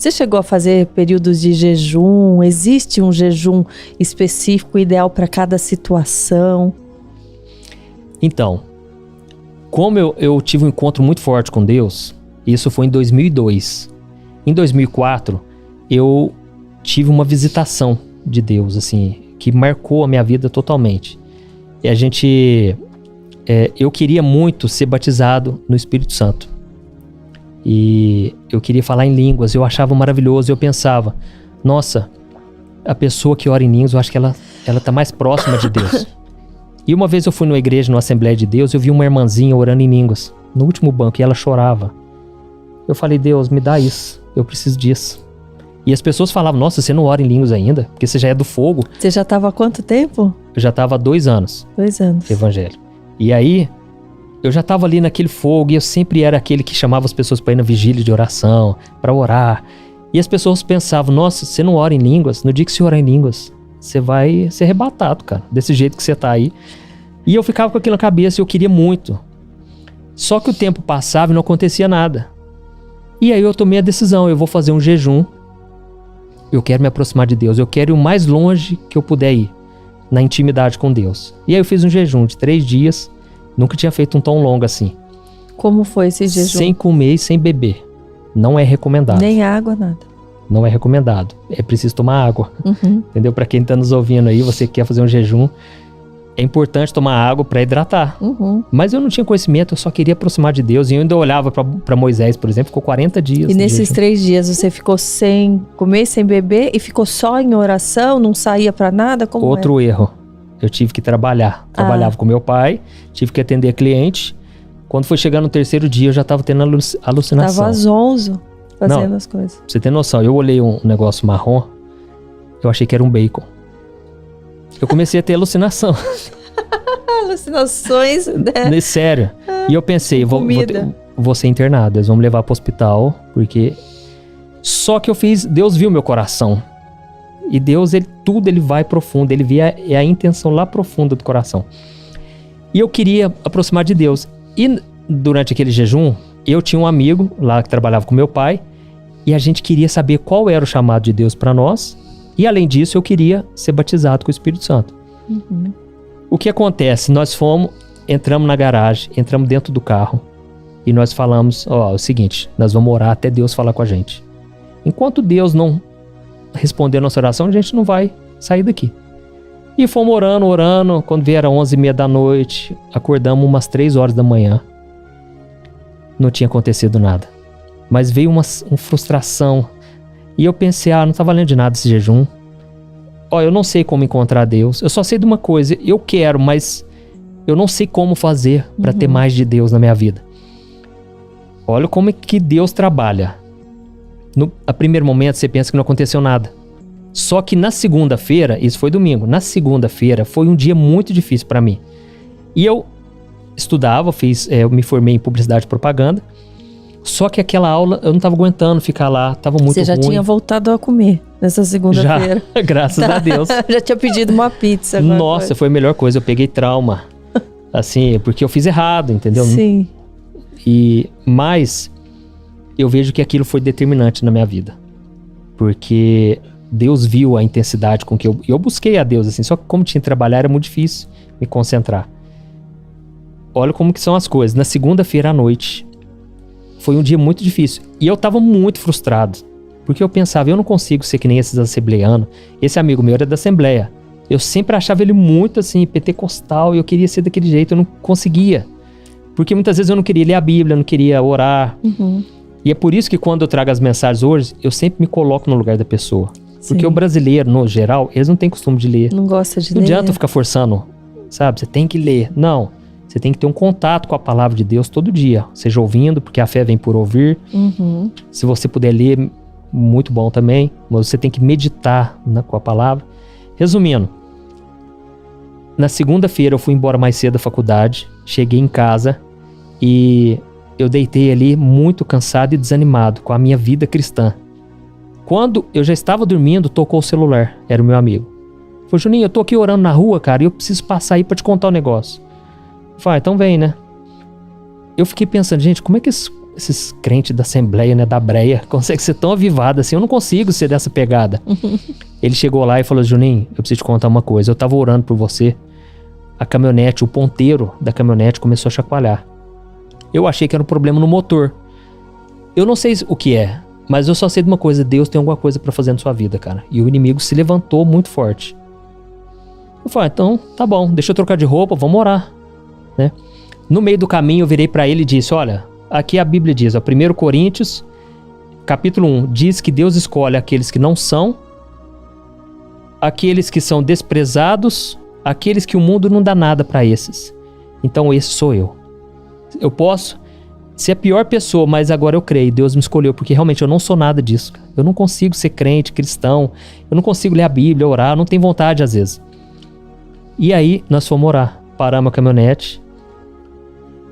Você chegou a fazer períodos de jejum? Existe um jejum específico, ideal para cada situação? Então, como eu tive um encontro muito forte com Deus, isso foi em 2002. Em 2004, eu tive uma visitação de Deus, assim, que marcou a minha vida totalmente. E eu queria muito ser batizado no Espírito Santo. E eu queria falar em línguas, eu achava maravilhoso, eu pensava, nossa, a pessoa que ora em línguas, eu acho que ela tá mais próxima de Deus. E uma vez eu fui numa igreja, numa Assembleia de Deus, eu vi uma irmãzinha orando em línguas, no último banco, e ela chorava. Eu falei, Deus, me dá isso, eu preciso disso. E as pessoas falavam, nossa, você não ora em línguas ainda? Porque você já é do fogo. Você já estava há quanto tempo? Eu já estava há 2 anos. 2 anos. Evangelho. E aí, eu já estava ali naquele fogo e eu sempre era aquele que chamava as pessoas para ir na vigília de oração, para orar. E as pessoas pensavam, nossa, você não ora em línguas? No dia que você orar em línguas, você vai ser arrebatado, cara, desse jeito que você tá aí. E eu ficava com aquilo na cabeça e eu queria muito. Só que o tempo passava e não acontecia nada. E aí eu tomei a decisão, eu vou fazer um jejum. Eu quero me aproximar de Deus, eu quero ir o mais longe que eu puder ir, na intimidade com Deus. E aí eu fiz um jejum de 3 dias, nunca tinha feito um tão longo assim. Como foi esse jejum? Sem comer e sem beber. Não é recomendado. Nem água, nada. Não é recomendado. É preciso tomar água. Uhum. Entendeu? Para quem tá nos ouvindo aí, você que quer fazer um jejum, é importante tomar água para hidratar. Uhum. Mas eu não tinha conhecimento, eu só queria aproximar de Deus. E eu ainda olhava para Moisés, por exemplo, ficou 40 dias. E nesses 3 dias você ficou sem comer, sem beber e ficou só em oração, não saía para nada? Como Outro erro. Eu tive que trabalhar. Trabalhava com meu pai, tive que atender cliente. Quando foi chegar no 3º dia, eu já estava tendo alucinação. Tava zonzo fazendo as coisas. Pra você ter noção, eu olhei um negócio marrom, eu achei que era um bacon. Eu comecei a ter alucinação. Alucinações, né? Sério. E eu pensei, vou ser internado, eles vão me levar pro hospital, porque... Só que Deus viu meu coração. E Deus, tudo ele vai profundo, ele via a intenção lá profunda do coração. E eu queria aproximar de Deus. E durante aquele jejum, eu tinha um amigo lá que trabalhava com meu pai, e a gente queria saber qual era o chamado de Deus para nós. E além disso, eu queria ser batizado com o Espírito Santo. Uhum. O que acontece? Nós entramos na garagem, entramos dentro do carro, e nós falamos, é o seguinte, nós vamos orar até Deus falar com a gente. Enquanto Deus não responder a nossa oração, a gente não vai sair daqui. E fomos orando, quando vieram 11h30 da noite, acordamos umas 3 horas da manhã. Não tinha acontecido nada. Mas veio uma frustração. E eu pensei, não tá valendo de nada esse jejum. Eu não sei como encontrar Deus. Eu só sei de uma coisa, eu quero, mas eu não sei como fazer para ter mais de Deus na minha vida. Olha como é que Deus trabalha. A primeiro momento você pensa que não aconteceu nada. Só que na segunda-feira, isso foi domingo, na segunda-feira foi um dia muito difícil para mim. E eu estudava, eu me formei em publicidade e propaganda. Só que aquela aula eu não estava aguentando ficar lá, estava muito ruim. Você já tinha voltado a comer nessa segunda-feira? Já, graças a Deus. Já tinha pedido uma pizza. Nossa, foi a melhor coisa, eu peguei trauma. Assim, porque eu fiz errado, entendeu? Sim. Mas eu vejo que aquilo foi determinante na minha vida. Porque Deus viu a intensidade com que eu busquei a Deus, assim, só que como tinha que trabalhar era muito difícil me concentrar. Olha como que são as coisas. Na segunda-feira à noite, foi um dia muito difícil. E eu tava muito frustrado. Porque eu pensava, eu não consigo ser que nem esses assembleanos. Esse amigo meu era da Assembleia. Eu sempre achava ele muito assim, pentecostal, e eu queria ser daquele jeito, eu não conseguia. Porque muitas vezes eu não queria ler a Bíblia, eu não queria orar. Uhum. E é por isso que quando eu trago as mensagens hoje, eu sempre me coloco no lugar da pessoa. Sim. Porque o brasileiro, no geral, eles não têm costume de ler. Não gosta de ler. Não adianta ficar forçando, sabe? Você tem que ler. Não. Você tem que ter um contato com a palavra de Deus todo dia. Seja ouvindo, porque a fé vem por ouvir. Uhum. Se você puder ler, muito bom também. Mas você tem que meditar com a palavra. Resumindo, na segunda-feira eu fui embora mais cedo da faculdade. Cheguei em casa e eu deitei ali muito cansado e desanimado com a minha vida cristã. Quando eu já estava dormindo, tocou o celular. Era o meu amigo. Falei, Juninho, eu tô aqui orando na rua, cara, e eu preciso passar aí pra te contar um negócio. Falei, então vem, né? Eu fiquei pensando, gente, como é que esses crentes da Assembleia, né, da Breia, conseguem ser tão avivados assim. Eu não consigo ser dessa pegada. Ele chegou lá e falou: Juninho, eu preciso te contar uma coisa. Eu tava orando por você. A caminhonete, o ponteiro da caminhonete começou a chacoalhar. Eu achei que era um problema no motor. Eu não sei o que é, mas eu só sei de uma coisa: Deus tem alguma coisa pra fazer na sua vida, cara. E o inimigo se levantou muito forte. Eu falei: então, tá bom, deixa eu trocar de roupa, vamos orar, né? No meio do caminho eu virei pra ele e disse: olha, aqui a Bíblia diz, ó, 1 Coríntios, capítulo 1, diz que Deus escolhe aqueles que não são, aqueles que são desprezados, aqueles que o mundo não dá nada pra esses. Então esse sou eu. Eu posso ser a pior pessoa, mas agora eu creio, Deus me escolheu, porque realmente eu não sou nada disso. Eu não consigo ser crente, cristão, eu não consigo ler a Bíblia, orar, eu não tenho vontade às vezes. E aí nós fomos orar, paramos a caminhonete.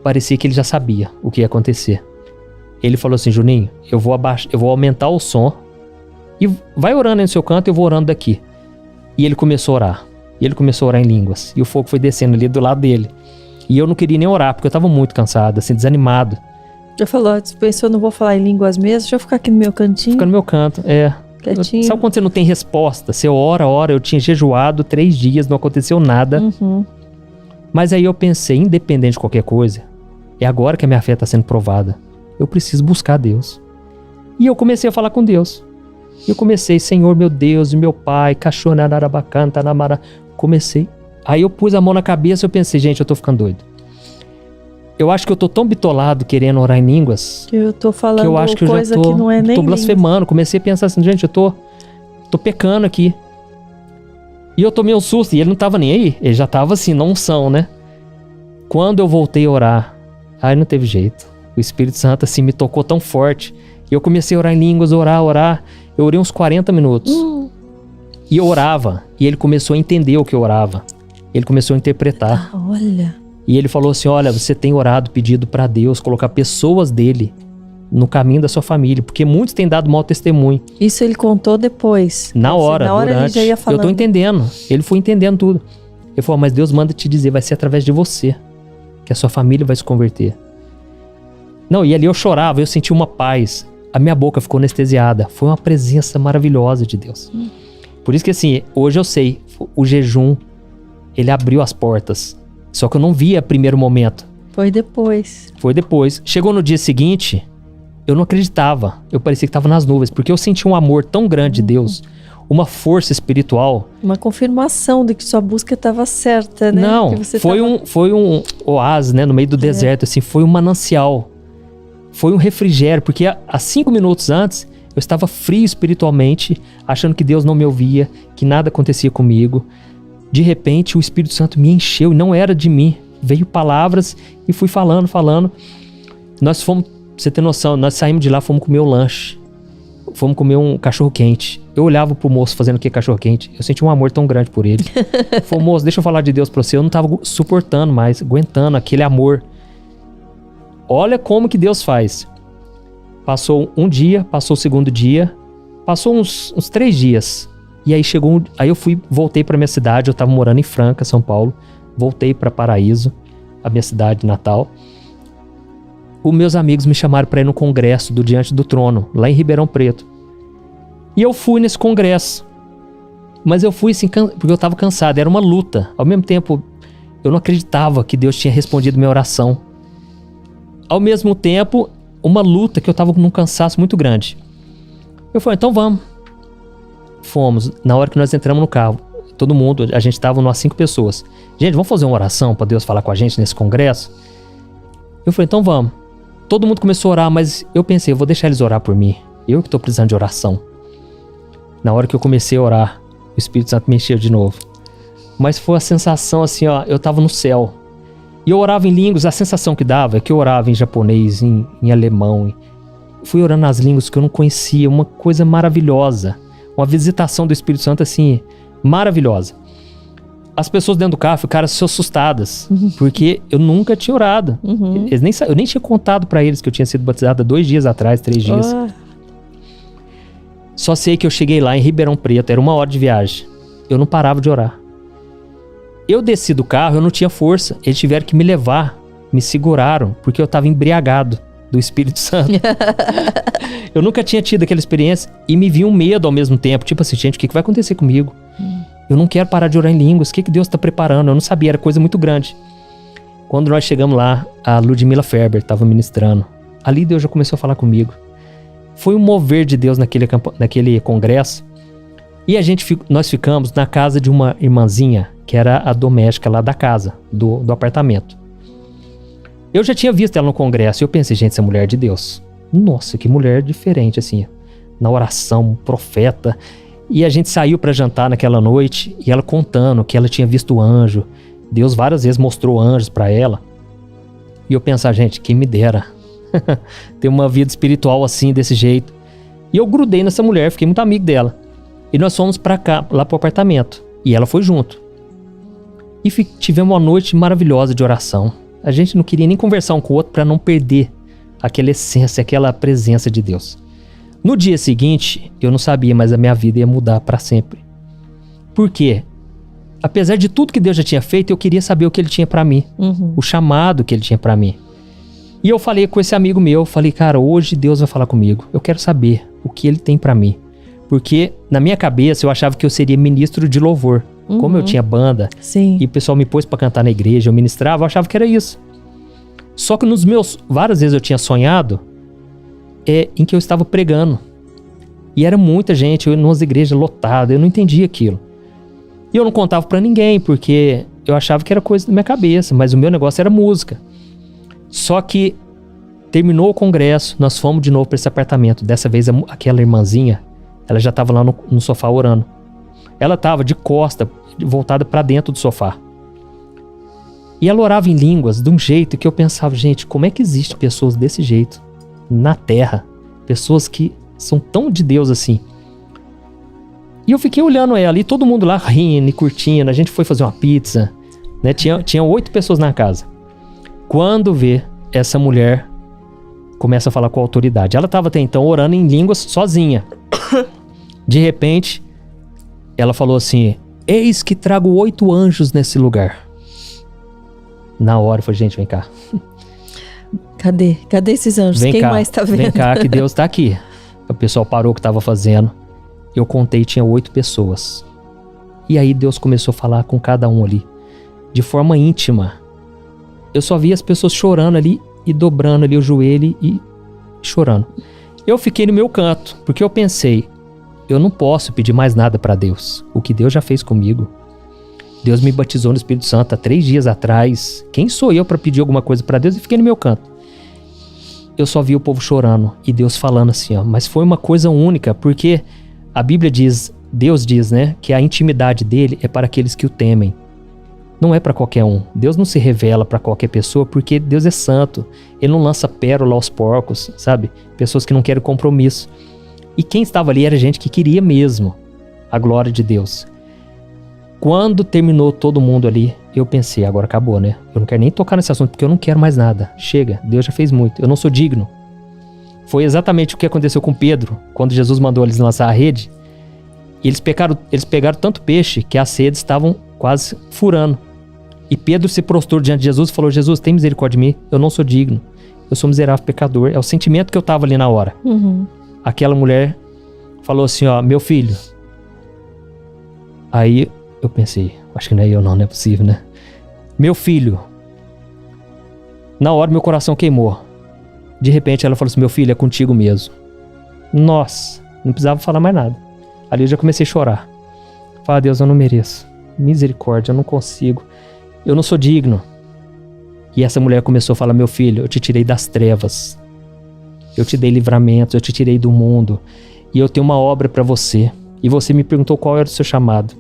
Parecia que ele já sabia o que ia acontecer. Ele falou assim: Juninho, eu vou aumentar o som e vai orando aí no seu canto, eu vou orando daqui. E ele começou a orar. E ele começou a orar em línguas. E o fogo foi descendo ali do lado dele. E eu não queria nem orar, porque eu tava muito cansado, assim, desanimado. Já falou, pensou, não vou falar em línguas mesmo, deixa eu ficar aqui no meu cantinho. Fica no meu canto, quietinho. Sabe quando você não tem resposta? Você ora, eu tinha jejuado 3 dias, não aconteceu nada. Mas aí eu pensei, independente de qualquer coisa, é agora que a minha fé está sendo provada. Eu preciso buscar Deus. E eu comecei a falar com Deus. Eu comecei: Senhor, meu Deus e meu Pai, cachonarabacanta, namara. Comecei. Aí eu pus a mão na cabeça e eu pensei: gente, eu tô ficando doido. Eu acho que eu tô tão bitolado querendo orar em línguas. Que eu tô falando que eu acho que coisa eu já tô, que não é nem tô blasfemando. Comecei a pensar assim: gente, eu tô pecando aqui. E eu tomei um susto. E ele não tava nem aí. Ele já tava assim, na unção, né? Quando eu voltei a orar, aí não teve jeito. O Espírito Santo assim me tocou tão forte. E eu comecei a orar em línguas, orar. Eu orei uns 40 minutos. E eu orava. E ele começou a entender o que eu orava. Ele começou a interpretar. Olha. E ele falou assim: olha, você tem orado, pedido pra Deus colocar pessoas dele no caminho da sua família. Porque muitos têm dado mau testemunho. Isso ele contou depois. Na hora, durante. Ele já ia falando. Eu tô entendendo. Ele foi entendendo tudo. Ele falou: mas Deus manda te dizer, vai ser através de você que a sua família vai se converter. Não, e ali eu chorava, eu senti uma paz. A minha boca ficou anestesiada. Foi uma presença maravilhosa de Deus. Por isso que assim, hoje eu sei, o jejum, ele abriu as portas. Só que eu não via primeiro momento. Foi depois. Chegou no dia seguinte, eu não acreditava. Eu parecia que estava nas nuvens, porque eu senti um amor tão grande de Deus, uma força espiritual. Uma confirmação de que sua busca estava certa, né? Não, foi um oásis, né, no meio do deserto, assim, foi um manancial. Foi um refrigério, porque há 5 minutos antes, eu estava frio espiritualmente, achando que Deus não me ouvia, que nada acontecia comigo. De repente, o Espírito Santo me encheu, e não era de mim. Veio palavras e fui falando. Nós fomos, pra você ter noção, nós saímos de lá, fomos comer o lanche. Fomos comer um cachorro-quente. Eu olhava pro moço fazendo aquele cachorro-quente. Eu senti um amor tão grande por ele. Falei: moço, deixa eu falar de Deus pra você. Eu não tava suportando mais, aguentando aquele amor. Olha como que Deus faz. Passou um dia, passou o segundo dia, passou uns 3 dias. E aí aí eu voltei pra minha cidade. Eu tava morando em Franca, São Paulo. Voltei pra Paraíso, a minha cidade natal. Os meus amigos me chamaram para ir no congresso do Diante do Trono, lá em Ribeirão Preto. E eu fui nesse congresso. Mas eu fui assim, porque eu estava cansado, era uma luta. Ao mesmo tempo, eu não acreditava que Deus tinha respondido minha oração. Ao mesmo tempo, uma luta que eu estava num cansaço muito grande. Eu falei: então vamos. Fomos. Na hora que nós entramos no carro, todo mundo, a gente estava umas 5 pessoas. Gente, vamos fazer uma oração para Deus falar com a gente nesse congresso? Eu falei: então vamos. Todo mundo começou a orar, mas eu pensei: eu vou deixar eles orar por mim. Eu que estou precisando de oração. Na hora que eu comecei a orar, o Espírito Santo me encheu de novo. Mas foi a sensação assim, ó, eu estava no céu. E eu orava em línguas, a sensação que dava é que eu orava em japonês, em alemão. Fui orando nas línguas que eu não conhecia, uma coisa maravilhosa. Uma visitação do Espírito Santo assim, maravilhosa. As pessoas dentro do carro ficaram assustadas, porque eu nunca tinha orado. Eu nem tinha contado pra eles que eu tinha sido batizado há 2 dias atrás, 3 dias. Só sei que eu cheguei lá em Ribeirão Preto, era 1 hora de viagem. Eu não parava de orar. Eu desci do carro, eu não tinha força. Eles tiveram que me levar, me seguraram, porque eu estava embriagado. do Espírito Santo. Eu nunca tinha tido aquela experiência e me vi um medo ao mesmo tempo. Tipo assim, gente, o que vai acontecer comigo? Eu não quero parar de orar em línguas. O que Deus está preparando? Eu não sabia, era coisa muito grande. Quando nós chegamos lá, a Ludmila Ferber estava ministrando. Ali Deus já começou a falar comigo. Foi um mover de Deus naquele congresso. E nós ficamos na casa de uma irmãzinha, que era a doméstica lá da casa, do apartamento. Eu já tinha visto ela no congresso e eu pensei, gente, essa mulher é de Deus. Nossa, que mulher diferente, assim, na oração, profeta. E a gente saiu para jantar naquela noite e ela contando que ela tinha visto anjo. Deus várias vezes mostrou anjos para ela. E eu pensava, gente, quem me dera ter uma vida espiritual assim, desse jeito. E eu grudei nessa mulher, fiquei muito amigo dela. E nós fomos pra cá, lá pro apartamento. E ela foi junto. E tivemos uma noite maravilhosa de oração. A gente não queria nem conversar um com o outro para não perder aquela essência, aquela presença de Deus. No dia seguinte, eu não sabia, mas a minha vida ia mudar para sempre. Por quê? Apesar de tudo que Deus já tinha feito, eu queria saber o que Ele tinha para mim. O chamado que Ele tinha para mim. E eu falei com esse amigo meu, falei, cara, hoje Deus vai falar comigo. Eu quero saber o que Ele tem para mim. Porque na minha cabeça eu achava que eu seria ministro de louvor. Como eu tinha banda, Sim. E o pessoal me pôs pra cantar na igreja, eu ministrava, eu achava que era isso. Só que várias vezes eu tinha sonhado em que eu estava pregando. E era muita gente, eu nas igrejas lotadas, eu não entendia aquilo. E eu não contava pra ninguém, porque eu achava que era coisa da minha cabeça, mas o meu negócio era música. Só que terminou o congresso, nós fomos de novo pra esse apartamento. Dessa vez aquela irmãzinha, ela já estava lá no sofá orando. Ela estava de costa, voltada para dentro do sofá. E ela orava em línguas de um jeito que eu pensava, gente, como é que existem pessoas desse jeito na Terra? Pessoas que são tão de Deus assim. E eu fiquei olhando ela e todo mundo lá rindo e curtindo. A gente foi fazer uma pizza, né? Tinha 8 pessoas na casa. Quando vê, essa mulher começa a falar com a autoridade. Ela estava até então orando em línguas sozinha. De repente, ela falou assim, eis que trago 8 anjos nesse lugar. Na hora eu falei, gente, vem cá. Cadê esses anjos? Vem Quem cá, mais tá vendo? Vem cá que Deus tá aqui. O pessoal parou o que estava fazendo. Eu contei, tinha 8 pessoas. E aí Deus começou a falar com cada um ali. De forma íntima. Eu só vi as pessoas chorando ali e dobrando ali o joelho e chorando. Eu fiquei no meu canto, porque eu pensei, eu não posso pedir mais nada para Deus. O que Deus já fez comigo. Deus me batizou no Espírito Santo há 3 dias atrás. Quem sou eu para pedir alguma coisa para Deus? Eu fiquei no meu canto. Eu só vi o povo chorando e Deus falando assim, ó. Mas foi uma coisa única, porque a Bíblia diz, Deus diz, né, que a intimidade dele é para aqueles que o temem. Não é para qualquer um. Deus não se revela para qualquer pessoa, porque Deus é santo. Ele não lança pérola aos porcos, sabe? Pessoas que não querem compromisso. E quem estava ali era gente que queria mesmo a glória de Deus. Quando terminou todo mundo ali, eu pensei, agora acabou, né? Eu não quero nem tocar nesse assunto, porque eu não quero mais nada. Chega, Deus já fez muito. Eu não sou digno. Foi exatamente o que aconteceu com Pedro, quando Jesus mandou eles lançar a rede. E eles pegaram tanto peixe que as redes estavam quase furando. E Pedro se prostrou diante de Jesus e falou, Jesus, tem misericórdia de mim, eu não sou digno. Eu sou miserável pecador. É o sentimento que eu tava ali na hora. Aquela mulher falou assim, ó, meu filho. Aí eu pensei, acho que não é eu não é possível, né? Meu filho. Na hora meu coração queimou. De repente ela falou assim, meu filho, é contigo mesmo. Nossa, não precisava falar mais nada. Ali eu já comecei a chorar. Falei, Deus, eu não mereço. Misericórdia, eu não consigo. Eu não sou digno. E essa mulher começou a falar, meu filho, eu te tirei das trevas. Eu te dei livramentos, eu te tirei do mundo. E eu tenho uma obra para você. E você me perguntou qual era o seu chamado.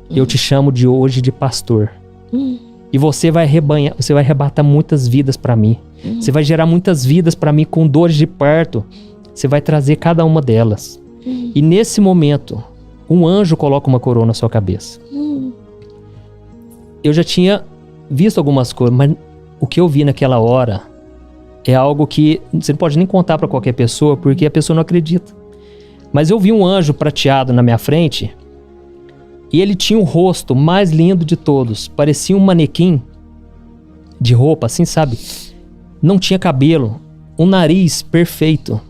Eu te chamo de hoje de pastor. E você vai arrebatar muitas vidas para mim. Você vai gerar muitas vidas para mim com dores de parto. Você vai trazer cada uma delas. E nesse momento, um anjo coloca uma coroa na sua cabeça. Eu já tinha visto algumas coisas, mas o que eu vi naquela hora é algo que você não pode nem contar para qualquer pessoa, porque a pessoa não acredita. Mas eu vi um anjo prateado na minha frente e ele tinha o rosto mais lindo de todos. Parecia um manequim de roupa, assim, sabe? Não tinha cabelo. um nariz perfeito,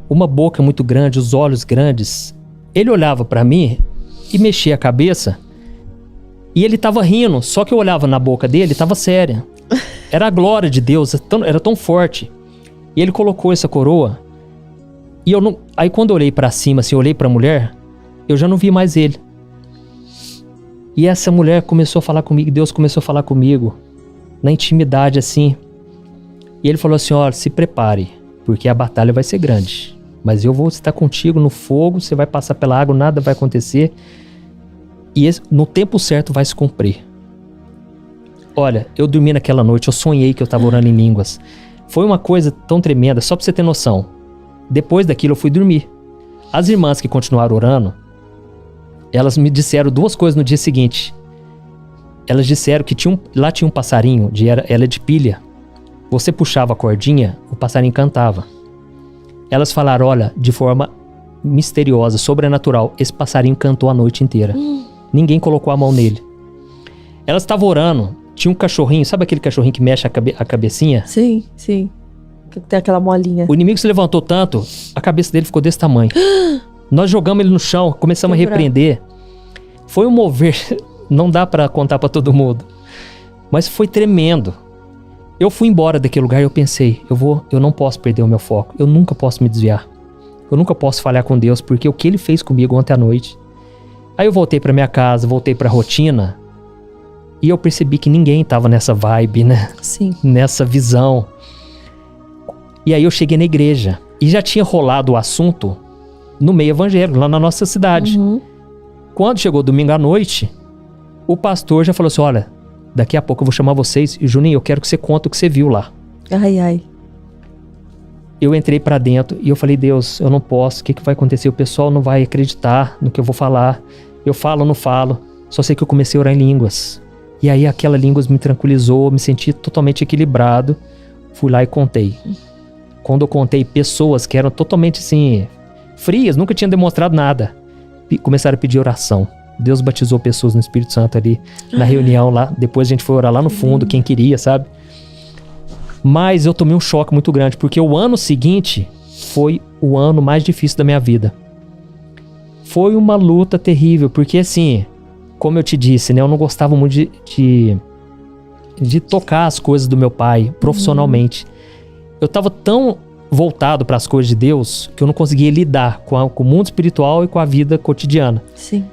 uma boca muito grande, os olhos grandes. Ele olhava pra mim e mexia a cabeça e ele tava rindo, só que eu olhava na boca dele, tava séria. Era a glória de Deus, era tão forte. E ele colocou essa coroa e eu não... Aí quando eu olhei pra cima, assim, eu olhei pra mulher, eu já não vi mais ele. E essa mulher começou a falar comigo, Deus começou a falar comigo, na intimidade assim. E ele falou assim, olha, se prepare, porque a batalha vai ser grande. Mas eu vou estar contigo no fogo, você vai passar pela água, nada vai acontecer. E no tempo certo vai se cumprir. Olha, eu dormi naquela noite, eu sonhei que eu estava orando em línguas. Foi uma coisa tão tremenda, só pra você ter noção. Depois daquilo eu fui dormir. As irmãs que continuaram orando, elas me disseram duas coisas no dia seguinte. Elas disseram que lá tinha um passarinho, ela é de pilha. Você puxava a cordinha, o passarinho cantava. Elas falaram, olha, de forma misteriosa, sobrenatural, esse passarinho cantou a noite inteira. Ninguém colocou a mão nele. Elas estavam orando, tinha um cachorrinho, sabe aquele cachorrinho que mexe a cabecinha? Sim, sim. Tem aquela molinha. O inimigo se levantou tanto, a cabeça dele ficou desse tamanho. Nós jogamos ele no chão, começamos a repreender. Foi um mover, não dá pra contar pra todo mundo. Mas foi tremendo. Eu fui embora daquele lugar e eu pensei, eu não posso perder o meu foco. Eu nunca posso me desviar. Eu nunca posso falhar com Deus, porque o que Ele fez comigo ontem à noite. Aí eu voltei pra minha casa, voltei pra rotina. E eu percebi que ninguém tava nessa vibe, né? Sim. Nessa visão. E aí eu cheguei na igreja. E já tinha rolado o assunto no meio evangélico, lá na nossa cidade. Uhum. Quando chegou domingo à noite, o pastor já falou assim, olha, daqui a pouco eu vou chamar vocês. E Juninho, eu quero que você conte o que você viu lá. Ai, ai. Eu entrei pra dentro e eu falei, Deus, eu não posso. O que vai acontecer? O pessoal não vai acreditar no que eu vou falar. Eu falo ou não falo. Só sei que eu comecei a orar em línguas. E aí aquela línguas me tranquilizou, me senti totalmente equilibrado. Fui lá e contei. Quando eu contei, pessoas que eram totalmente assim, frias, nunca tinham demonstrado nada, começaram a pedir oração. Deus batizou pessoas no Espírito Santo ali na reunião lá. Depois a gente foi orar lá no fundo, quem queria, sabe? Mas eu tomei um choque muito grande, porque o ano seguinte foi o ano mais difícil da minha vida. Foi uma luta terrível, porque assim, como eu te disse, né, eu não gostava muito de tocar as coisas do meu pai profissionalmente. Eu tava tão voltado para as coisas de Deus que eu não conseguia lidar com o mundo espiritual e com a vida cotidiana. Sim.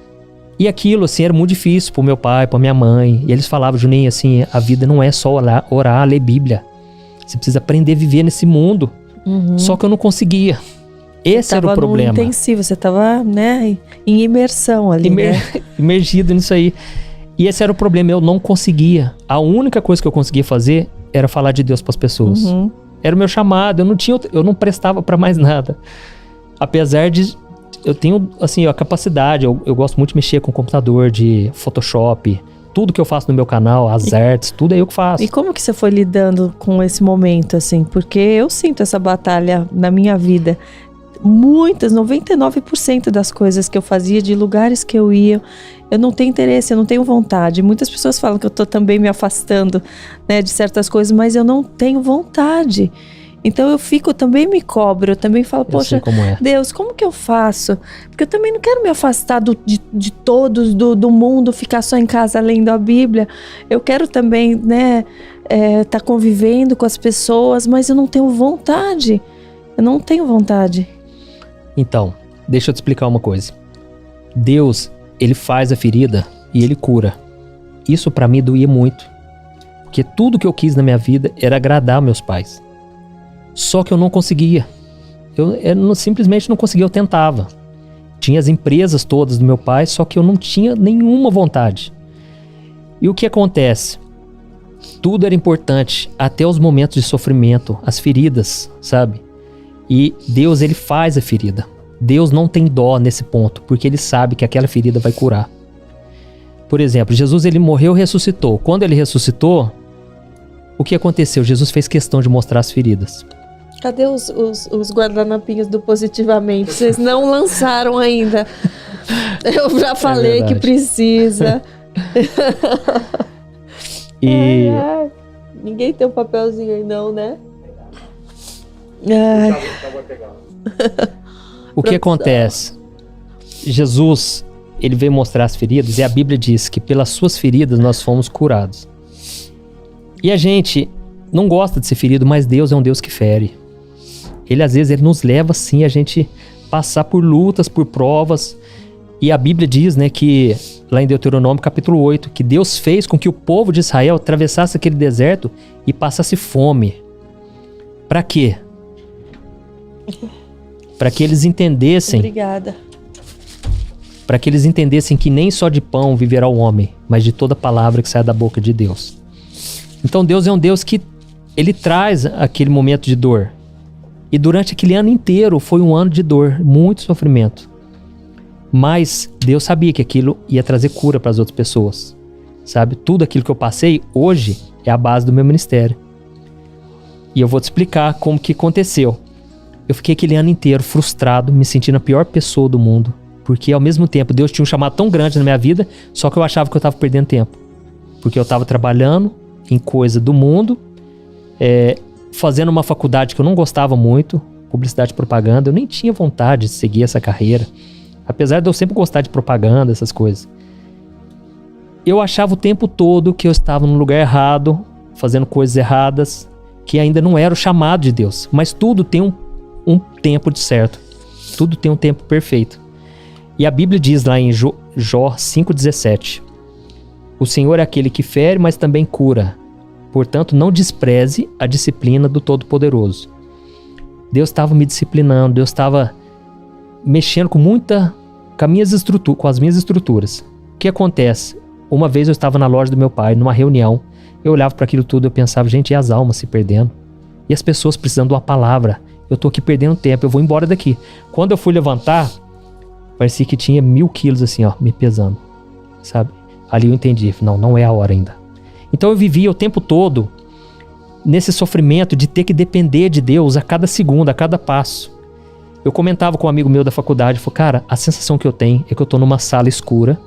E aquilo, assim, era muito difícil pro meu pai, pra minha mãe. E eles falavam, Juninho, assim, a vida não é só orar, ler Bíblia. Você precisa aprender a viver nesse mundo. Uhum. Só que eu não conseguia. Esse era o problema. Tava intensivo, você tava, né, em imersão ali, né? Imergido nisso aí. E esse era o problema, eu não conseguia. A única coisa que eu conseguia fazer era falar de Deus pras pessoas. Uhum. Era o meu chamado, eu não prestava pra mais nada. Apesar de... Eu tenho, assim, a capacidade, eu gosto muito de mexer com computador, de Photoshop. Tudo que eu faço no meu canal, as artes, tudo é eu que faço. E como que você foi lidando com esse momento, assim? Porque eu sinto essa batalha na minha vida. Muitas, 99% das coisas que eu fazia, de lugares que eu ia, eu não tenho interesse, eu não tenho vontade. Muitas pessoas falam que eu tô também me afastando, né, de certas coisas, mas eu não tenho vontade. Então eu também me cobro, eu também falo, poxa, Deus, como que eu faço? Porque eu também não quero me afastar de todos, do mundo, ficar só em casa lendo a Bíblia. Eu quero também, né, tá convivendo com as pessoas, mas eu não tenho vontade. Eu não tenho vontade. Então, deixa eu te explicar uma coisa. Deus, Ele faz a ferida e Ele cura. Isso pra mim doía muito. Porque tudo que eu quis na minha vida era agradar meus pais. Só que eu não conseguia. Eu simplesmente não conseguia, eu tentava. Tinha as empresas todas do meu pai, só que eu não tinha nenhuma vontade. E o que acontece? Tudo era importante, até os momentos de sofrimento, as feridas, sabe? E Deus, Ele faz a ferida. Deus não tem dó nesse ponto, porque Ele sabe que aquela ferida vai curar. Por exemplo, Jesus, Ele morreu e ressuscitou. Quando Ele ressuscitou, o que aconteceu? Jesus fez questão de mostrar as feridas. Cadê os guardanapinhos do Positivamente? Vocês não lançaram ainda. Eu já falei que precisa. E... Ninguém tem um papelzinho aí não, né? O que acontece? Jesus, ele veio mostrar as feridas e a Bíblia diz que pelas suas feridas nós fomos curados. E a gente não gosta de ser ferido, mas Deus é um Deus que fere. Ele às vezes ele nos leva sim a gente passar por lutas, por provas. E a Bíblia diz, né, que lá em Deuteronômio capítulo 8, que Deus fez com que o povo de Israel atravessasse aquele deserto e passasse fome. Para quê? Para que eles entendessem. Obrigada. Para que eles entendessem que nem só de pão viverá o homem, mas de toda palavra que sai da boca de Deus. Então Deus é um Deus que ele traz aquele momento de dor. E durante aquele ano inteiro foi um ano de dor, muito sofrimento. Mas Deus sabia que aquilo ia trazer cura para as outras pessoas. Sabe? Tudo aquilo que eu passei hoje é a base do meu ministério. E eu vou te explicar como que aconteceu. Eu fiquei aquele ano inteiro frustrado, me sentindo a pior pessoa do mundo. Porque ao mesmo tempo Deus tinha um chamado tão grande na minha vida, só que eu achava que eu estava perdendo tempo. Porque eu estava trabalhando em coisa do mundo, fazendo uma faculdade que eu não gostava muito, publicidade e propaganda. Eu nem tinha vontade de seguir essa carreira. Apesar de eu sempre gostar de propaganda, essas coisas. Eu achava o tempo todo que eu estava no lugar errado, fazendo coisas erradas, que ainda não era o chamado de Deus. Mas tudo tem um tempo de certo. Tudo tem um tempo perfeito. E a Bíblia diz lá em Jó 5,17: o Senhor é aquele que fere, mas também cura. Portanto, não despreze a disciplina do Todo-Poderoso. Deus estava me disciplinando, Deus estava mexendo com as minhas estruturas. O que acontece? Uma vez eu estava na loja do meu pai, numa reunião, eu olhava para aquilo tudo e eu pensava, gente, e as almas se perdendo? E as pessoas precisando de uma palavra? Eu tô aqui perdendo tempo, eu vou embora daqui. Quando eu fui levantar, parecia que tinha 1000 quilos assim, ó, me pesando, sabe? Ali eu entendi, não é a hora ainda. Então eu vivia o tempo todo nesse sofrimento de ter que depender de Deus a cada segundo, a cada passo. Eu comentava com um amigo meu da faculdade, falei, cara, a sensação que eu tenho é que eu tô numa sala escura,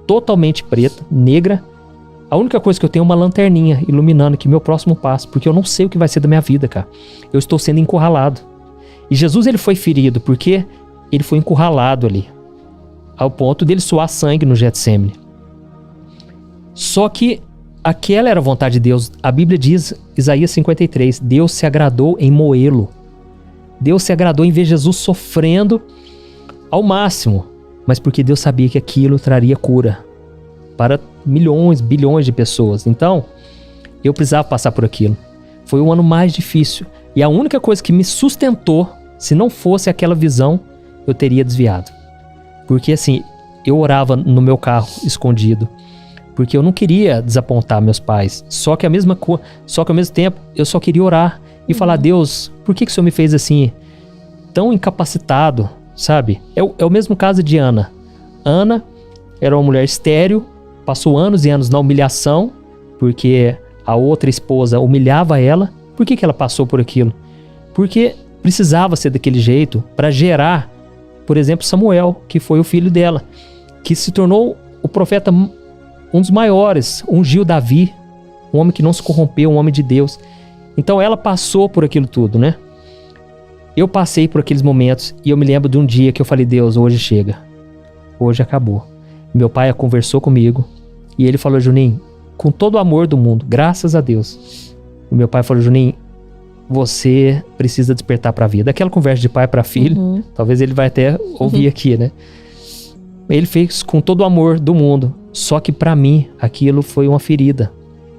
totalmente preta, negra. A única coisa que eu tenho é uma lanterninha iluminando aqui meu próximo passo, porque eu não sei o que vai ser da minha vida, cara. Eu estou sendo encurralado. E Jesus, ele foi ferido porque ele foi encurralado ali, ao ponto dele suar sangue no Getsemane. Só que aquela era a vontade de Deus. A Bíblia diz, Isaías 53, Deus se agradou em moê-lo. Deus se agradou em ver Jesus sofrendo ao máximo, mas porque Deus sabia que aquilo traria cura para milhões, bilhões de pessoas. Então, eu precisava passar por aquilo. Foi o ano mais difícil. E a única coisa que me sustentou, se não fosse aquela visão, eu teria desviado. Porque assim, eu orava no meu carro, escondido. Porque eu não queria desapontar meus pais. Só que ao mesmo tempo, eu só queria orar e falar, Deus, por que o Senhor me fez assim, tão incapacitado, sabe? É o mesmo caso de Ana. Ana era uma mulher estéril, passou anos e anos na humilhação, porque a outra esposa humilhava ela. Por que ela passou por aquilo? Porque precisava ser daquele jeito para gerar, por exemplo, Samuel, que foi o filho dela, que se tornou o profeta, um dos maiores, ungiu Davi, um homem que não se corrompeu, um homem de Deus. Então ela passou por aquilo tudo, né? Eu passei por aqueles momentos e eu me lembro de um dia que eu falei, Deus, hoje chega. Hoje acabou. Meu pai conversou comigo e ele falou, Juninho, com todo o amor do mundo, graças a Deus. O meu pai falou, Juninho, você precisa despertar para a vida. Aquela conversa de pai para filho, talvez ele vai até ouvir aqui, né? Ele fez com todo o amor do mundo. Só que para mim, aquilo foi uma ferida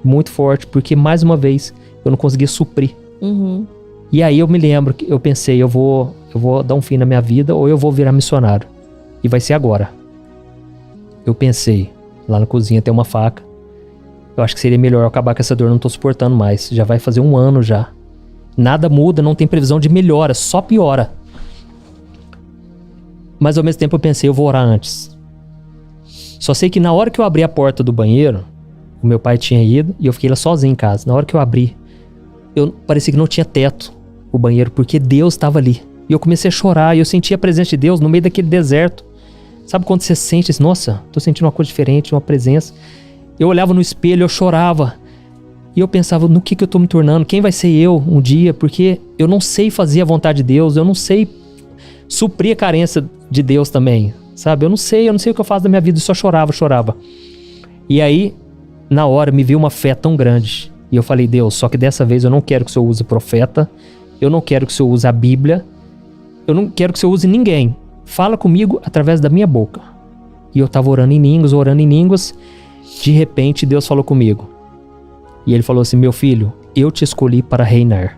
muito forte, porque mais uma vez eu não conseguia suprir. E aí eu me lembro, que eu pensei, eu vou dar um fim na minha vida ou eu vou virar missionário. E vai ser agora. Eu pensei, lá na cozinha tem uma faca. Eu acho que seria melhor eu acabar com essa dor, não tô suportando mais. Já vai fazer 1 ano já. Nada muda, não tem previsão de melhora, só piora. Mas ao mesmo tempo eu pensei, eu vou orar antes. Só sei que na hora que eu abri a porta do banheiro, o meu pai tinha ido e eu fiquei lá sozinho em casa. Na hora que eu abri, parecia que não tinha teto o banheiro, porque Deus estava ali. E eu comecei a chorar e eu senti a presença de Deus no meio daquele deserto. Sabe quando você sente assim, nossa, tô sentindo uma coisa diferente, uma presença. Eu olhava no espelho, eu chorava. E eu pensava, no que eu tô me tornando? Quem vai ser eu um dia? Porque eu não sei fazer a vontade de Deus, eu não sei suprir a carência de Deus também, sabe? Eu não sei o que eu faço da minha vida, eu só chorava. E aí, na hora, me veio uma fé tão grande. E eu falei, Deus, só que dessa vez eu não quero que o Senhor use profeta, eu não quero que o Senhor use a Bíblia, eu não quero que o Senhor use ninguém. Fala comigo através da minha boca. E eu tava orando em línguas, de repente Deus falou comigo. E ele falou assim, meu filho, eu te escolhi para reinar.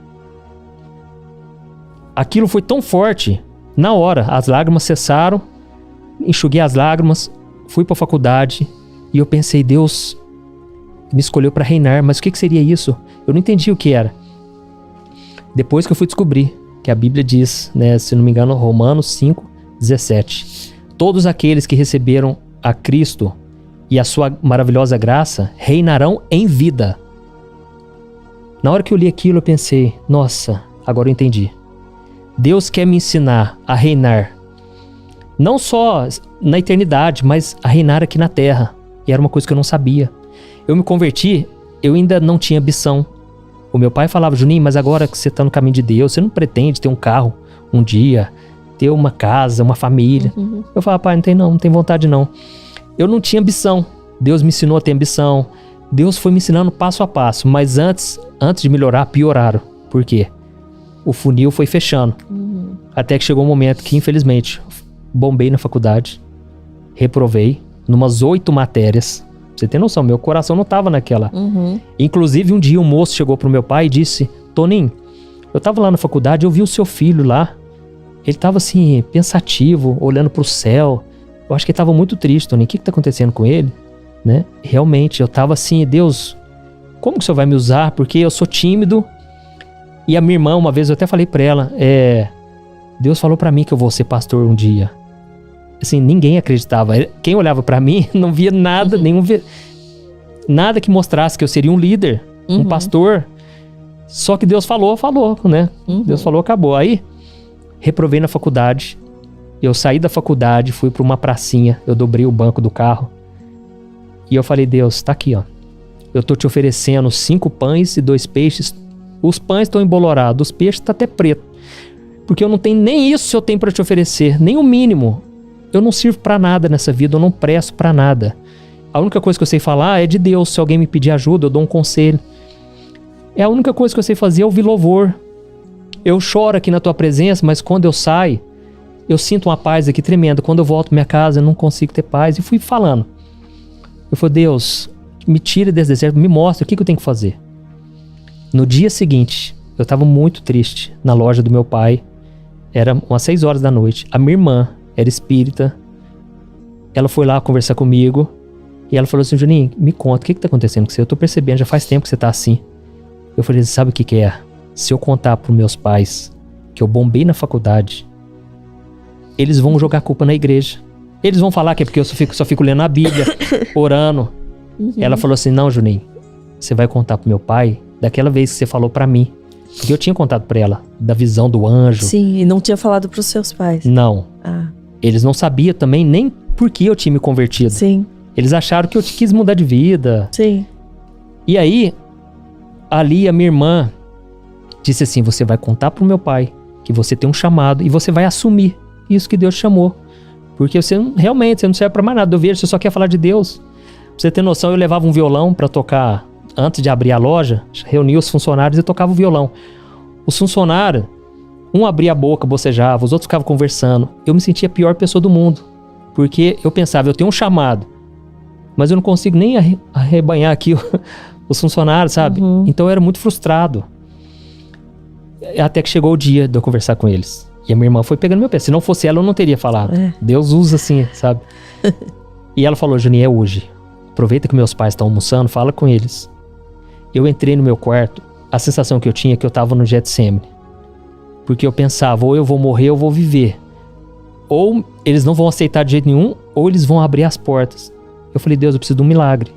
Aquilo foi tão forte, na hora, as lágrimas cessaram, enxuguei as lágrimas, fui para a faculdade e eu pensei, Deus me escolheu para reinar, mas o que seria isso? Eu não entendi o que era. Depois que eu fui descobrir que a Bíblia diz, né, se não me engano, Romanos 5:17, todos aqueles que receberam a Cristo e a sua maravilhosa graça reinarão em vida. Na hora que eu li aquilo, eu pensei, nossa, agora eu entendi. Deus quer me ensinar a reinar, não só na eternidade, mas a reinar aqui na terra. E era uma coisa que eu não sabia. Eu me converti, eu ainda não tinha ambição. O meu pai falava, Juninho, mas agora que você está no caminho de Deus, você não pretende ter um carro um dia, ter uma casa, uma família. Uhum. Eu falava, pai, não tem vontade não. Eu não tinha ambição. Deus me ensinou a ter ambição. Deus foi me ensinando passo a passo, mas antes de melhorar, pioraram. Por quê? O funil foi fechando. Uhum. Até que chegou um momento que, infelizmente, bombei na faculdade, reprovei numas 8 matérias. Você tem noção, meu coração não tava naquela. Uhum. Inclusive, um dia um moço chegou pro meu pai e disse, Toninho, eu tava lá na faculdade, eu vi o seu filho lá. Ele tava assim, pensativo, olhando pro céu. Eu acho que ele tava muito triste, Toninho. O que tá acontecendo com ele? Né? Realmente, eu tava assim, Deus, como que o Senhor vai me usar? Porque eu sou tímido. E a minha irmã, uma vez, eu até falei pra ela, Deus falou pra mim que eu vou ser pastor um dia. Assim, ninguém acreditava. Quem olhava pra mim não via nada, nada que mostrasse que eu seria um líder, um pastor. Só que Deus falou, né? Deus falou, acabou. Aí, reprovei na faculdade. Eu saí da faculdade, fui pra uma pracinha, eu dobrei o banco do carro. E eu falei, Deus, tá aqui, ó. Eu tô te oferecendo 5 pães e 2 peixes. Os pães estão embolorados, os peixes tá até preto. Porque eu não tenho nem isso eu tenho pra te oferecer, nem o mínimo. Eu não sirvo pra nada nessa vida, eu não presto pra nada. A única coisa que eu sei falar é de Deus. Se alguém me pedir ajuda, eu dou um conselho. É a única coisa que eu sei fazer é ouvir louvor. Eu choro aqui na tua presença, mas quando eu saio, eu sinto uma paz aqui tremenda. Quando eu volto pra minha casa, eu não consigo ter paz. E fui falando. Eu falei, Deus, me tira desse deserto, me mostra o que eu tenho que fazer. No dia seguinte, eu estava muito triste na loja do meu pai. Era umas 6 horas da noite. A minha irmã era espírita. Ela foi lá conversar comigo. E ela falou assim, Juninho, me conta, o que está acontecendo com você? Eu tô percebendo, já faz tempo que você tá assim. Eu falei, sabe o que é? Se eu contar pros meus pais que eu bombei na faculdade, eles vão jogar a culpa na igreja. Eles vão falar que é porque eu só fico lendo a Bíblia, orando. Uhum. Ela falou assim, não, Juninho, você vai contar pro meu pai daquela vez que você falou pra mim. Porque eu tinha contado pra ela da visão do anjo. Sim, e não tinha falado pros seus pais. Não. Eles não sabiam também nem por que eu tinha me convertido. Sim. Eles acharam que eu quis mudar de vida. Sim. E aí, ali a minha irmã disse assim, você vai contar pro meu pai que você tem um chamado e você vai assumir isso que Deus chamou. Porque você não serve pra mais nada. Eu vejo, você só quer falar de Deus. Pra você ter noção, eu levava um violão pra tocar antes de abrir a loja, reunia os funcionários e tocava o violão. Os funcionários, um abria a boca, bocejava, os outros ficavam conversando. Eu me sentia a pior pessoa do mundo. Porque eu pensava, eu tenho um chamado, mas eu não consigo nem arrebanhar aqui os funcionários, sabe? Uhum. Então eu era muito frustrado. Até que chegou o dia de eu conversar com eles. E a minha irmã foi pegando meu pé. Se não fosse ela, eu não teria falado. Deus usa assim, sabe? E ela falou, Juninho, é hoje. Aproveita que meus pais estão almoçando, fala com eles. Eu entrei no meu quarto, a sensação que eu tinha é que eu tava no Getsemane. Porque eu pensava, ou eu vou morrer ou eu vou viver. Ou eles não vão aceitar de jeito nenhum, ou eles vão abrir as portas. Eu falei, Deus, eu preciso de um milagre.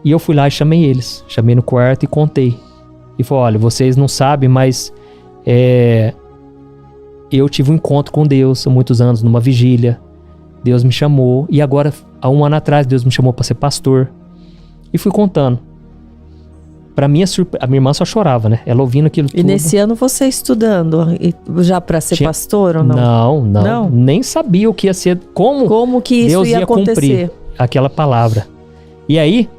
E eu fui lá e chamei eles. Chamei no quarto e contei. E falei, olha, vocês não sabem, mas eu tive um encontro com Deus há muitos anos, numa vigília. Deus me chamou. E agora, há 1 ano atrás, Deus me chamou para ser pastor. E fui contando. pra minha surpresa, a minha irmã só chorava, né? Ela ouvindo aquilo tudo. E nesse ano você estudando, já pra ser pastor ou não? Não. Nem sabia o que ia ser, como que isso Deus ia ia acontecer. cumprir aquela palavra. E aí,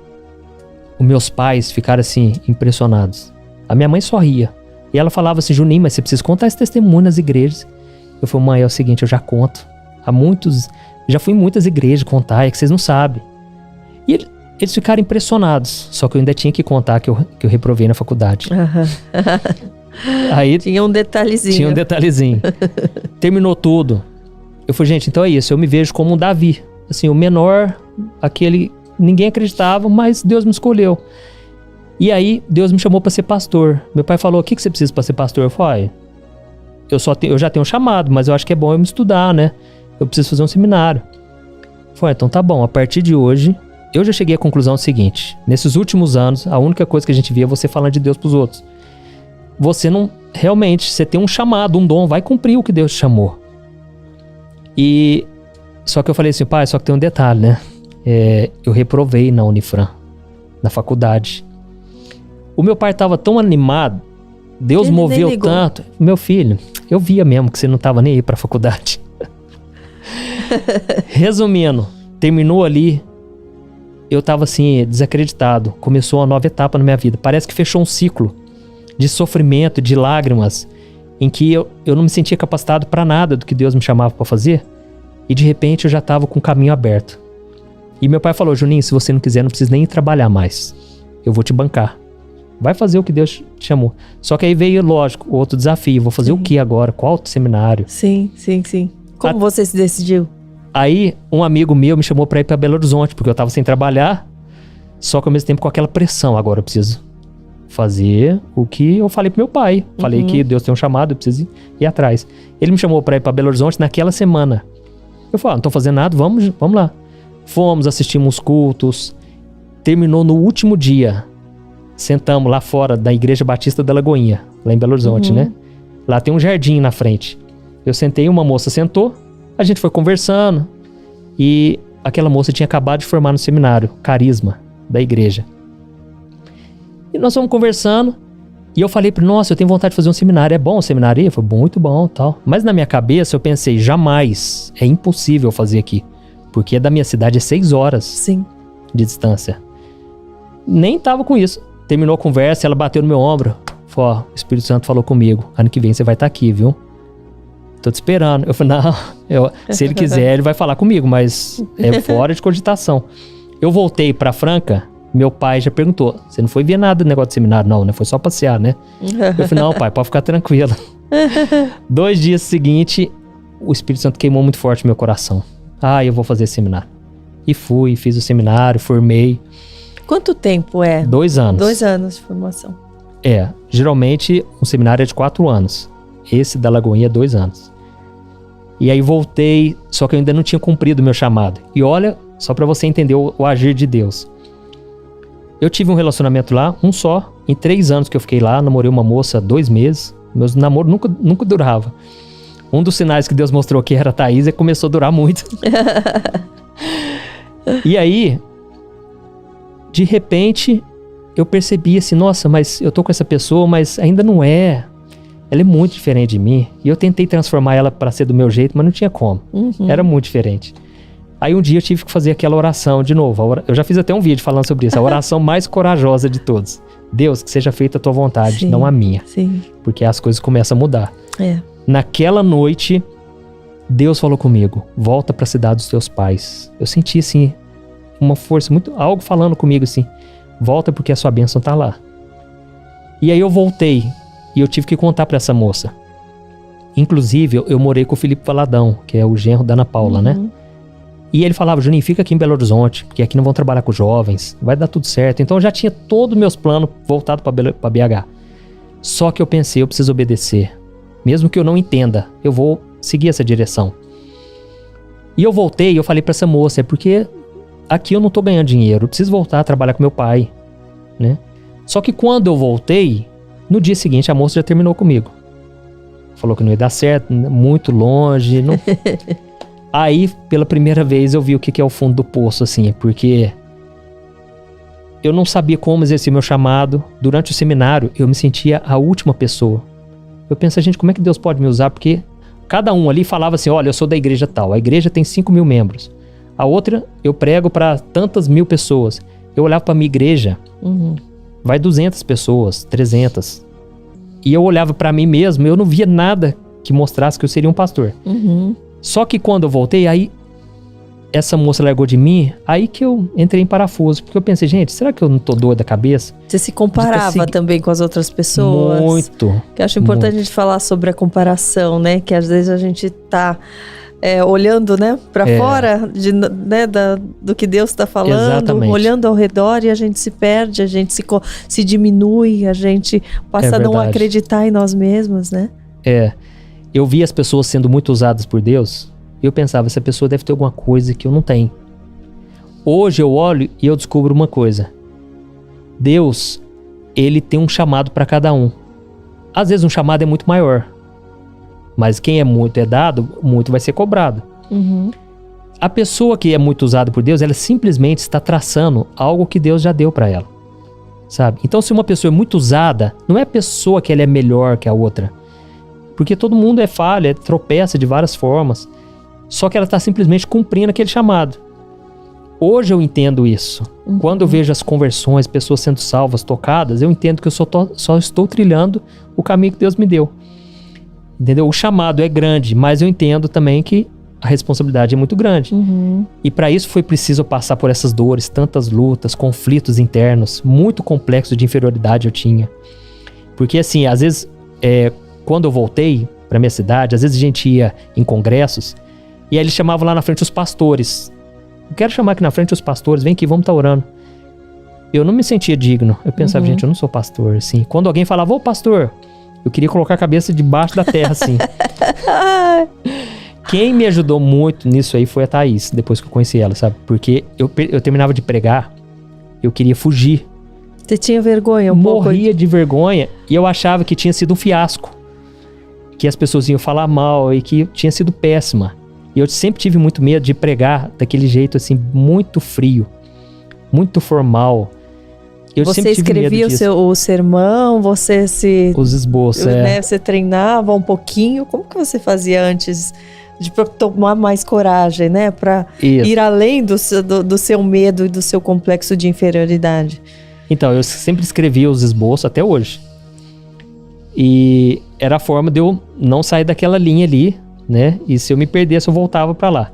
os meus pais ficaram assim, impressionados. A minha mãe só ria. E ela falava assim, Juninho, mas você precisa contar esse testemunho nas igrejas. Eu falei, mãe, é o seguinte, eu já conto. Já fui em muitas igrejas contar, é que vocês não sabem. E eles ficaram impressionados. Só que eu ainda tinha que contar que eu reprovei na faculdade. Aí, tinha um detalhezinho. Terminou tudo. Eu falei, gente, então é isso. Eu me vejo como um Davi. Assim, o menor, aquele... Ninguém acreditava, mas Deus me escolheu. E aí, Deus me chamou para ser pastor. Meu pai falou, o que você precisa para ser pastor? Eu falei, eu já tenho um chamado, mas eu acho que é bom eu me estudar, né? Eu preciso fazer um seminário. Eu falei, então tá bom, a partir de hoje, eu já cheguei à conclusão seguinte. Nesses últimos anos, a única coisa que a gente via é você falando de Deus pros outros. Você não... Realmente, você tem um chamado, um dom, vai cumprir o que Deus te chamou. E... Só que eu falei assim, pai, só que tem um detalhe, né? Eu reprovei na Unifran, na faculdade. O meu pai estava tão animado, Deus moveu tanto. Meu filho, eu via mesmo que você não estava nem aí para a faculdade. Resumindo, terminou ali, eu estava assim, desacreditado. Começou uma nova etapa na minha vida. Parece que fechou um ciclo de sofrimento, de lágrimas, em que eu não me sentia capacitado para nada do que Deus me chamava para fazer. E de repente eu já estava com o caminho aberto. E meu pai falou, Juninho, se você não quiser, não precisa nem ir trabalhar mais. Eu vou te bancar. Vai fazer o que Deus te chamou. Só que aí veio, lógico, outro desafio. Vou fazer o que agora? Qual outro seminário? Sim. Como você se decidiu? Aí, um amigo meu me chamou pra ir pra Belo Horizonte, porque eu tava sem trabalhar, só que ao mesmo tempo com aquela pressão. Agora eu preciso fazer o que eu falei pro meu pai. Falei que Deus tem um chamado, eu preciso ir atrás. Ele me chamou pra ir pra Belo Horizonte naquela semana. Eu falei, não tô fazendo nada, vamos lá. Fomos, assistimos cultos. Terminou no último dia. Sentamos lá fora da Igreja Batista da Lagoinha, lá em Belo Horizonte, né? Lá tem um jardim na frente. Eu sentei, uma moça sentou, a gente foi conversando. E aquela moça tinha acabado de formar no seminário, Carisma, da igreja. E nós fomos conversando. E eu falei para nossa, eu tenho vontade de fazer um seminário. É bom o seminário? Foi muito bom, tal. Mas na minha cabeça eu pensei, jamais, é impossível fazer aqui. Porque da minha cidade é 6 horas de distância. Nem tava com isso. Terminou a conversa, ela bateu no meu ombro. Falou, o Espírito Santo falou comigo. Ano que vem você vai estar aqui, viu? Tô te esperando. Eu falei, não, se ele quiser, ele vai falar comigo, mas é fora de cogitação. Eu voltei pra Franca, meu pai já perguntou, você não foi ver nada do negócio de seminário, não, né? Foi só passear, né? Eu falei, não, pai, pode ficar tranquilo. 2 dias seguintes, o Espírito Santo queimou muito forte no meu coração. Eu vou fazer esse seminário. E fui, fiz o seminário, formei. Quanto tempo é? 2 anos. 2 anos de formação. Geralmente um seminário é de 4 anos. Esse da Lagoinha é 2 anos. E aí voltei, só que eu ainda não tinha cumprido o meu chamado. E olha, só pra você entender o agir de Deus. Eu tive um relacionamento lá, um só. Em 3 anos que eu fiquei lá, namorei uma moça 2 meses. Meus namoros nunca durava. Um dos sinais que Deus mostrou que era a Thaís é que começou a durar muito. E aí, de repente, eu percebi assim, nossa, mas eu tô com essa pessoa, mas ainda não é. Ela é muito diferente de mim. E eu tentei transformar ela para ser do meu jeito, mas não tinha como. Era muito diferente. Aí um dia eu tive que fazer aquela oração de novo. Eu já fiz até um vídeo falando sobre isso. A oração mais corajosa de todos. Deus, que seja feita a tua vontade, não a minha. Sim. Porque as coisas começam a mudar. Naquela noite, Deus falou comigo. Volta para a cidade dos teus pais. Eu senti assim, uma força, algo falando comigo assim. Volta porque a sua bênção tá lá. E aí eu voltei. E eu tive que contar pra essa moça. Inclusive, eu morei com o Felipe Valadão, que é o genro da Ana Paula, né? E ele falava, Juninho, fica aqui em Belo Horizonte, porque aqui não vão trabalhar com jovens, vai dar tudo certo. Então eu já tinha todos os meus planos voltados pra BH. Só que eu pensei, eu preciso obedecer. Mesmo que eu não entenda, eu vou seguir essa direção. E eu voltei e eu falei pra essa moça, é porque aqui eu não tô ganhando dinheiro, eu preciso voltar a trabalhar com meu pai, né? Só que quando eu voltei, no dia seguinte, a moça já terminou comigo. Falou que não ia dar certo, muito longe. Não... Aí, pela primeira vez, eu vi o que é o fundo do poço, assim. Porque eu não sabia como exercer meu chamado. Durante o seminário, eu me sentia a última pessoa. Eu pensei, gente, como é que Deus pode me usar? Porque cada um ali falava assim, olha, eu sou da igreja tal. A igreja tem 5.000 membros. A outra, eu prego para tantas mil pessoas. Eu olhava para minha igreja, vai 200 pessoas, 300. E eu olhava para mim mesmo, eu não via nada que mostrasse que eu seria um pastor. Só que quando eu voltei, aí essa moça largou de mim, aí que eu entrei em parafuso. Porque eu pensei, gente, será que eu não tô doido da cabeça? Você se comparava também com as outras pessoas? Muito. Que eu acho importante a gente falar sobre a comparação, né? Que às vezes a gente tá olhando, né, pra fora do que Deus tá falando. Exatamente. Olhando ao redor, e a gente se perde, a gente se diminui, a gente passa a não acreditar em nós mesmos, né? Eu vi as pessoas sendo muito usadas por Deus. E eu pensava, essa pessoa deve ter alguma coisa que eu não tenho. Hoje eu olho e eu descubro uma coisa. Deus, ele tem um chamado para cada um. Às vezes um chamado é muito maior. Mas quem é muito dado, muito vai ser cobrado. A pessoa que é muito usada por Deus, ela simplesmente está traçando algo que Deus já deu para ela. Sabe? Então se uma pessoa é muito usada, não é a pessoa que ela é melhor que a outra. Porque todo mundo é falha, tropeça de várias formas. Só que ela está simplesmente cumprindo aquele chamado. Hoje eu entendo isso. Quando eu vejo as conversões, pessoas sendo salvas, tocadas, eu entendo que eu só estou trilhando o caminho que Deus me deu. Entendeu? O chamado é grande, mas eu entendo também que a responsabilidade é muito grande. E para isso foi preciso passar por essas dores, tantas lutas, conflitos internos, muito complexos de inferioridade eu tinha. Porque assim, às vezes, quando eu voltei para minha cidade, às vezes a gente ia em congressos, e aí eles chamavam lá na frente os pastores. Eu quero chamar aqui na frente os pastores, vem aqui, vamos estar orando. Eu não me sentia digno. Eu pensava, gente, eu não sou pastor, assim. Quando alguém falava, ô pastor, eu queria colocar a cabeça debaixo da terra, assim. Quem me ajudou muito nisso aí foi a Thaís, depois que eu conheci ela, sabe? Porque eu terminava de pregar, eu queria fugir. Você tinha vergonha Morria de vergonha, e eu achava que tinha sido um fiasco. Que as pessoas iam falar mal e que tinha sido péssima. E eu sempre tive muito medo de pregar daquele jeito assim, muito frio, muito formal. Você escrevia o sermão, você os esboços, né, você treinava um pouquinho. Como que você fazia antes de tomar mais coragem, né? Pra ir além do seu medo e do seu complexo de inferioridade? Então, eu sempre escrevia os esboços até hoje. E era a forma de eu não sair daquela linha ali, né? E se eu me perdesse, eu voltava pra lá.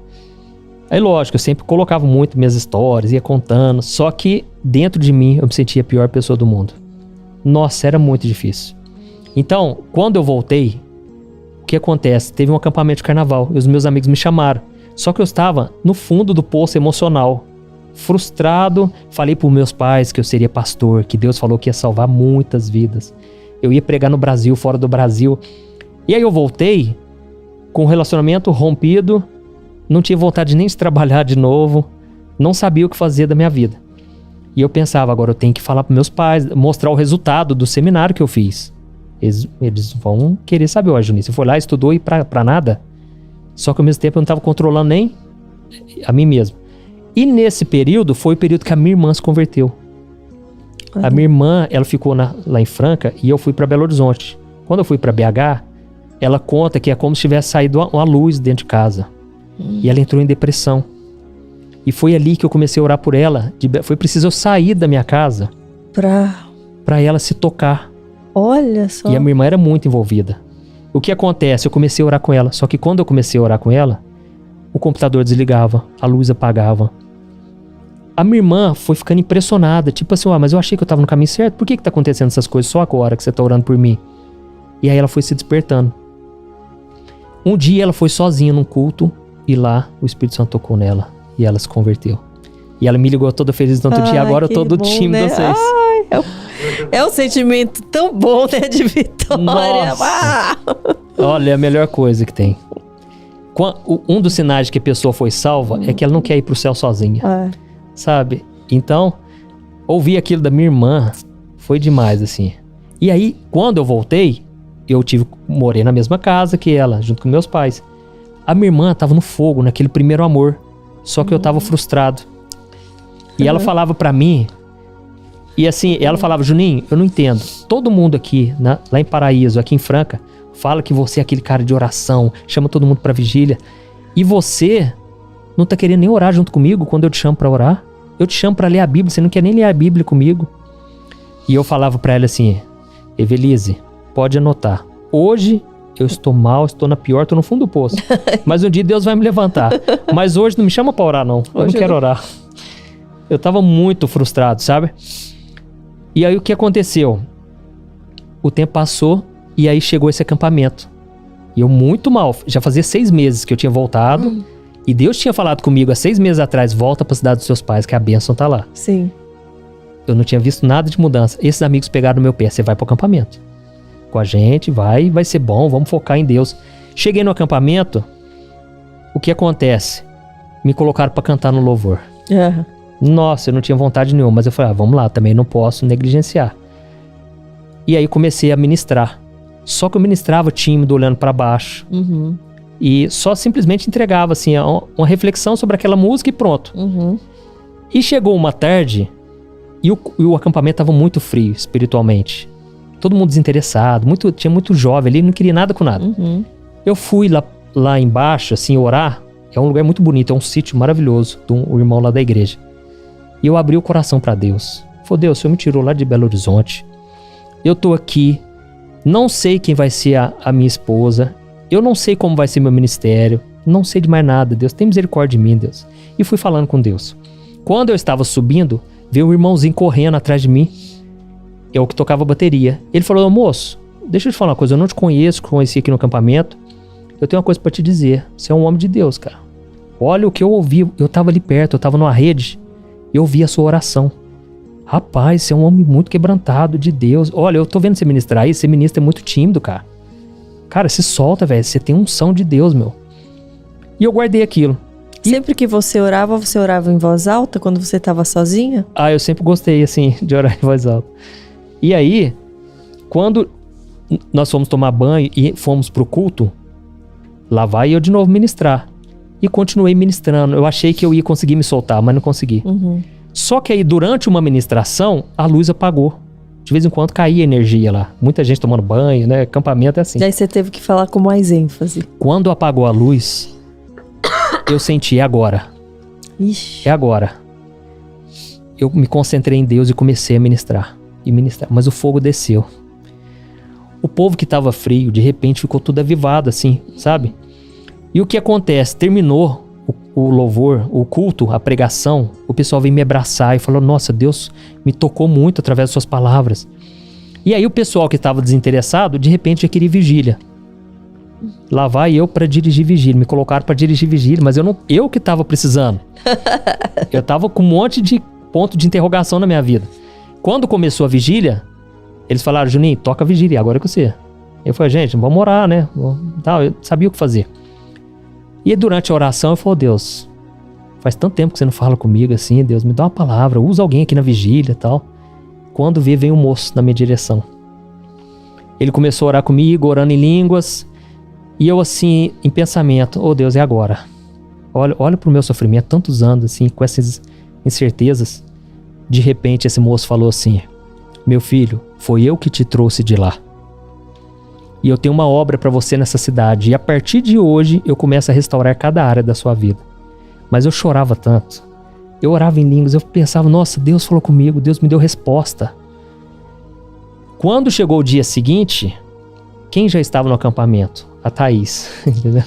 Aí, lógico, eu sempre colocava muito minhas histórias, ia contando. Só que dentro de mim, eu me sentia a pior pessoa do mundo. Nossa, era muito difícil. Então, quando eu voltei, o que acontece? Teve um acampamento de carnaval e os meus amigos me chamaram. Só que eu estava no fundo do poço emocional. Frustrado, falei para os meus pais que eu seria pastor, que Deus falou que ia salvar muitas vidas. Eu ia pregar no Brasil, fora do Brasil. E aí eu voltei com um relacionamento rompido, não tinha vontade nem de trabalhar de novo, não sabia o que fazer da minha vida. E eu pensava, agora eu tenho que falar para meus pais, mostrar o resultado do seminário que eu fiz. Eles vão querer saber, ó, Juninho, você foi lá, estudou e pra nada? Só que ao mesmo tempo eu não estava controlando nem a mim mesmo. E nesse período, foi o período que a minha irmã se converteu. A minha irmã, ela ficou lá em Franca e eu fui para Belo Horizonte. Quando eu fui para BH, ela conta que é como se tivesse saído uma luz dentro de casa. E ela entrou em depressão. E foi ali que eu comecei a orar por ela. Foi preciso eu sair da minha casa pra ela se tocar. Olha só. E a minha irmã era muito envolvida. O que acontece? Eu comecei a orar com ela. Só que quando eu comecei a orar com ela, o computador desligava, a luz apagava. A minha irmã foi ficando impressionada. Tipo assim, mas eu achei que eu tava no caminho certo. Por que tá acontecendo essas coisas só agora que você tá orando por mim? E aí ela foi se despertando. Um dia ela foi sozinha num culto e lá o Espírito Santo tocou nela e ela se converteu. E ela me ligou toda feliz no outro dia. Agora eu tô do time de vocês. É um sentimento tão bom, né? De vitória. Nossa. Olha, é a melhor coisa que tem. Um dos sinais de que a pessoa foi salva é que ela não quer ir pro céu sozinha. Sabe? Então, ouvir aquilo da minha irmã foi demais, assim. E aí, quando eu voltei, morei na mesma casa que ela, junto com meus pais. A minha irmã tava no fogo, naquele primeiro amor. Só que eu tava frustrado. E ela falava pra mim E assim, ela falava, Juninho, eu não entendo. Todo mundo aqui, lá em Paraíso, aqui em Franca, fala que você é aquele cara de oração, chama todo mundo pra vigília. E você não tá querendo nem orar junto comigo quando eu te chamo pra orar? Eu te chamo pra ler a Bíblia, você não quer nem ler a Bíblia comigo. E eu falava pra ela assim, Evelise, pode anotar. Hoje eu estou mal, estou na pior, estou no fundo do poço. Mas um dia Deus vai me levantar. Mas hoje não me chama pra orar, não. Eu não quero orar. Eu tava muito frustrado, sabe? E aí o que aconteceu? O tempo passou e aí chegou esse acampamento. E eu muito mal. Já fazia 6 meses que eu tinha voltado. E Deus tinha falado comigo há 6 meses atrás, volta pra cidade dos seus pais, que a bênção tá lá. Sim. Eu não tinha visto nada de mudança. Esses amigos pegaram no meu pé, você vai pro acampamento. Com a gente, vai ser bom, vamos focar em Deus. Cheguei no acampamento, o que acontece? Me colocaram pra cantar no louvor. Nossa, eu não tinha vontade nenhuma, mas eu falei, vamos lá, também não posso negligenciar. E aí comecei a ministrar. Só que eu ministrava tímido, olhando pra baixo. E só simplesmente entregava, assim, uma reflexão sobre aquela música e pronto. E chegou uma tarde, e o acampamento estava muito frio, espiritualmente. Todo mundo desinteressado, tinha muito jovem ali, não queria nada com nada. Eu fui lá embaixo, assim, orar. É um lugar muito bonito, é um sítio maravilhoso de um irmão lá da igreja. E eu abri o coração para Deus. Falei, Deus, o Senhor me tirou lá de Belo Horizonte. Eu tô aqui, não sei quem vai ser a minha esposa. Eu não sei como vai ser meu ministério. Não sei de mais nada, Deus. Tem misericórdia de mim, Deus. E fui falando com Deus. Quando eu estava subindo, veio um irmãozinho correndo atrás de mim. É o que tocava bateria. Ele falou, moço, deixa eu te falar uma coisa. Eu não te conheci aqui no acampamento. Eu tenho uma coisa pra te dizer. Você é um homem de Deus, cara. Olha o que eu ouvi. Eu tava ali perto, eu tava numa rede. Eu ouvi a sua oração. Rapaz, você é um homem muito quebrantado de Deus. Olha, eu tô vendo você ministrar aí. Você ministra é muito tímido, cara. Cara, se solta, velho. Você tem unção de Deus, meu. E eu guardei aquilo. Sempre que você orava em voz alta quando você tava sozinha? Eu sempre gostei, assim, de orar em voz alta. E aí, quando nós fomos tomar banho e fomos pro culto, lá vai eu de novo ministrar. E continuei ministrando. Eu achei que eu ia conseguir me soltar, mas não consegui. Só que aí, durante uma ministração, a luz apagou. De vez em quando caía energia lá. Muita gente tomando banho, né? Acampamento é assim. Daí você teve que falar com mais ênfase. Quando apagou a luz, eu senti, é agora. Ixi. É agora. Eu me concentrei em Deus e comecei a ministrar. Mas o fogo desceu. O povo que estava frio, de repente ficou tudo avivado assim, sabe? E o que acontece? Terminou o louvor, o culto, a pregação, o pessoal veio me abraçar e falou, nossa, Deus me tocou muito através das suas palavras. E aí o pessoal que estava desinteressado, de repente já queria vigília. Lá vai eu para dirigir vigília, me colocaram para dirigir vigília, mas eu que estava precisando. Eu estava com um monte de ponto de interrogação na minha vida. Quando começou a vigília, eles falaram, Juninho, toca a vigília, agora é com você. Eu falei, gente, vamos orar, né? Eu sabia o que fazer. E durante a oração eu falei, Deus, faz tanto tempo que você não fala comigo assim, Deus, me dá uma palavra, usa alguém aqui na vigília e tal. Quando veio um moço na minha direção. Ele começou a orar comigo, orando em línguas, e eu assim, em pensamento, Deus, é agora. Olha pro meu sofrimento, tantos anos assim, com essas incertezas. De repente esse moço falou assim, meu filho, foi eu que te trouxe de lá. E eu tenho uma obra para você nessa cidade. E a partir de hoje eu começo a restaurar cada área da sua vida. Mas eu chorava tanto. Eu orava em línguas. Eu pensava, nossa, Deus falou comigo. Deus me deu resposta. Quando chegou o dia seguinte, quem já estava no acampamento? A Thaís. Entendeu?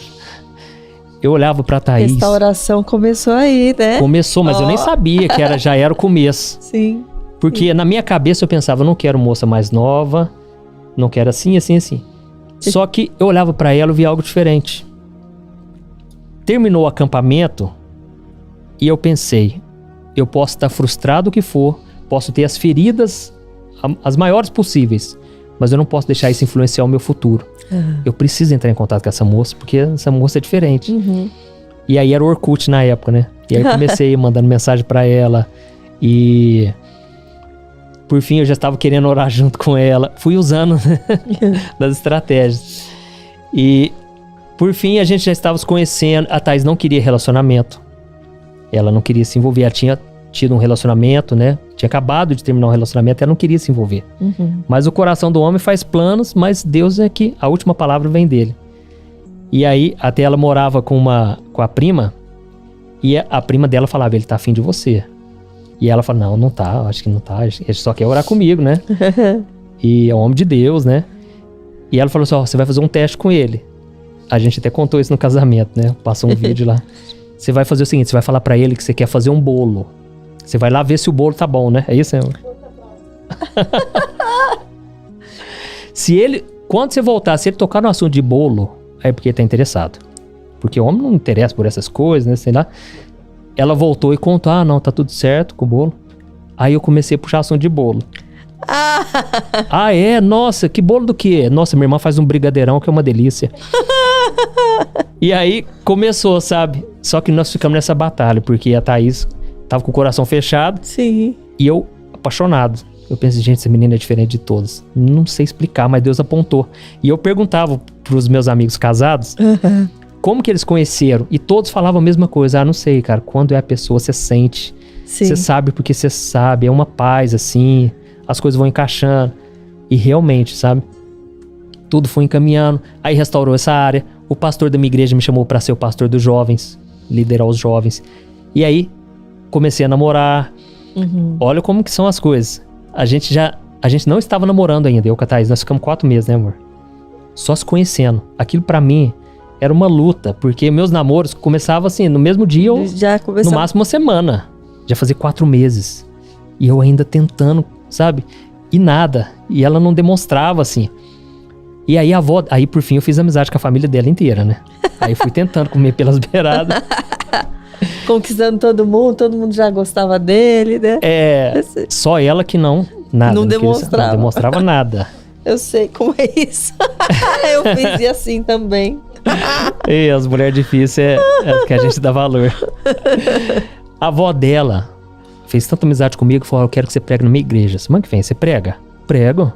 Eu olhava pra Thaís. Restauração começou aí, né? Começou, mas eu nem sabia que já era o começo. Sim. Porque na minha cabeça eu pensava, não quero moça mais nova. Não quero assim. Só que eu olhava pra ela e via algo diferente. Terminou o acampamento e eu pensei, eu posso estar frustrado o que for, posso ter as feridas as maiores possíveis, mas eu não posso deixar isso influenciar o meu futuro. Eu preciso entrar em contato com essa moça, porque essa moça é diferente. E aí era o Orkut na época, né? E aí eu comecei mandando mensagem pra ela e... Por fim, eu já estava querendo orar junto com ela. Fui usando das estratégias. E, por fim, a gente já estava se conhecendo. A Thaís não queria relacionamento. Ela não queria se envolver. Ela tinha tido um relacionamento, né? Tinha acabado de terminar um relacionamento, ela não queria se envolver. Mas o coração do homem faz planos, mas Deus é que a última palavra vem dele. E aí, até ela morava com a prima, e a prima dela falava, ele tá afim de você. E ela falou, não tá, acho que não tá, ele só quer orar comigo, né? E é um homem de Deus, né? E ela falou assim, você vai fazer um teste com ele. A gente até contou isso no casamento, né? Passou um vídeo lá. Você vai fazer o seguinte, você vai falar pra ele que você quer fazer um bolo. Você vai lá ver se o bolo tá bom, né? É isso, né? Quando você voltar, se ele tocar no assunto de bolo, é porque ele tá interessado. Porque o homem não interessa por essas coisas, né? Sei lá. Ela voltou e contou, não, tá tudo certo com o bolo. Aí eu comecei a puxar assunto de bolo. Nossa, que bolo do quê? Nossa, minha irmã faz um brigadeirão que é uma delícia. E aí começou, sabe? Só que nós ficamos nessa batalha, porque a Thaís tava com o coração fechado. Sim. E eu apaixonado. Eu pensei, gente, essa menina é diferente de todas. Não sei explicar, mas Deus apontou. E eu perguntava pros meus amigos casados, como que eles conheceram? E todos falavam a mesma coisa. Não sei, cara, quando é a pessoa, você sente. Você sabe porque você sabe. É uma paz, assim. As coisas vão encaixando. E realmente, sabe? Tudo foi encaminhando. Aí restaurou essa área. O pastor da minha igreja me chamou para ser o pastor dos jovens. Liderar os jovens. E aí, comecei a namorar. Olha como que são as coisas. A gente não estava namorando ainda, eu com a Thaís. Nós ficamos 4 meses, né, amor? Só se conhecendo. Aquilo pra mim era uma luta. Porque meus namoros começavam assim, no mesmo dia ou no máximo uma semana. Já fazia 4 meses. E eu ainda tentando, sabe? E nada. E ela não demonstrava, assim. E aí aí por fim eu fiz amizade com a família dela inteira, né? Aí fui tentando comer pelas beiradas. Conquistando todo mundo já gostava dele, né? Só ela que não demonstrava. Não demonstrava nada. Eu sei como é isso. Eu fiz assim também. E as mulheres difíceis é que a gente dá valor. A avó dela fez tanta amizade comigo, falou, eu quero que você pregue na minha igreja. Semana que vem, você prega? Prego.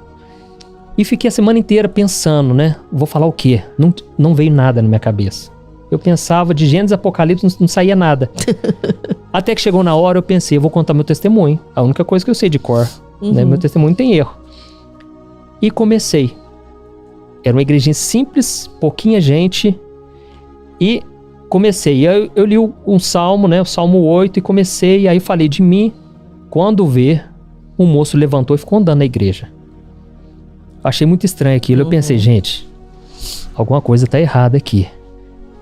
E fiquei a semana inteira pensando, né? Vou falar o quê? Não veio nada na minha cabeça. Eu pensava de Gênesis e Apocalipse, não saía nada. Até que chegou na hora, eu pensei, eu vou contar meu testemunho. A única coisa que eu sei de cor, né? Meu testemunho não tem erro. E comecei. Era uma igrejinha simples, pouquinha gente. E comecei. Eu li um salmo, né? O Salmo 8, e comecei. E aí falei de mim. Quando ver, um moço levantou e ficou andando na igreja. Achei muito estranho aquilo. Eu pensei, gente, alguma coisa tá errada aqui.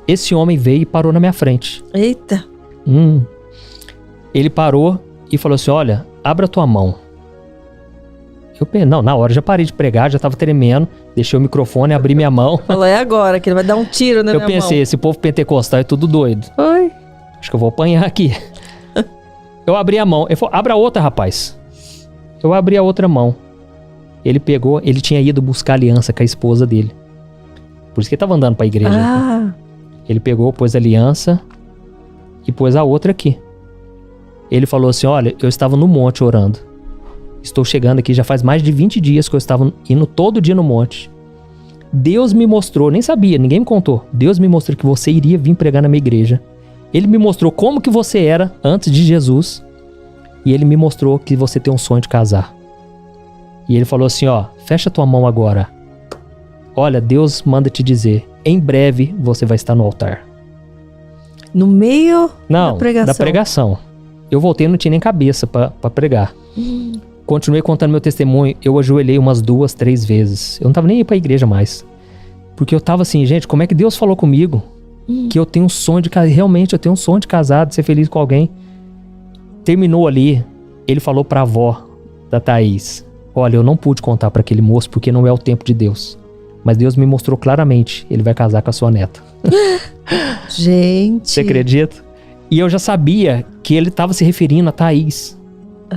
Esse homem veio e parou na minha frente. Eita. Ele parou e falou assim, olha, abra a tua mão. Eu pensei, na hora já parei de pregar, já tava tremendo. Deixei o microfone, abri minha mão. Falou, é agora que ele vai dar um tiro na minha mão. Eu pensei, esse povo pentecostal é tudo doido. Oi. Acho que eu vou apanhar aqui. Eu abri a mão. Ele falou, abra a outra, rapaz. Eu abri a outra mão. Ele pegou, ele tinha ido buscar aliança com a esposa dele. Por isso que ele tava andando pra igreja. Ele pegou, pôs a aliança e pôs a outra aqui. Ele falou assim, olha, eu estava no monte orando. Estou chegando aqui, já faz mais de 20 dias que eu estava indo todo dia no monte. Deus me mostrou, nem sabia, ninguém me contou. Deus me mostrou que você iria vir pregar na minha igreja. Ele me mostrou como que você era antes de Jesus. E ele me mostrou que você tem um sonho de casar. E ele falou assim, fecha tua mão agora. Olha, Deus manda te dizer, em breve você vai estar no altar. No meio da pregação. Eu voltei e não tinha nem cabeça pra pregar. Continuei contando meu testemunho. Eu ajoelhei umas 2, 3 vezes. Eu não tava nem indo pra igreja mais. Porque eu tava assim, gente, como é que Deus falou comigo? Que eu tenho um sonho de casar. Realmente, eu tenho um sonho de casar, de ser feliz com alguém. Terminou ali. Ele falou pra avó da Thaís, olha, eu não pude contar pra aquele moço porque não é o tempo de Deus. Mas Deus me mostrou claramente, ele vai casar com a sua neta. Gente. Você acredita? E eu já sabia que ele estava se referindo a Thaís.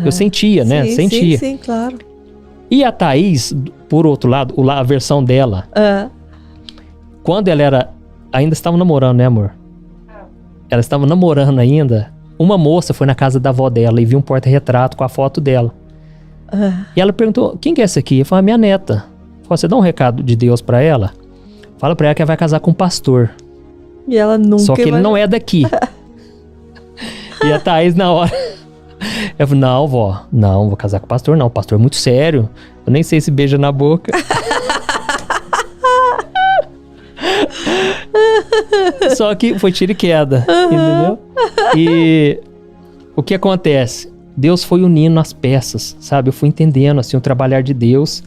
Eu sentia, né? Sentia. Sim, claro. E a Thaís, por outro lado, a versão dela, quando ela ainda estava namorando, né, amor? Ela estava namorando ainda. Uma moça foi na casa da avó dela e viu um porta-retrato com a foto dela. E ela perguntou, quem que é essa aqui? Eu falei, minha neta. Você dá um recado de Deus pra ela? Fala pra ela que ela vai casar com um pastor. E ela nunca... Só que ele não é daqui. E a Thaís, na hora, Eu falei, não, vó, não, vou casar com o pastor, não. O pastor é muito sério. Eu nem sei se beija na boca. Só que foi tiro e queda, entendeu? E o que acontece? Deus foi unindo as peças, sabe? Eu fui entendendo, assim, o trabalhar de Deus.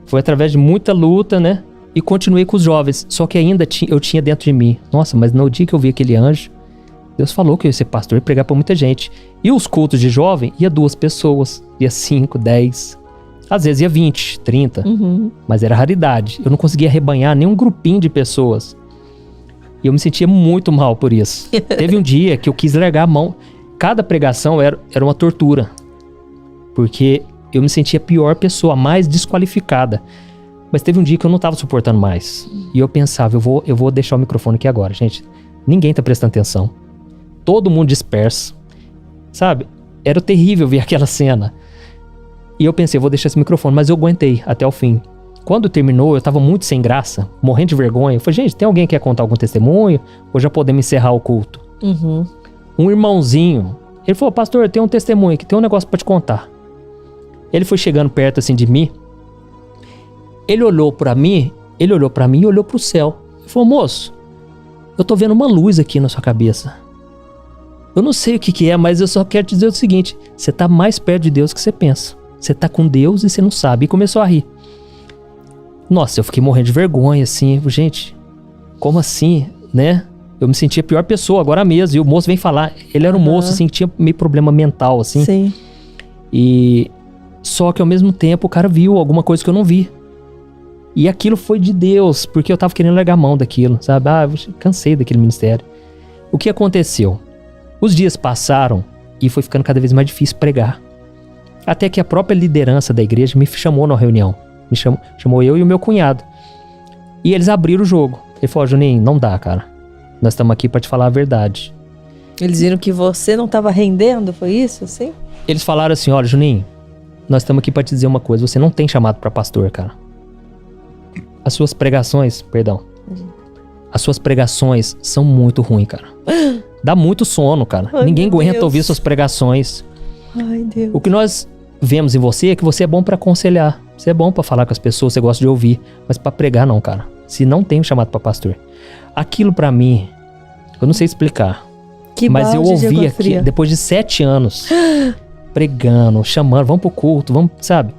Foi através de muita luta, né? E continuei com os jovens. Só que ainda eu tinha dentro de mim. Nossa, mas no dia que eu vi aquele anjo, Deus falou que eu ia ser pastor e pregar pra muita gente. E os cultos de jovem, ia 2 pessoas. Ia 5, 10. Às vezes ia 20, 30. Mas era raridade. Eu não conseguia arrebanhar nenhum grupinho de pessoas. E eu me sentia muito mal por isso. Teve um dia que eu quis largar a mão. Cada pregação era uma tortura. Porque eu me sentia a pior pessoa, a mais desqualificada. Mas teve um dia que eu não tava suportando mais. E eu pensava, eu vou deixar o microfone aqui agora, gente. Ninguém tá prestando atenção. Todo mundo disperso. Sabe? Era terrível ver aquela cena. E eu pensei, eu vou deixar esse microfone. Mas eu aguentei até o fim. Quando terminou, eu tava muito sem graça, morrendo de vergonha. Eu falei, gente, tem alguém que quer contar algum testemunho? Ou já podemos encerrar o culto? Um irmãozinho, ele falou, pastor, tem um testemunho aqui, tem um negócio pra te contar. Ele foi chegando perto assim de mim. Ele olhou pra mim e olhou pro céu. Ele falou, moço, eu tô vendo uma luz aqui na sua cabeça. Eu não sei o que é, mas eu só quero te dizer o seguinte, você tá mais perto de Deus que você pensa. Você tá com Deus e você não sabe. E começou a rir. Nossa, eu fiquei morrendo de vergonha, assim. Gente, como assim, né? Eu me sentia a pior pessoa agora mesmo. E o moço vem falar. Ele era um moço, assim, que tinha meio problema mental, assim. Sim. E só que ao mesmo tempo o cara viu alguma coisa que eu não vi. E aquilo foi de Deus, porque eu tava querendo largar a mão daquilo, sabe? Eu cansei daquele ministério. O que aconteceu? Os dias passaram e foi ficando cada vez mais difícil pregar. Até que a própria liderança da igreja me chamou na reunião. Chamou eu e o meu cunhado. E eles abriram o jogo. Ele falou, Juninho, não dá, cara. Nós estamos aqui pra te falar a verdade. Eles viram que você não estava rendendo, foi isso, assim? Eles falaram assim, olha, Juninho, nós estamos aqui pra te dizer uma coisa. Você não tem chamado pra pastor, cara. As suas pregações são muito ruins, cara. Dá muito sono, cara. Ai, ninguém aguenta Deus. ouvir suas pregações. Ai, Deus. O que nós vemos em você é que você é bom pra aconselhar. Você é bom pra falar com as pessoas, você gosta de ouvir. Mas pra pregar não, cara. Se não tem chamado pra pastor. Aquilo pra mim, eu não sei explicar. Mas eu ouvi aqui, depois de 7 anos, pregando, chamando, vamos pro culto, vamos, sabe?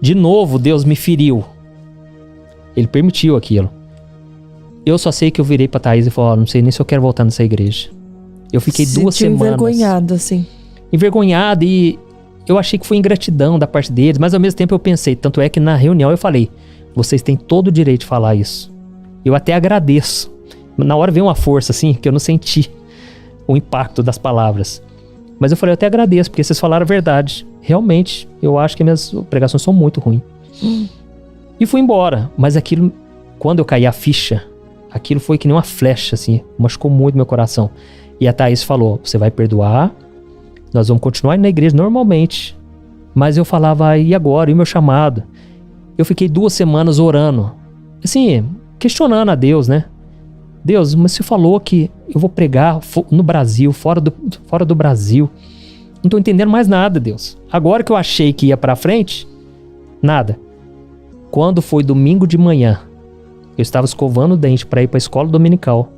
De novo, Deus me feriu. Ele permitiu aquilo. Eu só sei que eu virei pra Thaís e falei, não sei nem se eu quero voltar nessa igreja. Eu fiquei 2 semanas. Envergonhado, assim. Envergonhado, e eu achei que foi ingratidão da parte deles, mas ao mesmo tempo eu pensei, tanto é que na reunião eu falei, vocês têm todo o direito de falar isso. Eu até agradeço. Na hora veio uma força assim, que eu não senti o impacto das palavras. Mas eu falei, eu até agradeço, porque vocês falaram a verdade. Realmente, eu acho que minhas pregações são muito ruins. E fui embora, mas aquilo, quando eu caí a ficha, aquilo foi que nem uma flecha, assim, machucou muito meu coração. E a Thaís falou, você vai perdoar, nós vamos continuar indo na igreja normalmente. Mas eu falava, e agora? E o meu chamado? Eu fiquei 2 semanas orando, assim, questionando a Deus, né? Deus, mas você falou que eu vou pregar no Brasil, fora do Brasil. Não tô entendendo mais nada, Deus. Agora que eu achei que ia pra frente, nada. Quando foi domingo de manhã, eu estava escovando o dente para ir para a escola dominical.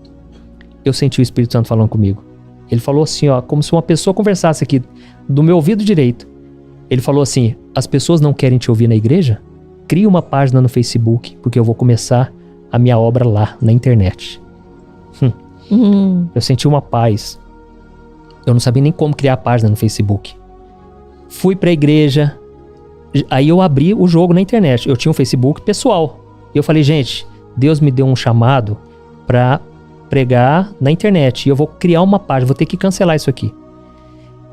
Eu senti o Espírito Santo falando comigo. Ele falou assim, ó, como se uma pessoa conversasse aqui do meu ouvido direito. Ele falou assim, as pessoas não querem te ouvir na igreja? Cria uma página no Facebook, porque eu vou começar a minha obra lá, na internet. Eu senti uma paz. Eu não sabia nem como criar a página no Facebook. Fui pra igreja. Aí eu abri o jogo na internet. Eu tinha um Facebook pessoal. E eu falei, gente, Deus me deu um chamado pra pregar na internet. E eu vou criar uma página, vou ter que cancelar isso aqui.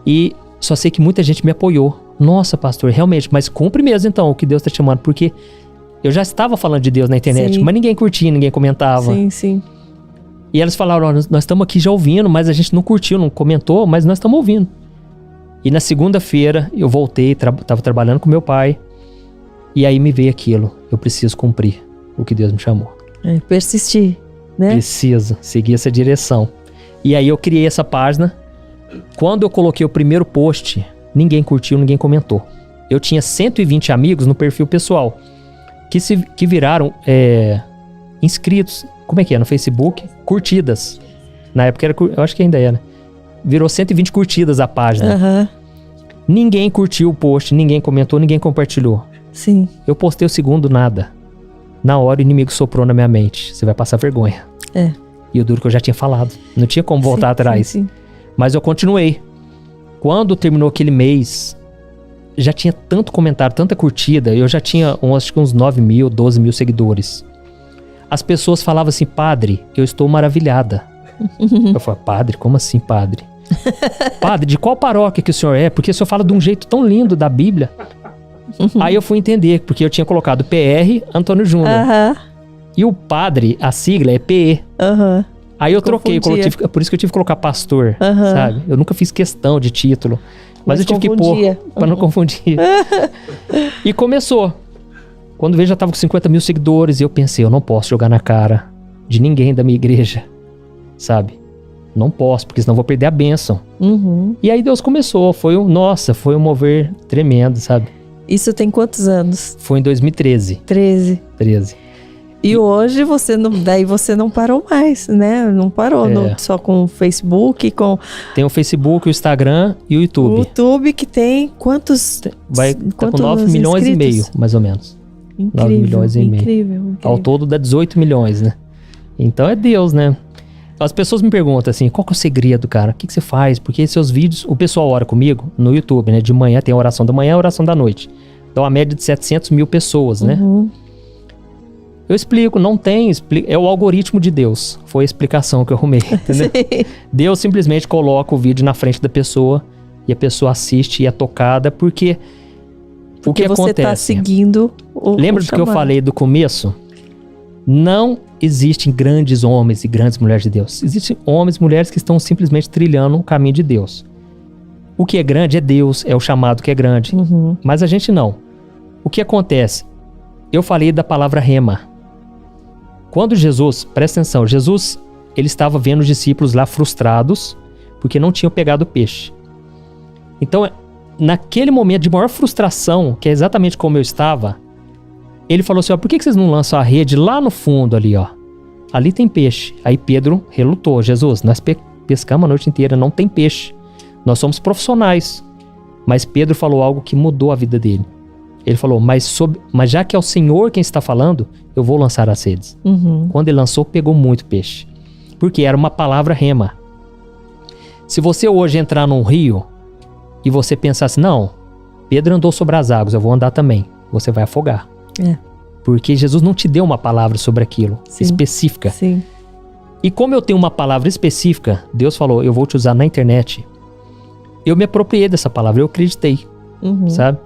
E só sei que muita gente me apoiou. Nossa, pastor, realmente, mas cumpre mesmo então o que Deus tá te chamando. Porque eu já estava falando de Deus na internet, sim, mas ninguém curtia, ninguém comentava. Sim, sim. E elas falaram, ó, nós estamos aqui já ouvindo, mas a gente não curtiu, não comentou, mas nós estamos ouvindo. E na segunda-feira eu voltei, estava trabalhando com meu pai. E aí me veio aquilo, eu preciso cumprir o que Deus me chamou. Persistir, né? Preciso seguir essa direção. E aí eu criei essa página. Quando eu coloquei o primeiro post, ninguém curtiu, ninguém comentou. Eu tinha 120 amigos no perfil pessoal, que viraram inscritos, como é que é, no Facebook? Curtidas. Na época eu acho que ainda é, né? Virou 120 curtidas a página. Aham. Ninguém curtiu o post, ninguém comentou, ninguém compartilhou. Sim. Eu postei o segundo, nada. Na hora o inimigo soprou na minha mente: você vai passar vergonha. E o duro que eu já tinha falado. Não tinha como voltar atrás. Sim. Mas eu continuei. Quando terminou aquele mês, já tinha tanto comentário, tanta curtida. Eu já tinha acho que uns 9 mil, 12 mil seguidores. As pessoas falavam assim: padre, eu estou maravilhada. Eu falei: padre? Como assim, padre? Padre, de qual paróquia que o senhor é? Porque o senhor fala de um jeito tão lindo da Bíblia. Aí eu fui entender, porque eu tinha colocado PR Antônio Júnior. E o padre, a sigla é PE. Aí eu troquei, por isso que eu tive que colocar pastor, sabe? Eu nunca fiz questão de título. Mas eu tive que pôr pra não confundir. E começou. Quando vejo, já tava com 50 mil seguidores. E eu pensei: eu não posso jogar na cara de ninguém da minha igreja, sabe? Não posso, porque senão vou perder a bênção. E aí Deus começou. Foi um mover tremendo, sabe? Isso tem quantos anos? Foi em 2013. 13. E hoje você não parou mais, né? Não parou só com o Facebook, com... Tem o Facebook, o Instagram e o YouTube. O YouTube que tem quantos... Tá com 9 milhões e meio, mais ou menos. Incrível, 9 milhões e meio. Incrível. Ao todo dá 18 milhões, né? Então é Deus, né? As pessoas me perguntam assim: qual que é o segredo, cara? O que você faz? Porque seus vídeos, o pessoal ora comigo no YouTube, né? De manhã tem a oração da manhã e a oração da noite. Dá uma média de 700 mil pessoas, né? Eu explico, é o algoritmo de Deus. Foi a explicação que eu arrumei, entendeu? Deus simplesmente coloca o vídeo na frente da pessoa e a pessoa assiste e é tocada porque o que você acontece? Tá seguindo Lembra do que eu falei do começo? Não existem grandes homens e grandes mulheres de Deus. Existem homens e mulheres que estão simplesmente trilhando o caminho de Deus. O que é grande é Deus, é o chamado que é grande. Mas a gente não. O que acontece? Eu falei da palavra rema. Quando Jesus, presta atenção, Jesus, ele estava vendo os discípulos lá frustrados porque não tinham pegado peixe. Então, naquele momento de maior frustração, que é exatamente como eu estava, ele falou assim: ó, por que vocês não lançam a rede lá no fundo ali, ó? Ali tem peixe. Aí Pedro relutou: Jesus, nós pescamos a noite inteira, não tem peixe. Nós somos profissionais. Mas Pedro falou algo que mudou a vida dele. Ele falou: mas já que é o Senhor quem está falando, eu vou lançar as redes. Quando ele lançou, pegou muito peixe. Porque era uma palavra rema. Se você hoje entrar num rio e você pensar assim: não, Pedro andou sobre as águas, eu vou andar também. Você vai afogar. Porque Jesus não te deu uma palavra sobre aquilo, específica. E como eu tenho uma palavra específica, Deus falou: eu vou te usar na internet. Eu me apropriei dessa palavra, eu acreditei, sabe?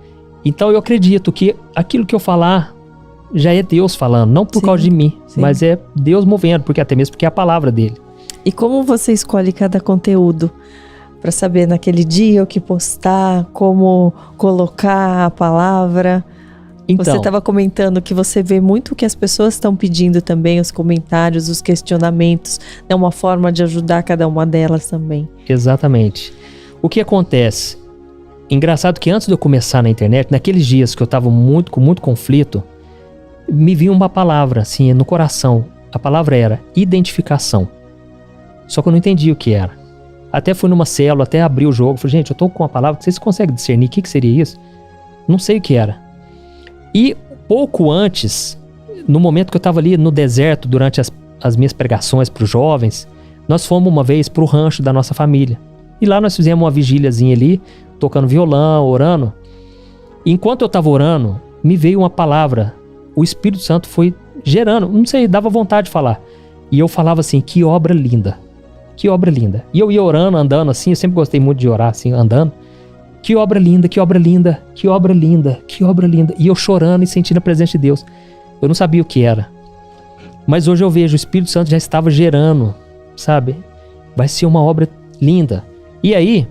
Então eu acredito que aquilo que eu falar já é Deus falando, não por causa de mim, mas é Deus movendo, até mesmo porque é a palavra dele. E como você escolhe cada conteúdo? Para saber naquele dia o que postar, como colocar a palavra? Então, você estava comentando que você vê muito o que as pessoas estão pedindo também, os comentários, os questionamentos. É uma forma de ajudar cada uma delas também. Exatamente. O que acontece? Engraçado que antes de eu começar na internet, naqueles dias que eu estava com muito conflito, me vinha uma palavra assim no coração. A palavra era identificação. Só que eu não entendi o que era. Até fui numa célula, até abri o jogo. Falei: gente, eu tô com uma palavra, vocês conseguem discernir o que seria isso? Não sei o que era. E pouco antes, no momento que eu estava ali no deserto, durante as minhas pregações para os jovens, nós fomos uma vez para o rancho da nossa família. E lá nós fizemos uma vigíliazinha ali, tocando violão, orando. E enquanto eu estava orando, me veio uma palavra. O Espírito Santo foi gerando, não sei, dava vontade de falar. E eu falava assim: que obra linda. Que obra linda. E eu ia orando, andando assim, eu sempre gostei muito de orar assim, andando. Que obra linda, que obra linda, que obra linda, que obra linda. E eu chorando e sentindo a presença de Deus. Eu não sabia o que era. Mas hoje eu vejo, o Espírito Santo já estava gerando, sabe? Vai ser uma obra linda. E aí,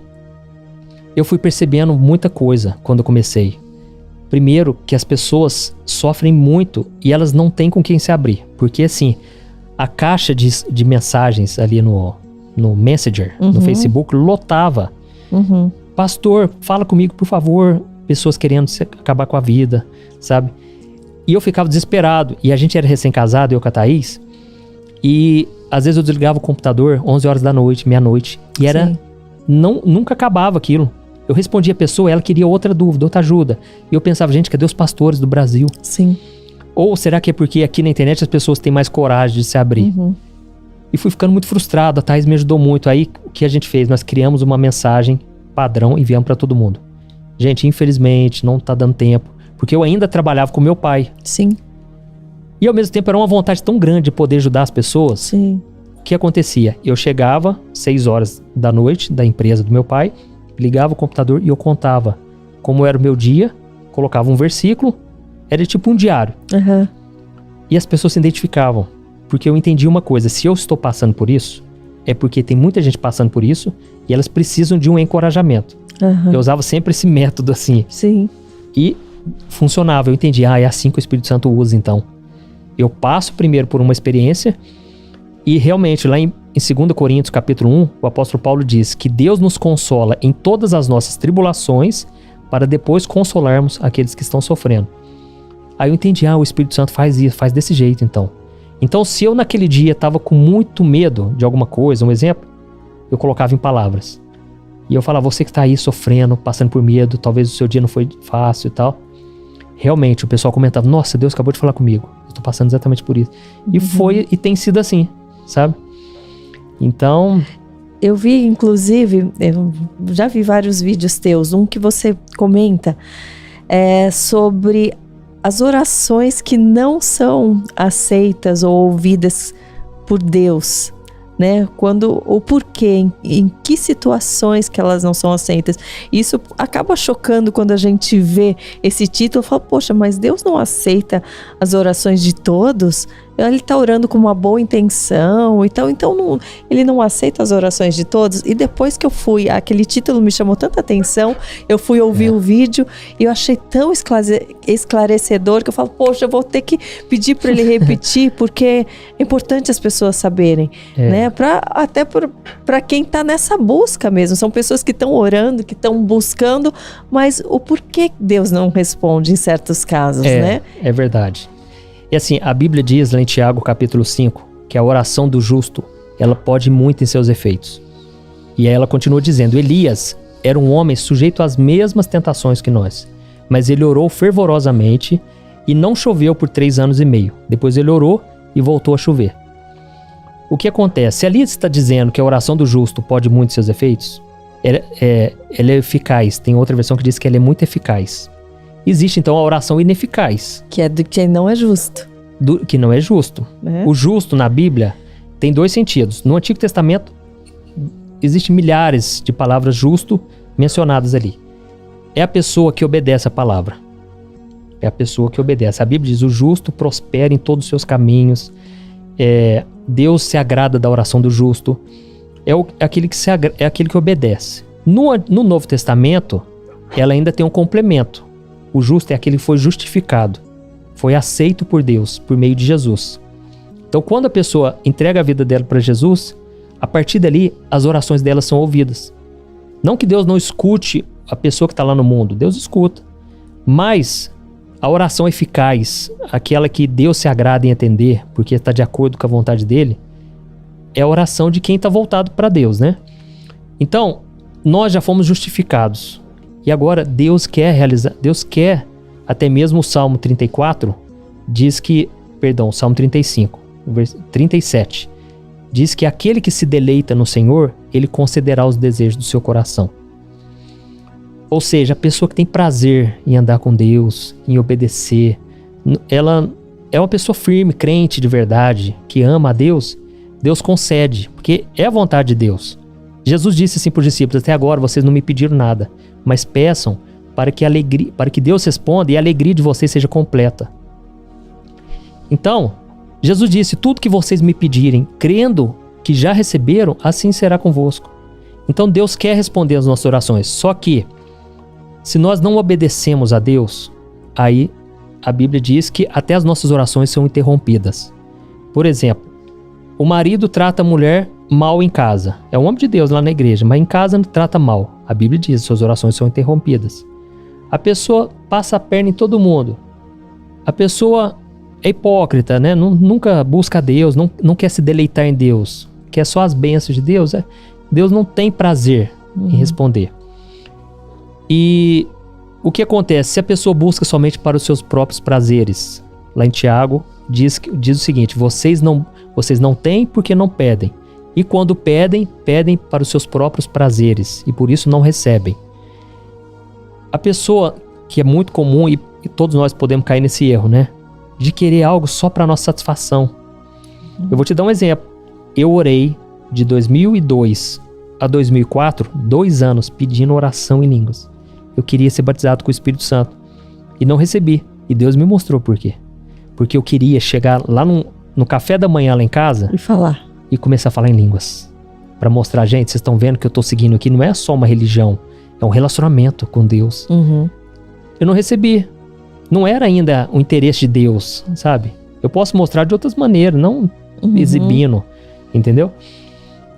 eu fui percebendo muita coisa quando eu comecei. Primeiro, que as pessoas sofrem muito e elas não têm com quem se abrir. Porque assim, a caixa de mensagens ali no Messenger, no Facebook, lotava. pastor, fala comigo, por favor. Pessoas querendo acabar com a vida, sabe? E eu ficava desesperado. E a gente era recém-casado, eu com a Thaís. E às vezes eu desligava o computador 11 horas da noite, meia-noite. E era... nunca acabava aquilo. Eu respondia a pessoa, ela queria outra dúvida, outra ajuda. E eu pensava, gente, cadê os pastores do Brasil? Sim. Ou será que é porque aqui na internet as pessoas têm mais coragem de se abrir? E fui ficando muito frustrado, a Thaís me ajudou muito. Aí o que a gente fez? Nós criamos uma mensagem padrão e enviamos para todo mundo. Gente, infelizmente não tá dando tempo, porque eu ainda trabalhava com meu pai. Sim. E ao mesmo tempo era uma vontade tão grande de poder ajudar as pessoas. Sim. O que acontecia? Eu chegava 6 horas da noite da empresa do meu pai, ligava o computador e eu contava como era o meu dia, colocava um versículo, era tipo um diário. E as pessoas se identificavam, porque eu entendi uma coisa: se eu estou passando por isso, é porque tem muita gente passando por isso e elas precisam de um encorajamento. Eu usava sempre esse método assim. Sim. E funcionava, eu entendi, é assim que o Espírito Santo usa então. Eu passo primeiro por uma experiência e realmente lá em 2 Coríntios capítulo 1, o apóstolo Paulo diz que Deus nos consola em todas as nossas tribulações para depois consolarmos aqueles que estão sofrendo. Aí eu entendi, o Espírito Santo faz isso, faz desse jeito então. Então se eu naquele dia estava com muito medo de alguma coisa, um exemplo, eu colocava em palavras. E eu falava, você que está aí sofrendo, passando por medo, talvez o seu dia não foi fácil e tal. Realmente, o pessoal comentava, nossa, Deus acabou de falar comigo. Eu estou passando exatamente por isso. E foi, e tem sido assim, sabe? Então... Eu vi, inclusive, eu já vi vários vídeos teus, um que você comenta sobre as orações que não são aceitas ou ouvidas por Deus, né? O porquê, em que situações que elas não são aceitas. Isso acaba chocando quando a gente vê esse título e fala, poxa, mas Deus não aceita as orações de todos? Ele está orando com uma boa intenção, então ele não aceita as orações de todos. E depois que eu fui, aquele título me chamou tanta atenção, eu fui ouvir o vídeo e eu achei tão esclarecedor que eu falo, poxa, eu vou ter que pedir para ele repetir, porque é importante as pessoas saberem, né? Até para quem está nessa busca mesmo. São pessoas que estão orando, que estão buscando, mas o porquê Deus não responde em certos casos, né? É verdade. E assim, a Bíblia diz lá em Tiago capítulo 5, que a oração do justo, ela pode muito em seus efeitos. E aí ela continua dizendo, Elias era um homem sujeito às mesmas tentações que nós, mas ele orou fervorosamente e não choveu por 3 anos e meio. Depois ele orou e voltou a chover. O que acontece? Se ali está dizendo que a oração do justo pode muito seus efeitos, ela é eficaz. Tem outra versão que diz que ela é muito eficaz. Existe então a oração ineficaz. Que é do que não é justo. Que não é justo. O justo na Bíblia tem 2 sentidos. No Antigo Testamento existem milhares de palavras justo mencionadas ali. É a pessoa que obedece a palavra. É a pessoa que obedece. A Bíblia diz, o justo prospera em todos os seus caminhos. Deus se agrada da oração do justo. É aquele que obedece. No Novo Testamento, ela ainda tem um complemento. O justo é aquele que foi justificado, foi aceito por Deus, por meio de Jesus. Então, quando a pessoa entrega a vida dela para Jesus, a partir dali, as orações dela são ouvidas. Não que Deus não escute a pessoa que está lá no mundo, Deus escuta. Mas a oração eficaz, aquela que Deus se agrada em atender, porque está de acordo com a vontade dele, é a oração de quem está voltado para Deus, né? Então, nós já fomos justificados. E agora Deus quer realizar, até mesmo o Salmo 34, Salmo 35, 37, diz que aquele que se deleita no Senhor, ele concederá os desejos do seu coração. Ou seja, a pessoa que tem prazer em andar com Deus, em obedecer, ela é uma pessoa firme, crente de verdade, que ama a Deus, Deus concede, porque é a vontade de Deus. Jesus disse assim para os discípulos, até agora vocês não me pediram nada, mas peçam para que Deus responda e a alegria de vocês seja completa. Então, Jesus disse, tudo que vocês me pedirem, crendo que já receberam, assim será convosco. Então Deus quer responder às nossas orações, só que se nós não obedecemos a Deus, aí a Bíblia diz que até as nossas orações são interrompidas. Por exemplo, o marido trata a mulher mal em casa. É um homem de Deus lá na igreja, mas em casa trata mal. A Bíblia diz, suas orações são interrompidas. A pessoa passa a perna em todo mundo. A pessoa é hipócrita, né? Nunca busca Deus, não quer se deleitar em Deus. Quer só as bênçãos de Deus. Deus não tem prazer em responder. E o que acontece? Se a pessoa busca somente para os seus próprios prazeres, lá em Tiago diz o seguinte: vocês não têm porque não pedem. E quando pedem para os seus próprios prazeres, e por isso não recebem. A pessoa, que é muito comum, e todos nós podemos cair nesse erro, né? De querer algo só para nossa satisfação. Eu vou te dar um exemplo. Eu orei de 2002 a 2004, 2 anos, pedindo oração em línguas. Eu queria ser batizado com o Espírito Santo. E não recebi. E Deus me mostrou por quê. Porque eu queria chegar lá no café da manhã lá em casa e falar. E começar a falar em línguas. Pra mostrar, gente, vocês estão vendo que eu tô seguindo aqui, não é só uma religião, é um relacionamento com Deus. Eu não recebi. Não era ainda o interesse de Deus, sabe? Eu posso mostrar de outras maneiras, não exibindo, entendeu?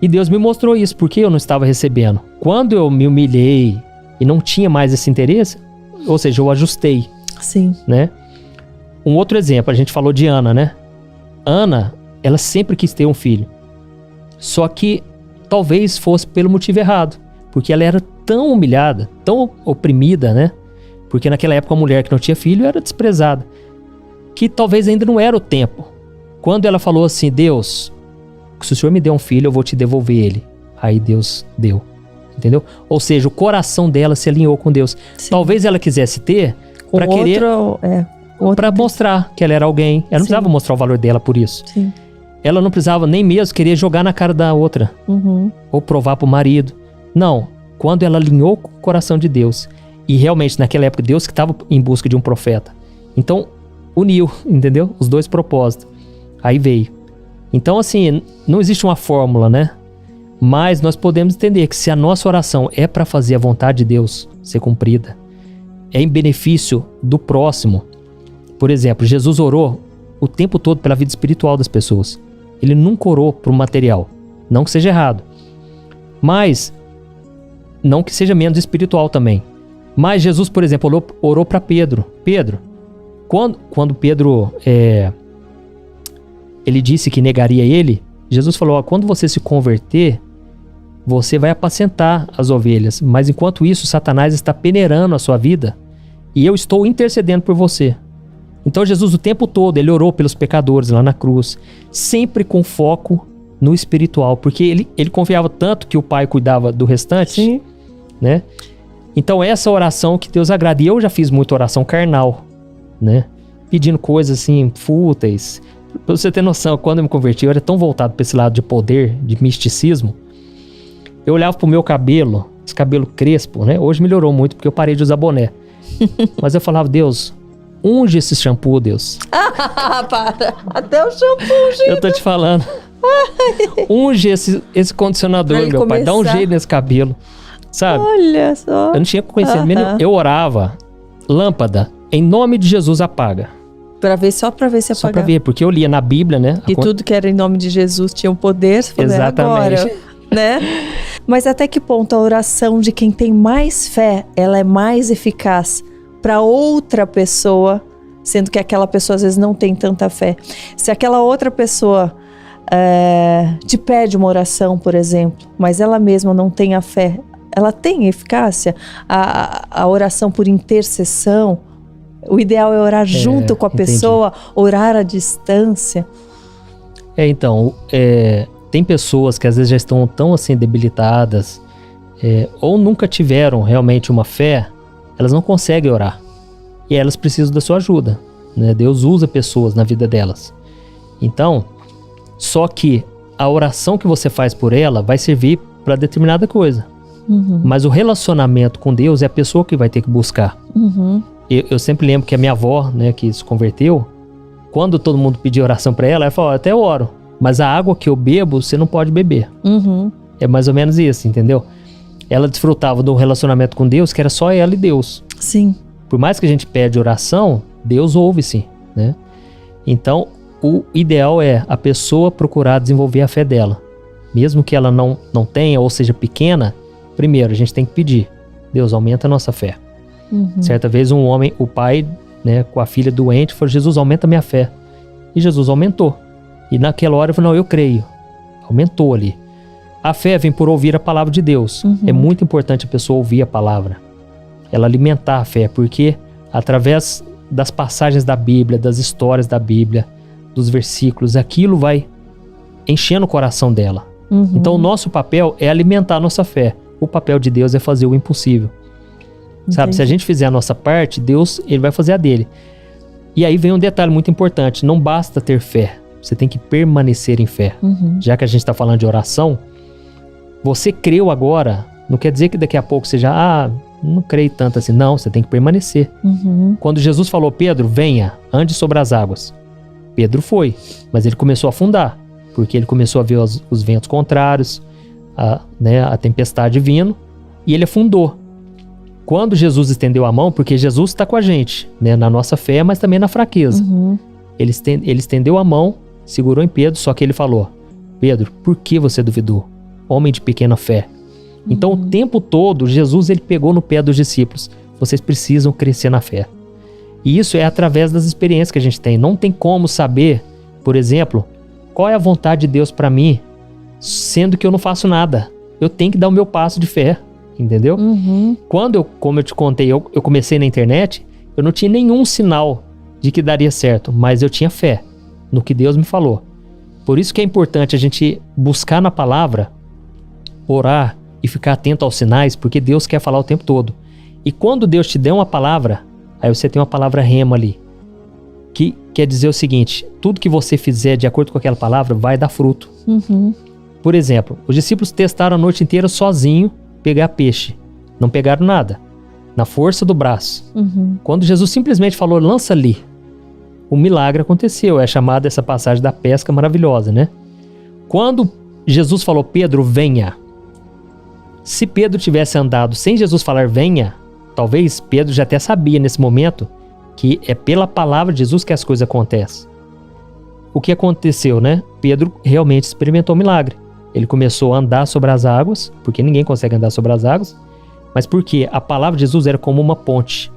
E Deus me mostrou isso, porque eu não estava recebendo. Quando eu me humilhei e não tinha mais esse interesse, ou seja, eu ajustei. Sim. Né? Um outro exemplo, a gente falou de Ana, né? Ana, ela sempre quis ter um filho. Só que talvez fosse pelo motivo errado. Porque ela era tão humilhada, tão oprimida, né? Porque naquela época a mulher que não tinha filho era desprezada. Que talvez ainda não era o tempo. Quando ela falou assim: Deus, se o Senhor me der um filho, eu vou te devolver ele. Aí Deus deu. Entendeu? Ou seja, o coração dela se alinhou com Deus. Sim. Talvez ela quisesse ter para querer... para mostrar que ela era alguém. Ela não precisava mostrar o valor dela por isso. Sim. Ela não precisava nem mesmo querer jogar na cara da outra. Ou provar pro marido. Não. Quando ela alinhou com o coração de Deus. E realmente naquela época Deus que estava em busca de um profeta. Então uniu, entendeu? Os dois propósitos. Aí veio. Então assim, não existe uma fórmula, né? Mas nós podemos entender que se a nossa oração é para fazer a vontade de Deus ser cumprida, é em benefício do próximo. Por exemplo, Jesus orou o tempo todo pela vida espiritual das pessoas. Ele nunca orou para o material. Não que seja errado. Mas, não que seja menos espiritual também. Mas Jesus, por exemplo, orou para Pedro. Pedro, quando Pedro ele disse que negaria ele, Jesus falou: quando você se converter, você vai apacentar as ovelhas. Mas enquanto isso, Satanás está peneirando a sua vida e eu estou intercedendo por você. Então Jesus o tempo todo, ele orou pelos pecadores lá na cruz, sempre com foco no espiritual, porque ele confiava tanto que o Pai cuidava do restante. Sim. Né? Então essa oração que Deus agrada. E eu já fiz muita oração carnal, né? Pedindo coisas assim, fúteis. Pra você ter noção, quando eu me converti, eu era tão voltado para esse lado de poder, de misticismo. Eu olhava pro meu cabelo, esse cabelo crespo, né? Hoje melhorou muito porque eu parei de usar boné. Mas eu falava: Deus, unge esse shampoo, Deus. Para, até o shampoo, gente. Eu tô te falando. Unge esse condicionador, meu pai. Dá um jeito nesse cabelo, sabe? Olha só. Eu não tinha conhecimento nenhum. Eu orava: lâmpada, em nome de Jesus, apaga. Só pra ver se apagava. Só pra ver, porque eu lia na Bíblia, né? E tudo que era em nome de Jesus tinha um poder. Exatamente. Agora, né? Mas até que ponto a oração de quem tem mais fé, ela é mais eficaz para outra pessoa, sendo que aquela pessoa às vezes não tem tanta fé. Se aquela outra pessoa te pede uma oração, por exemplo, mas ela mesma não tem a fé, ela tem eficácia? A oração por intercessão, o ideal é orar junto com a pessoa, orar à distância. Então, tem pessoas que às vezes já estão tão assim debilitadas, ou nunca tiveram realmente uma fé, elas não conseguem orar. E elas precisam da sua ajuda, né? Deus usa pessoas na vida delas. Então, só que a oração que você faz por ela vai servir para determinada coisa. Mas o relacionamento com Deus é a pessoa que vai ter que buscar. Eu sempre lembro que a minha avó, né, que se converteu, quando todo mundo pedia oração para ela falou: até oro, mas a água que eu bebo, você não pode beber. É mais ou menos isso, entendeu? Ela desfrutava de um relacionamento com Deus que era só ela e Deus. Sim. Por mais que a gente pede oração, Deus ouve sim, né? Então, o ideal é a pessoa procurar desenvolver a fé dela. mesmo que ela não tenha ou seja pequena, primeiro a gente tem que pedir: Deus, aumenta a nossa fé. Certa vez um homem, o pai, né, com a filha doente, falou: Jesus, aumenta a minha fé. E Jesus aumentou. E naquela hora eu falei: não, eu creio. Aumentou ali. A fé vem por ouvir a palavra de Deus. É muito importante a pessoa ouvir a palavra, ela alimentar a fé, porque através das passagens da Bíblia, das histórias da Bíblia, dos versículos, aquilo vai enchendo o coração dela. Então o nosso papel é alimentar a nossa fé. O papel de Deus é fazer o impossível. Sabe, se a gente fizer a nossa parte, Deus, ele vai fazer a dele. E aí vem um detalhe muito importante: não basta ter fé, você tem que permanecer em fé. Já que a gente está falando de oração, você creu agora, não quer dizer que daqui a pouco você já, não creio tanto assim. Não, você tem que permanecer. Quando Jesus falou: Pedro, venha, ande sobre as águas, Pedro foi, mas ele começou a afundar, porque ele começou a ver os ventos contrários, a tempestade vindo, e ele afundou. Quando Jesus estendeu a mão, porque Jesus está com a gente, né, na nossa fé, mas também na fraqueza. Ele estendeu a mão, segurou em Pedro, só que ele falou: Pedro, por que você duvidou? Homem de pequena fé. Então o tempo todo Jesus ele pegou no pé dos discípulos: vocês precisam crescer na fé. E isso é através das experiências que a gente tem. Não tem como saber, por exemplo, qual é a vontade de Deus para mim, sendo que eu não faço nada. Eu tenho que dar o meu passo de fé, entendeu? Quando como eu te contei, eu comecei na internet, eu não tinha nenhum sinal de que daria certo, mas eu tinha fé no que Deus me falou. Por isso que é importante a gente buscar na palavra, orar e ficar atento aos sinais, porque Deus quer falar o tempo todo. E quando Deus te der uma palavra, aí você tem uma palavra rema ali, que quer dizer o seguinte: tudo que você fizer de acordo com aquela palavra vai dar fruto. Por exemplo, os discípulos testaram a noite inteira sozinho pegar peixe. Não pegaram nada. Na força do braço. Quando Jesus simplesmente falou: lança ali, o milagre aconteceu. É chamada essa passagem da pesca maravilhosa, né? Quando Jesus falou: Pedro, venha. Se Pedro tivesse andado sem Jesus falar venha, talvez Pedro já até sabia nesse momento que é pela palavra de Jesus que as coisas acontecem. O que aconteceu, né? Pedro realmente experimentou o milagre. Ele começou a andar sobre as águas, porque ninguém consegue andar sobre as águas, mas porque a palavra de Jesus era como uma ponte,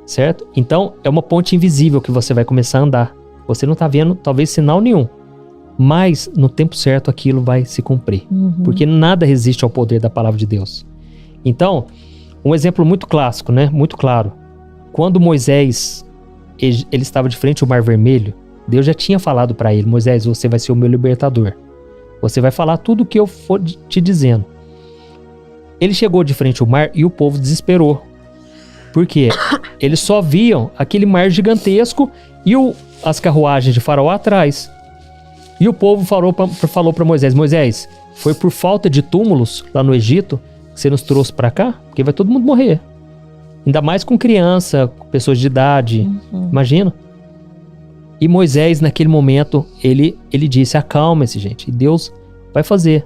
certo? Então é uma ponte invisível que você vai começar a andar. Você não está vendo talvez sinal nenhum, mas no tempo certo aquilo vai se cumprir, porque nada resiste ao poder da palavra de Deus. Então, um exemplo muito clássico, né? Muito claro. Quando Moisés ele estava de frente ao Mar Vermelho, Deus já tinha falado para ele: Moisés, você vai ser o meu libertador. Você vai falar tudo o que eu for te dizendo. Ele chegou de frente ao mar e o povo desesperou. Por quê? Eles só viam aquele mar gigantesco e as carruagens de Faraó atrás. E o povo falou para Moisés: Moisés, foi por falta de túmulos lá no Egito que você nos trouxe para cá? Porque vai todo mundo morrer. Ainda mais com criança, com pessoas de idade. Imagina. E Moisés, naquele momento, ele disse: acalma-se, gente, e Deus vai fazer.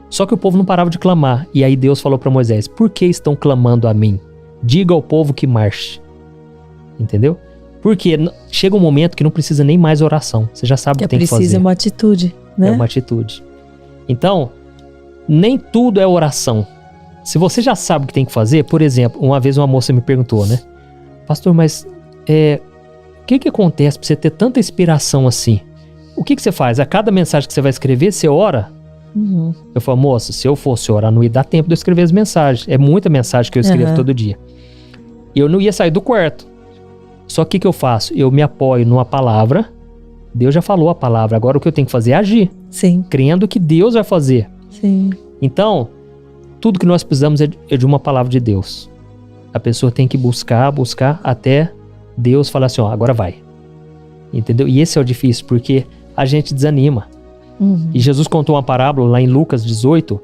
Só que o povo não parava de clamar. E aí Deus falou para Moisés: por que estão clamando a mim? Diga ao povo que marche. Entendeu? Porque chega um momento que não precisa nem mais oração. Você já sabe o que tem que fazer. Precisa uma atitude, né? É uma atitude. Então, nem tudo é oração. Se você já sabe o que tem que fazer, por exemplo, uma vez uma moça me perguntou, né? Pastor, mas o que acontece para você ter tanta inspiração assim? O que você faz? A cada mensagem que você vai escrever, você ora? Eu falo: moça, se eu fosse orar, não ia dar tempo de eu escrever as mensagens. É muita mensagem que eu escrevo todo dia. Eu não ia sair do quarto. Só que o que eu faço? Eu me apoio numa palavra. Deus já falou a palavra. Agora o que eu tenho que fazer é agir. Sim. Crendo que Deus vai fazer. Sim. Então, tudo que nós precisamos é de uma palavra de Deus. A pessoa tem que buscar até Deus falar assim: ó, agora vai. Entendeu? E esse é o difícil, porque a gente desanima. E Jesus contou uma parábola lá em Lucas 18,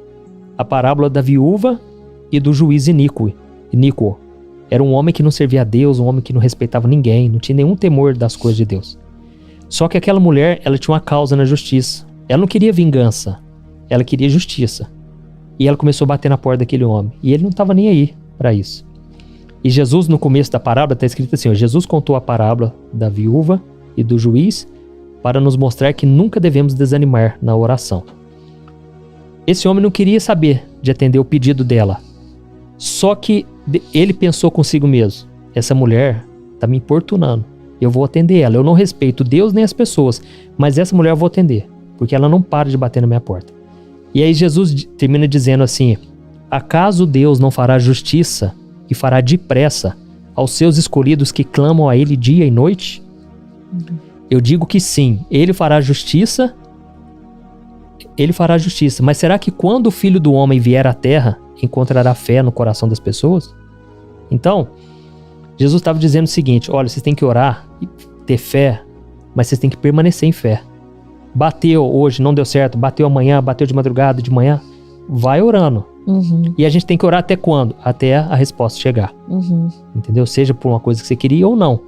a parábola da viúva e do juiz iníquo. Era um homem que não servia a Deus, um homem que não respeitava ninguém, não tinha nenhum temor das coisas de Deus. Só que aquela mulher, ela tinha uma causa na justiça. Ela não queria vingança, ela queria justiça. E ela começou a bater na porta daquele homem. E ele não estava nem aí para isso. E Jesus, no começo da parábola, está escrito assim: ó, Jesus contou a parábola da viúva e do juiz para nos mostrar que nunca devemos desanimar na oração. esse homem não queria saber de atender o pedido dela. Só que ele pensou consigo mesmo, essa mulher tá me importunando, eu vou atender ela. Eu não respeito Deus nem as pessoas, mas essa mulher eu vou atender, porque ela não para de bater na minha porta. E aí Jesus termina dizendo assim: acaso Deus não fará justiça e fará depressa aos seus escolhidos que clamam a Ele dia e noite? Eu digo que sim, Ele fará justiça, mas será que quando o Filho do Homem vier à terra, encontrará fé no coração das pessoas? Então, Jesus estava dizendo o seguinte: olha, vocês têm que orar e ter fé, mas vocês têm que permanecer em fé. Bateu hoje, não deu certo, bateu amanhã, bateu de madrugada, de manhã, vai orando. E a gente tem que orar até quando? Até a resposta chegar. Entendeu? Seja por uma coisa que você queria ou não.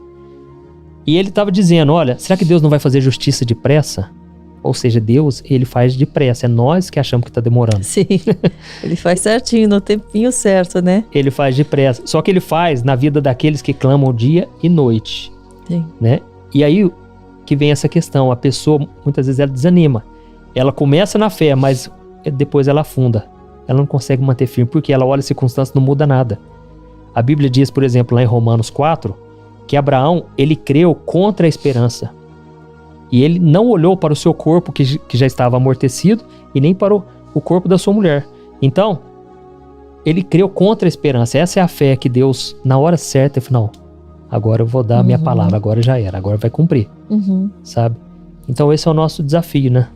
E ele estava dizendo: olha, será que Deus não vai fazer justiça depressa? Ou seja, Deus, ele faz depressa. É nós que achamos que está demorando. Sim, ele faz certinho, no tempinho certo, né? Ele faz depressa. Só que ele faz na vida daqueles que clamam dia e noite. Sim. Né? E aí que vem essa questão. A pessoa, muitas vezes, ela desanima. Ela começa na fé, mas depois ela afunda. Ela não consegue manter firme, porque ela olha as circunstâncias, não muda nada. A Bíblia diz, por exemplo, lá em Romanos 4, que Abraão, ele creu contra a esperança. E ele não olhou para o seu corpo, que já estava amortecido, e nem para o corpo da sua mulher. Então, ele creu contra a esperança. Essa é a fé que Deus, na hora certa, falou: não, agora eu vou dar a minha palavra, agora já era, agora vai cumprir. Sabe? Então esse é o nosso desafio, né?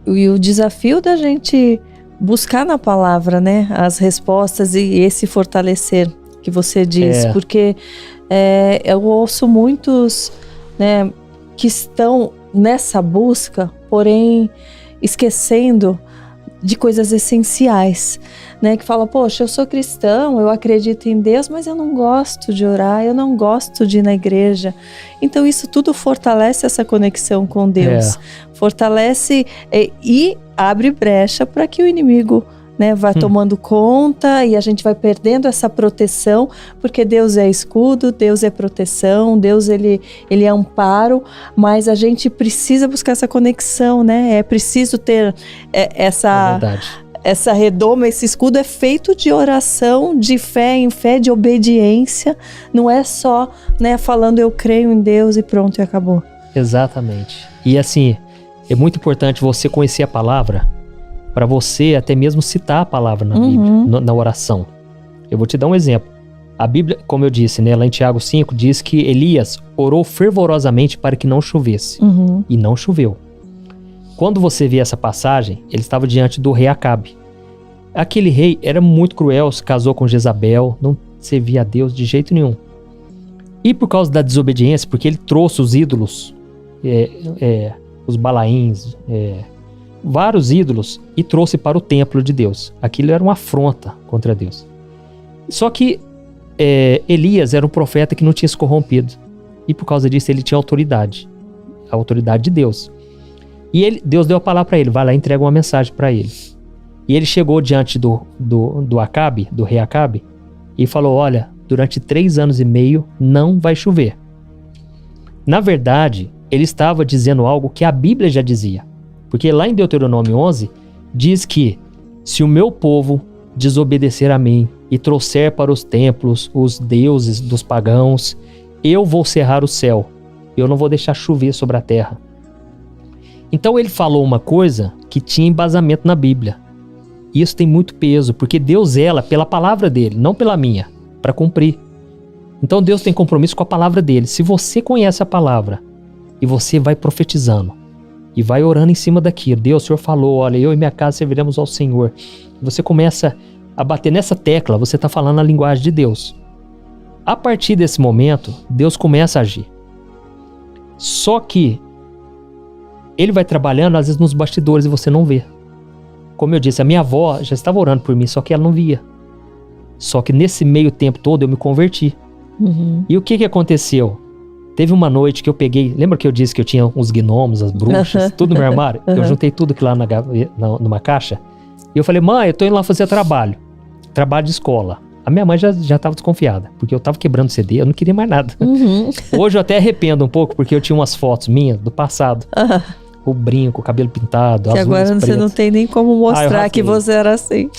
E o desafio da gente buscar na palavra, né, as respostas e esse fortalecer que você diz. Porque eu ouço muitos, né, que estão nessa busca, porém esquecendo de coisas essenciais, né? Que fala: poxa, eu sou cristão, eu acredito em Deus, mas eu não gosto de orar, eu não gosto de ir na igreja. Então isso tudo fortalece essa conexão com Deus, fortalece e abre brecha para que o inimigo, né, vai tomando conta, e a gente vai perdendo essa proteção, porque Deus é escudo, Deus é proteção, Deus ele é amparo, mas a gente precisa buscar essa conexão, né? É preciso ter essa redoma, esse escudo é feito de oração, de fé em fé, de obediência. Não é só, né, falando eu creio em Deus e pronto, e acabou. Exatamente. E assim, é muito importante você conhecer a palavra, para você até mesmo citar a palavra na Bíblia, na oração. Eu vou te dar um exemplo. A Bíblia, como eu disse, né, lá em Tiago 5, diz que Elias orou fervorosamente para que não chovesse. E não choveu. Quando você vê essa passagem, ele estava diante do rei Acabe. Aquele rei era muito cruel, se casou com Jezabel, não servia a Deus de jeito nenhum. E por causa da desobediência, porque ele trouxe os ídolos, os balaíns, vários ídolos, e trouxe para o templo de Deus. Aquilo era uma afronta contra Deus. Só que Elias era um profeta que não tinha se corrompido. E por causa disso ele tinha autoridade. A autoridade de Deus. E Deus deu a palavra para ele: vai lá e entrega uma mensagem para ele. E ele chegou diante do Acabe, do rei Acabe, e falou: olha, durante 3 anos e meio não vai chover. Na verdade, ele estava dizendo algo que a Bíblia já dizia. Porque lá em Deuteronômio 11, diz que se o meu povo desobedecer a mim e trouxer para os templos os deuses dos pagãos, eu vou cerrar o céu. Eu não vou deixar chover sobre a terra. Então ele falou uma coisa que tinha embasamento na Bíblia. Isso tem muito peso, porque Deus zela pela palavra dele, não pela minha, para cumprir. Então Deus tem compromisso com a palavra dele. Se você conhece a palavra e você vai profetizando e vai orando em cima daquilo: Deus, o Senhor falou, olha, eu e minha casa serviremos ao Senhor. Você começa a bater nessa tecla, você está falando a linguagem de Deus. A partir desse momento, Deus começa a agir. Só que ele vai trabalhando às vezes nos bastidores e você não vê. Como eu disse, a minha avó já estava orando por mim, só que ela não via. Só que nesse meio tempo todo eu me converti. E o que aconteceu? Teve uma noite que eu peguei... Lembra que eu disse que eu tinha uns gnomos, as bruxas, tudo no meu armário? Eu juntei tudo aqui lá numa caixa. E eu falei: mãe, eu tô indo lá fazer trabalho de escola. A minha mãe já estava desconfiada, porque eu estava quebrando CD, eu não queria mais nada. Hoje eu até arrependo um pouco, porque eu tinha umas fotos minhas do passado. com o brinco, o cabelo pintado, Que as agora unhas você pretas. não tem nem como mostrar que rasguei. você era assim.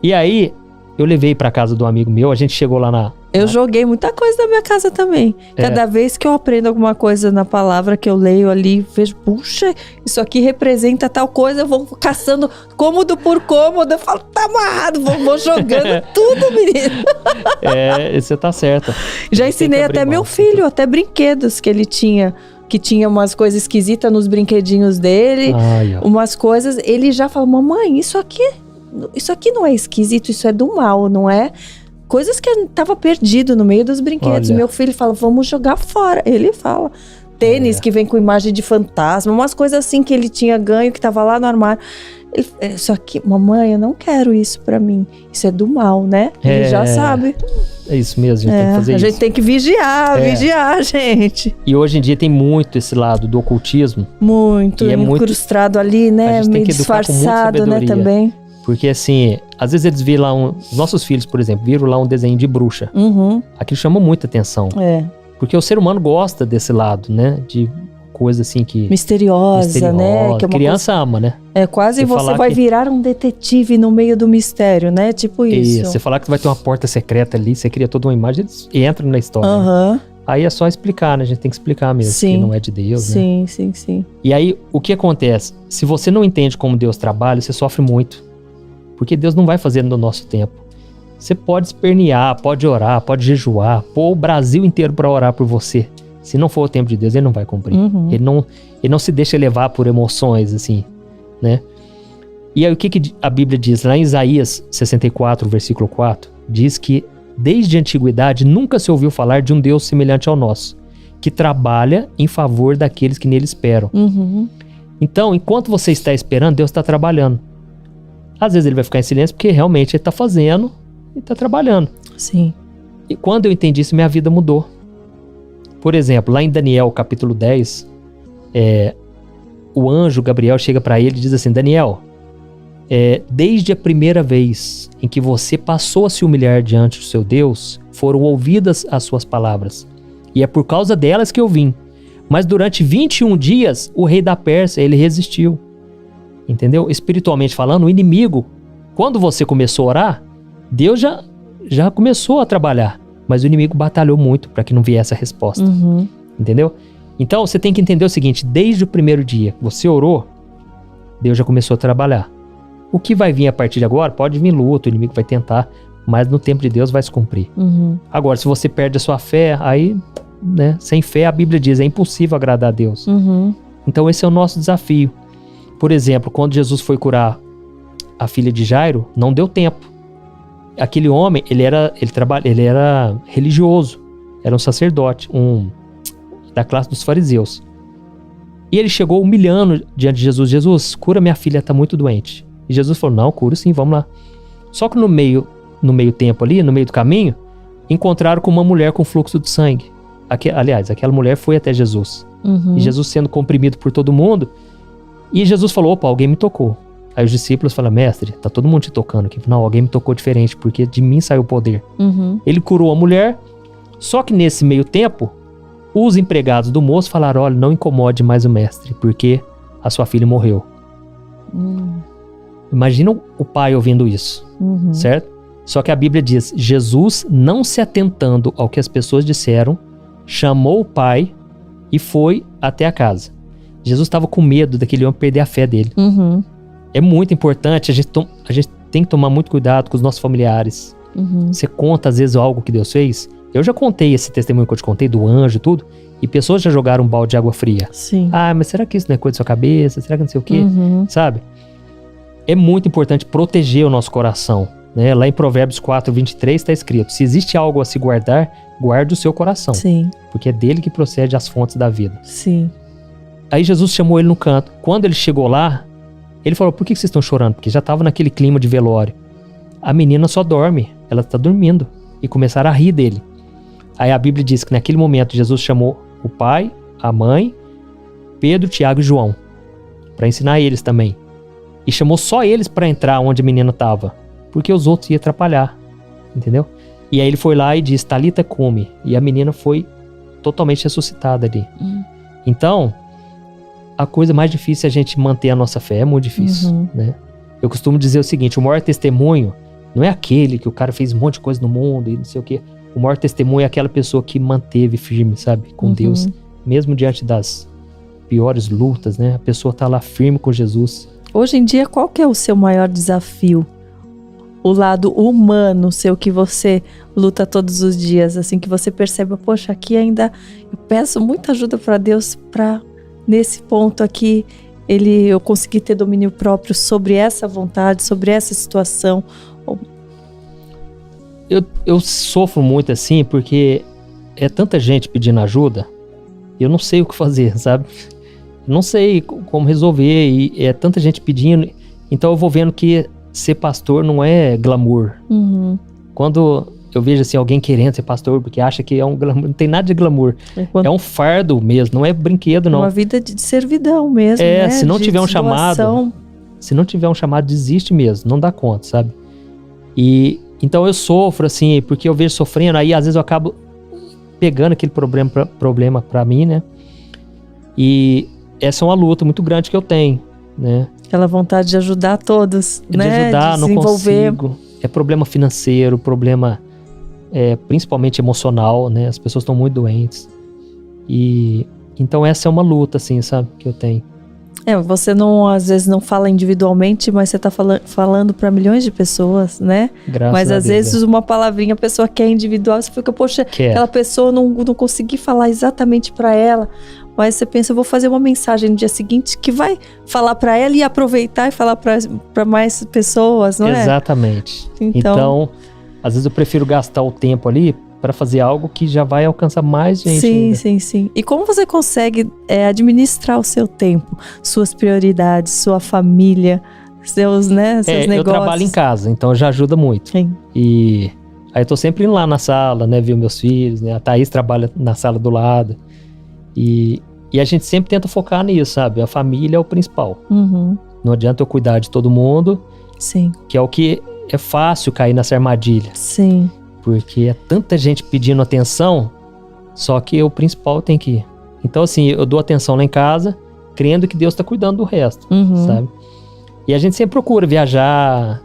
E aí, eu levei pra casa do amigo meu, a gente chegou lá na... Eu joguei muita coisa da minha casa também. Cada vez que eu aprendo alguma coisa na palavra que eu leio ali, vejo, puxa, isso aqui representa tal coisa, eu vou caçando cômodo por cômodo, eu falo, tá amarrado, vou jogando tudo, menino. Você tá certa. Já ensinei até meu filho, até brinquedos que ele tinha, que tinha umas coisas esquisitas nos brinquedinhos dele, Ai, ó. umas coisas, ele já fala, mamãe, isso aqui não é esquisito, isso é do mal, não é? Coisas que tava perdido no meio dos brinquedos. Olha. Meu filho fala, vamos jogar fora. Ele fala. Tênis que vem com imagem de fantasma, umas coisas assim que ele tinha ganho, que tava lá no armário. Isso aqui, mamãe, eu não quero isso pra mim. Isso é do mal, né? Ele já sabe. É isso mesmo, a gente tem que fazer A isso. gente tem que vigiar, gente. E hoje em dia tem muito esse lado do ocultismo, Muito, E é muito- incrustado ali, né? a gente tem Meio que educar com muita disfarçado, né, sabedoria. também. porque assim, às vezes eles viram lá os nossos filhos, por exemplo, viram lá um desenho de bruxa. Uhum, Aquilo chama muita atenção, porque o ser humano gosta desse lado, né, de coisa assim que... misteriosa, né? Que é uma criança ama, né? É quase Você você falar vai que- virar um detetive no meio do mistério, né? Tipo E isso. você falar que vai ter uma porta secreta ali, você cria toda uma imagem e entra na história. né? Aham, Aí é só explicar, né? A gente tem que explicar mesmo, Sim. que não é de Deus, né? sim. E aí, o que acontece? Se você não entende como Deus trabalha, você sofre muito. Porque Deus não vai fazer no nosso tempo. Você pode espernear, pode orar, pode jejuar, pôr o Brasil inteiro para orar por você. Se não for o tempo de Deus, ele não vai cumprir. Uhum. Ele não se deixa levar por emoções, assim, né? E aí, o que a Bíblia diz? Lá em Isaías 64, versículo 4, diz que desde a antiguidade nunca se ouviu falar de um Deus semelhante ao nosso, que trabalha em favor daqueles que nele esperam. Uhum. Então, enquanto você está esperando, Deus está trabalhando. Às vezes ele vai ficar em silêncio porque realmente ele está fazendo e está trabalhando. Sim. E quando eu entendi isso, minha vida mudou. Por exemplo, lá em Daniel, capítulo 10, o anjo Gabriel chega para ele e diz assim, Daniel, desde a primeira vez em que você passou a se humilhar diante do seu Deus, foram ouvidas as suas palavras. E é por causa delas que eu vim. Mas durante 21 dias, o rei da Pérsia, ele resistiu. Entendeu? Espiritualmente falando, o inimigo, quando você começou a orar, Deus já começou a trabalhar. Mas o inimigo batalhou muito para que não viesse a resposta. Uhum. Entendeu? Então você tem que entender o seguinte, desde o primeiro dia que você orou, Deus já começou a trabalhar. O que vai vir a partir de agora, pode vir luta, o inimigo vai tentar, mas no tempo de Deus vai se cumprir. Uhum. Agora, se você perde a sua fé, aí, né, sem fé, a Bíblia diz, é impossível agradar a Deus. Uhum. Então esse é o nosso desafio. Por exemplo, quando Jesus foi curar a filha de Jairo, não deu tempo. Aquele homem, ele era religioso, era um sacerdote, da classe dos fariseus. E ele chegou humilhando diante de Jesus, Jesus, cura minha filha, está muito doente. E Jesus falou, não, cura sim, vamos lá. Só que no meio tempo ali, no meio do caminho, encontraram com uma mulher com fluxo de sangue. Aliás, aquela mulher foi até Jesus. Uhum. E Jesus sendo comprimido por todo mundo. E Jesus falou, opa, alguém me tocou. Aí os discípulos falaram, mestre, tá todo mundo te tocando aqui. Não, alguém me tocou diferente, porque de mim saiu o poder. Uhum. Ele curou a mulher, só que nesse meio tempo, os empregados do moço falaram, olha, não incomode mais o mestre, porque a sua filha morreu. Imagina o pai ouvindo isso, Uhum. certo? Só que a Bíblia diz, Jesus, não se atentando ao que as pessoas disseram, chamou o pai e foi até a casa. Jesus estava com medo daquele homem perder a fé dele. Uhum. É muito importante, a gente tem que tomar muito cuidado com os nossos familiares. Uhum. Você conta às vezes algo que Deus fez. Eu já contei esse testemunho que eu te contei, do anjo e tudo, e pessoas já jogaram um balde de água fria. Sim. Ah, mas será que isso não é coisa da sua cabeça? Será que não sei o quê? Uhum. Sabe? É muito importante proteger o nosso coração, né? Lá em Provérbios 4, 23 está escrito, se existe algo a se guardar, guarde o seu coração, Sim. porque é dele que procede as fontes da vida. Sim. Aí Jesus chamou ele no canto. Quando ele chegou lá, ele falou, por que vocês estão chorando? Porque já estava naquele clima de velório. A menina só dorme, ela está dormindo. E começaram a rir dele. Aí a Bíblia diz que naquele momento Jesus chamou o pai, a mãe, Pedro, Tiago e João, para ensinar eles também. E chamou só eles para entrar onde a menina estava, porque os outros iam atrapalhar, entendeu? E aí ele foi lá e disse, Talita cumi, e a menina foi totalmente ressuscitada ali. Então, a coisa mais difícil é a gente manter a nossa fé, é muito difícil, né? Eu costumo dizer o seguinte, o maior testemunho não é aquele que o cara fez um monte de coisa no mundo e não sei o quê. O maior testemunho é aquela pessoa que manteve firme, sabe? Com Deus, mesmo diante das piores lutas, né? A pessoa tá lá firme com Jesus. Hoje em dia, qual que é o seu maior desafio? O lado humano seu que você luta todos os dias, assim, que você percebe, poxa, aqui ainda eu peço muita ajuda para Deus para nesse ponto aqui eu conseguir ter domínio próprio sobre essa vontade, sobre essa situação. Eu sofro muito assim porque é tanta gente pedindo ajuda, eu não sei o que fazer, sabe? Não sei como resolver e é tanta gente pedindo, então eu vou vendo que ser pastor não é glamour. Quando eu vejo assim, alguém querendo ser pastor porque acha que é um glamour, não tem nada de glamour. É um fardo mesmo, não é brinquedo, não. Uma vida de servidão mesmo, né? Se não tiver um chamado, desiste mesmo, não dá conta, sabe? E então eu sofro assim, porque eu vejo sofrendo, aí às vezes eu acabo pegando aquele problema pra mim, né? E essa é uma luta muito grande que eu tenho, né? Aquela vontade de ajudar todos, de né? Ajudar, não consigo. É problema financeiro, problema principalmente emocional, né? As pessoas estão muito doentes. E então essa é uma luta, assim, sabe? Que eu tenho. Você não, às vezes não fala individualmente, mas você tá falando para milhões de pessoas, né? Graças a Deus, vezes uma palavrinha a pessoa quer individual, você fica, poxa, aquela pessoa não consegui falar exatamente para ela. Mas você pensa, eu vou fazer uma mensagem no dia seguinte que vai falar para ela e aproveitar e falar para mais pessoas, não é? Exatamente. Então, às vezes eu prefiro gastar o tempo ali para fazer algo que já vai alcançar mais gente ainda. Sim. E como você consegue administrar o seu tempo, suas prioridades, sua família, seus negócios? Eu trabalho em casa, então já ajuda muito. Sim. E aí eu tô sempre indo lá na sala, né, ver meus filhos, né? A Thaís trabalha na sala do lado. E a gente sempre tenta focar nisso, sabe? A família é o principal. Não adianta eu cuidar de todo mundo. Sim. Que é o que é fácil cair nessa armadilha. Sim. Porque é tanta gente pedindo atenção, só que o principal tem que ir. Então, assim, eu dou atenção lá em casa, crendo que Deus tá cuidando do resto, sabe? E a gente sempre procura viajar.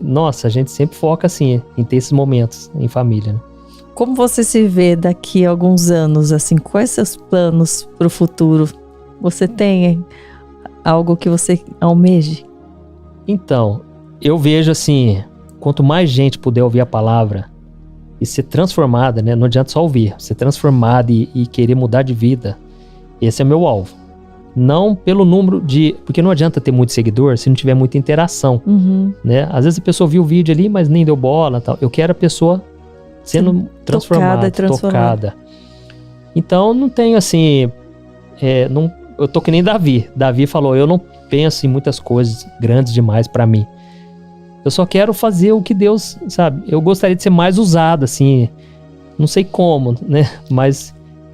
Nossa, a gente sempre foca, assim, em ter esses momentos em família, né? Como você se vê daqui a alguns anos, assim, quais seus planos para o futuro? Você tem algo que você almeje? Então, eu vejo assim, quanto mais gente puder ouvir a palavra e ser transformada, né? Não adianta só ouvir, ser transformada e querer mudar de vida, esse é meu alvo. Não pelo número de... Porque não adianta ter muito seguidor se não tiver muita interação, né? Às vezes a pessoa viu o vídeo ali, mas nem deu bola e tal. Eu quero a pessoa sendo transformada, tocada. Então, não tenho assim... eu tô que nem Davi. Davi falou, eu não penso em muitas coisas grandes demais pra mim. Eu só quero fazer o que Deus, sabe? Eu gostaria de ser mais usado, assim. Não sei como, né? Mas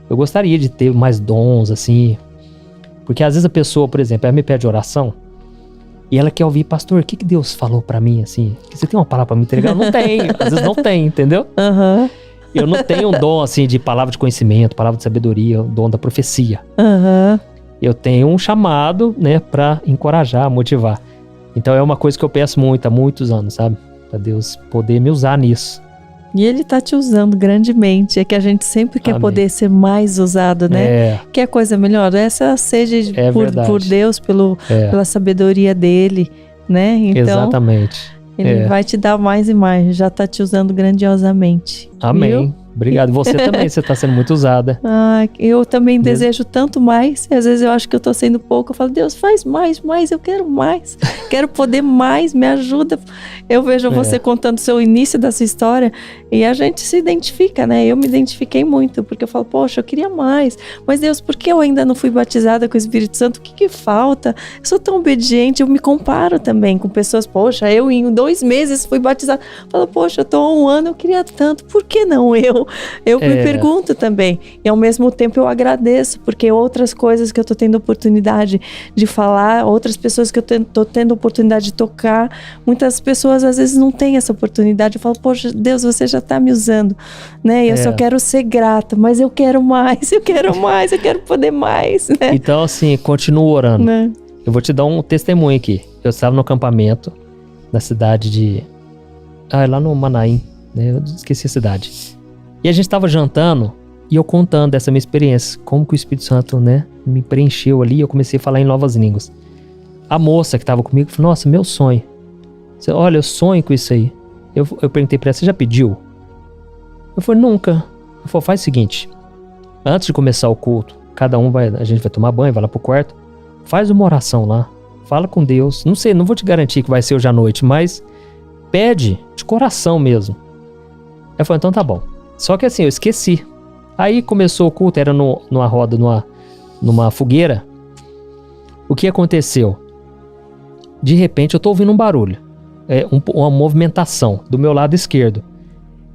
eu gostaria de ter mais dons, assim. Porque às vezes a pessoa, por exemplo, ela me pede oração e ela quer ouvir, pastor, o que Deus falou pra mim, assim? Você tem uma palavra pra me entregar? Eu não tenho. Às vezes não tem, entendeu? Eu não tenho um dom, assim, de palavra de conhecimento, palavra de sabedoria, o dom da profecia. Eu tenho um chamado, né, pra encorajar, motivar. Então é uma coisa que eu peço muito há muitos anos, sabe? Pra Deus poder me usar nisso. E Ele tá te usando grandemente. É que a gente sempre quer poder ser mais usado, né? Quer coisa melhor? Essa sede por Deus, pela sabedoria dele, né? Então, exatamente. Ele vai te dar mais e mais. Já tá te usando grandiosamente. Amém. Viu? Obrigado. Você também, você tá sendo muito usada. Eu também desejo tanto mais. E às vezes eu acho que eu tô sendo pouco. Eu falo, Deus, faz mais. Eu quero mais. Quero poder mais, me ajuda. Eu vejo você contando o seu início dessa história e a gente se identifica, né? Eu me identifiquei muito, porque eu falo, poxa, eu queria mais. Mas Deus, por que eu ainda não fui batizada com o Espírito Santo? O que falta? Eu sou tão obediente. Eu me comparo também com pessoas, poxa, eu em 2 meses fui batizada. Eu falo, poxa, eu tô há 1 ano, eu queria tanto. Por que não eu? eu me pergunto também. E ao mesmo tempo eu agradeço, porque outras coisas que eu tô tendo oportunidade de falar, outras pessoas que eu tô tendo oportunidade de tocar, muitas pessoas às vezes não têm essa oportunidade. Eu falo, poxa, Deus, você já tá me usando, né? Eu só quero ser grata, mas eu quero mais, eu quero poder mais, né? Então, assim, continuo orando. Né? Eu vou te dar um testemunho aqui. Eu estava no acampamento na cidade de... lá no Manaim, né? Eu esqueci a cidade. E a gente estava jantando e eu contando dessa minha experiência, como que o Espírito Santo, né, me preencheu ali e eu comecei a falar em novas línguas. A moça que estava comigo falou, nossa, meu sonho. Olha, eu sonho com isso aí. Eu perguntei pra ela, você já pediu? Eu falei, nunca. Eu falei, faz o seguinte, antes de começar o culto, a gente vai tomar banho, vai lá pro quarto, faz uma oração lá, fala com Deus. Não sei, não vou te garantir que vai ser hoje à noite, mas pede de coração mesmo. Eu falei, então tá bom. Só que assim, eu esqueci. Aí começou o culto, era numa roda, numa fogueira. O que aconteceu? De repente eu tô ouvindo um barulho, uma movimentação do meu lado esquerdo.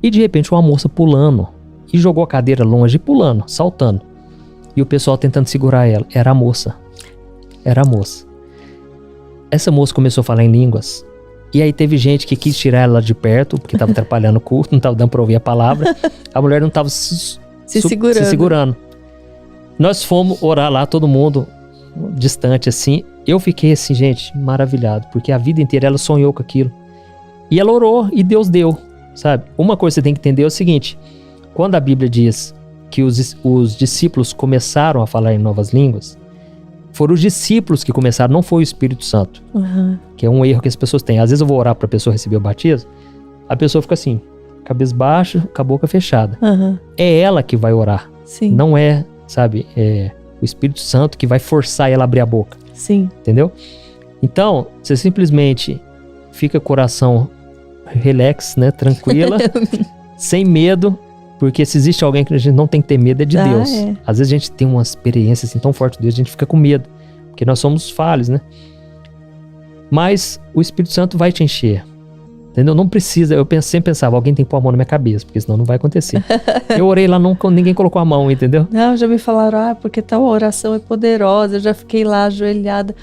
E de repente uma moça pulando, e jogou a cadeira longe, pulando, saltando. E o pessoal tentando segurar ela. Era a moça. Essa moça começou a falar em línguas. E aí teve gente que quis tirar ela de perto, porque tava atrapalhando o culto, não tava dando pra ouvir a palavra. A mulher não tava se segurando. Nós fomos orar lá, todo mundo distante assim. Eu fiquei assim, gente, maravilhado, porque a vida inteira ela sonhou com aquilo. E ela orou e Deus deu, sabe? Uma coisa que você tem que entender é o seguinte: quando a Bíblia diz que os discípulos começaram a falar em novas línguas, foram os discípulos que começaram, não foi o Espírito Santo. Uhum. Que é um erro que as pessoas têm. Às vezes eu vou orar para a pessoa receber o batismo, a pessoa fica assim, cabeça baixa, com a boca fechada. Uhum. É ela que vai orar. Sim. Não é, sabe, o Espírito Santo que vai forçar ela a abrir a boca. Sim. Entendeu? Então, você simplesmente fica com o coração relax, né, tranquila, sem medo. Porque se existe alguém que a gente não tem que ter medo, é de Deus. Às vezes a gente tem uma experiência assim, tão forte de Deus, a gente fica com medo. Porque nós somos falhos, né? Mas o Espírito Santo vai te encher. Entendeu? Não precisa, sempre pensava, alguém tem que pôr a mão na minha cabeça, porque senão não vai acontecer. Eu orei lá, ninguém colocou a mão, entendeu? Não, já me falaram, porque tal oração é poderosa, eu já fiquei lá ajoelhada,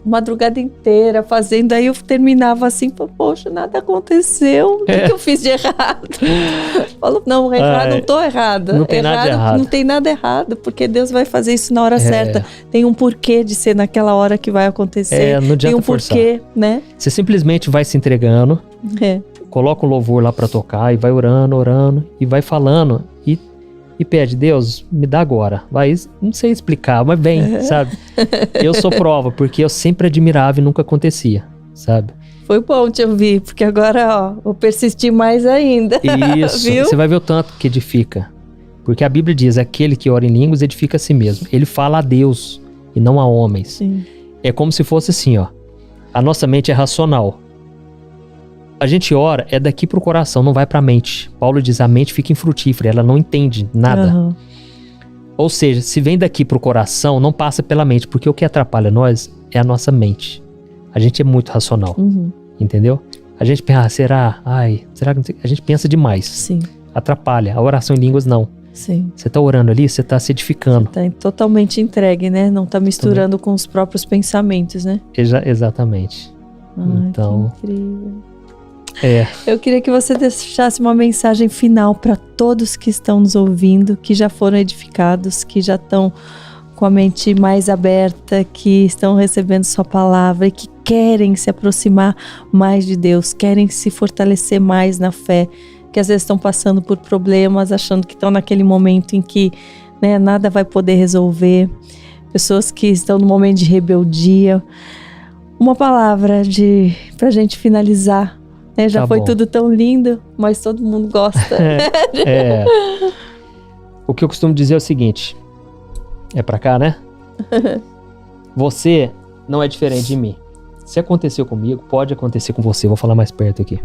madrugada inteira fazendo, aí eu terminava assim, poxa, nada aconteceu, o que eu fiz de errado? Falo, não tô errada. Não tem nada errado. Não tem nada errado, porque Deus vai fazer isso na hora certa. Tem um porquê de ser naquela hora que vai acontecer. Não adianta tem um forçar. Porquê, né? Você simplesmente vai se entregando, coloca um louvor lá pra tocar e vai orando e vai falando e pede, Deus, me dá agora. Vai, não sei explicar, mas vem, sabe? Eu sou prova, porque eu sempre admirava e nunca acontecia, sabe? Foi bom te ouvir, porque agora, vou persistir mais ainda. Isso, viu? Você vai ver o tanto que edifica. Porque a Bíblia diz, aquele que ora em línguas edifica a si mesmo. Ele fala a Deus e não a homens. Sim. É como se fosse assim, a nossa mente é racional. A gente ora, é daqui pro coração, não vai pra mente. Paulo diz, a mente fica infrutífera, ela não entende nada. Uhum. Ou seja, se vem daqui pro coração, não passa pela mente, porque o que atrapalha nós é a nossa mente. A gente é muito racional, entendeu? A gente pensa, será que... A gente pensa demais. Sim. Atrapalha. A oração em línguas, não. Sim. Você tá orando ali, você tá se edificando. Você tá totalmente entregue, né? Não tá misturando com os próprios pensamentos, né? Exatamente. Então, que incrível. Eu queria que você deixasse uma mensagem final para todos que estão nos ouvindo, que já foram edificados, que já estão com a mente mais aberta, que estão recebendo sua palavra e que querem se aproximar mais de Deus, querem se fortalecer mais na fé, que às vezes estão passando por problemas, achando que estão naquele momento em que, né, nada vai poder resolver. Pessoas que estão no momento de rebeldia. Uma palavra pra gente finalizar. Já tá foi bom. Tudo tão lindo, mas todo mundo gosta. O que eu costumo dizer é o seguinte. É pra cá, né? Você não é diferente de mim. Se aconteceu comigo, pode acontecer com você. Vou falar mais perto aqui.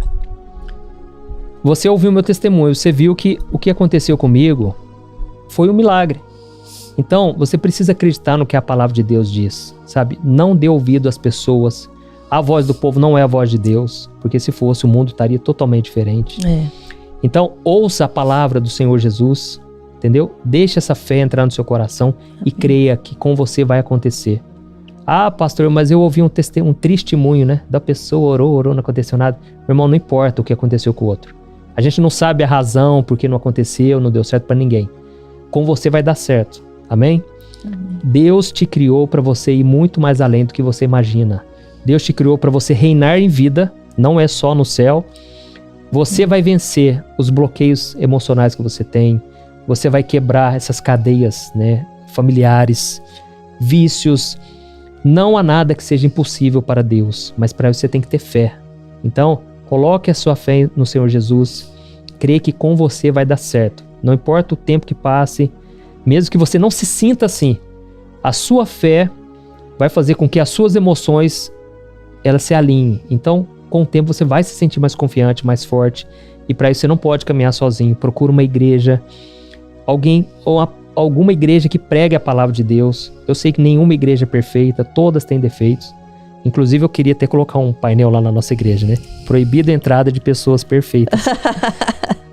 Você ouviu meu testemunho. Você viu que o que aconteceu comigo foi um milagre. Então, você precisa acreditar no que a palavra de Deus diz, sabe? Não dê ouvido às pessoas. A voz do povo não é a voz de Deus, porque se fosse, o mundo estaria totalmente diferente. Então, ouça a palavra do Senhor Jesus, entendeu? Deixe essa fé entrar no seu coração e creia que com você vai acontecer. Ah, pastor, mas eu ouvi um testemunho, né? Da pessoa orou, não aconteceu nada. Meu irmão, não importa o que aconteceu com o outro. A gente não sabe a razão por que não aconteceu, não deu certo para ninguém. Com você vai dar certo. Amém? Amém. Deus te criou para você ir muito mais além do que você imagina. Deus te criou para você reinar em vida, não é só no céu. Você vai vencer os bloqueios emocionais que você tem. Você vai quebrar essas cadeias, né, familiares, vícios. Não há nada que seja impossível para Deus, mas para isso você tem que ter fé. Então, coloque a sua fé no Senhor Jesus. Creia que com você vai dar certo. Não importa o tempo que passe, mesmo que você não se sinta assim, a sua fé vai fazer com que as suas emoções elas se alinhem. Então, com o tempo você vai se sentir mais confiante, mais forte. E para isso você não pode caminhar sozinho. Procura uma igreja, alguma igreja que pregue a palavra de Deus. Eu sei que nenhuma igreja é perfeita, todas têm defeitos. Inclusive eu queria até colocar um painel lá na nossa igreja, né? Proibida a entrada de pessoas perfeitas.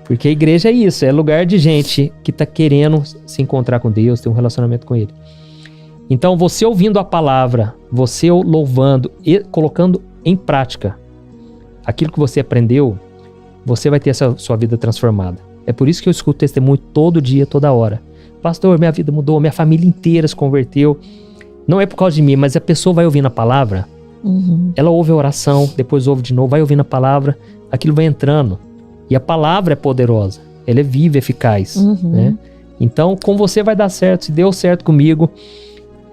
Porque a igreja é isso, é lugar de gente que está querendo se encontrar com Deus, ter um relacionamento com Ele. Então você ouvindo a palavra, você louvando e colocando em prática aquilo que você aprendeu, você vai ter essa sua vida transformada. É por isso que eu escuto testemunho todo dia, toda hora. Pastor, minha vida mudou, minha família inteira se converteu. Não é por causa de mim, mas a pessoa vai ouvindo a palavra, ela ouve a oração, depois ouve de novo, vai ouvindo a palavra, aquilo vai entrando. E a palavra é poderosa, ela é viva, eficaz. Né? Então, com você vai dar certo. Se deu certo comigo,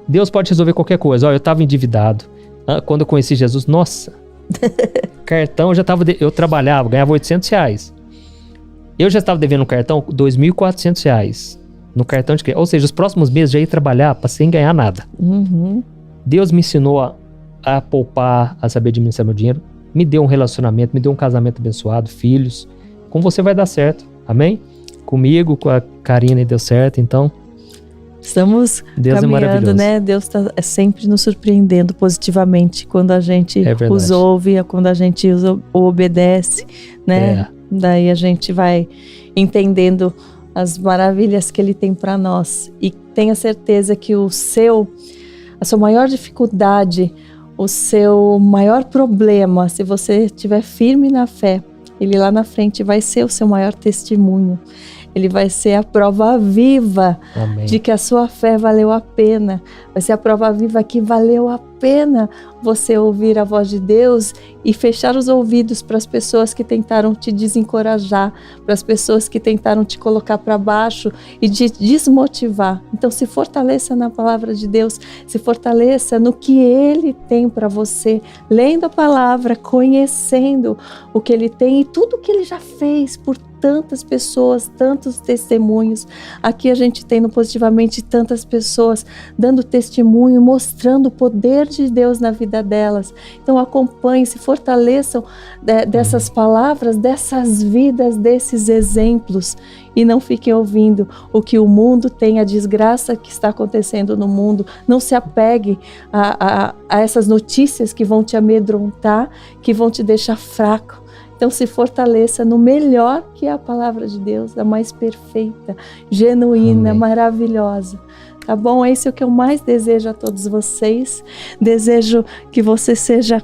Deus pode resolver qualquer coisa. Olha, eu estava endividado. Quando eu conheci Jesus, nossa, cartão, eu trabalhava, ganhava R$800. Eu já estava devendo um cartão R$2.400 no cartão de crédito. Ou seja, os próximos meses já ia trabalhar sem ganhar nada. Deus me ensinou a poupar, a saber administrar meu dinheiro. Me deu um relacionamento, me deu um casamento abençoado, filhos. Com você vai dar certo, amém? Comigo, com a Karina deu certo, então... Estamos Deus caminhando, né? Deus está sempre nos surpreendendo positivamente quando a gente os ouve, quando a gente os obedece, né? Daí a gente vai entendendo as maravilhas que Ele tem para nós. E tenha certeza que a sua maior dificuldade, o seu maior problema, se você estiver firme na fé, Ele lá na frente vai ser o seu maior testemunho. Ele vai ser a prova viva de que a sua fé valeu a pena. Vai ser a prova viva que valeu a pena você ouvir a voz de Deus e fechar os ouvidos para as pessoas que tentaram te desencorajar, para as pessoas que tentaram te colocar para baixo e te desmotivar. Então se fortaleça na palavra de Deus, se fortaleça no que Ele tem para você, lendo a palavra, conhecendo o que Ele tem e tudo o que Ele já fez por tantas pessoas, tantos testemunhos. Aqui a gente tem no Positivamente tantas pessoas dando testemunho, mostrando o poder de Deus na vida delas. Então acompanhem, se fortaleçam dessas palavras, dessas vidas, desses exemplos e não fiquem ouvindo o que o mundo tem, a desgraça que está acontecendo no mundo. Não se apegue a essas notícias que vão te amedrontar, que vão te deixar fraco. Então se fortaleça no melhor que é a palavra de Deus, a mais perfeita, genuína, maravilhosa. Tá bom? É isso que eu mais desejo a todos vocês. Desejo que você seja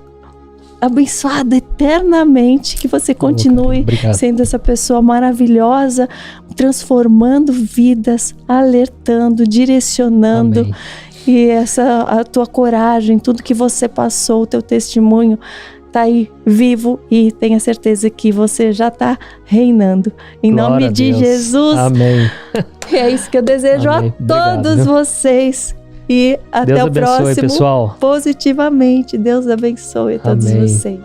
abençoado eternamente, que você continue sendo essa pessoa maravilhosa, transformando vidas, alertando, direcionando. Amém. E a tua coragem, tudo que você passou, o teu testemunho, está aí vivo e tenha certeza que você já está reinando. Em Glória nome de Jesus. Amém. E é isso que eu desejo a todos vocês. E até Deus o próximo, pessoal. Positivamente. Deus abençoe a todos vocês.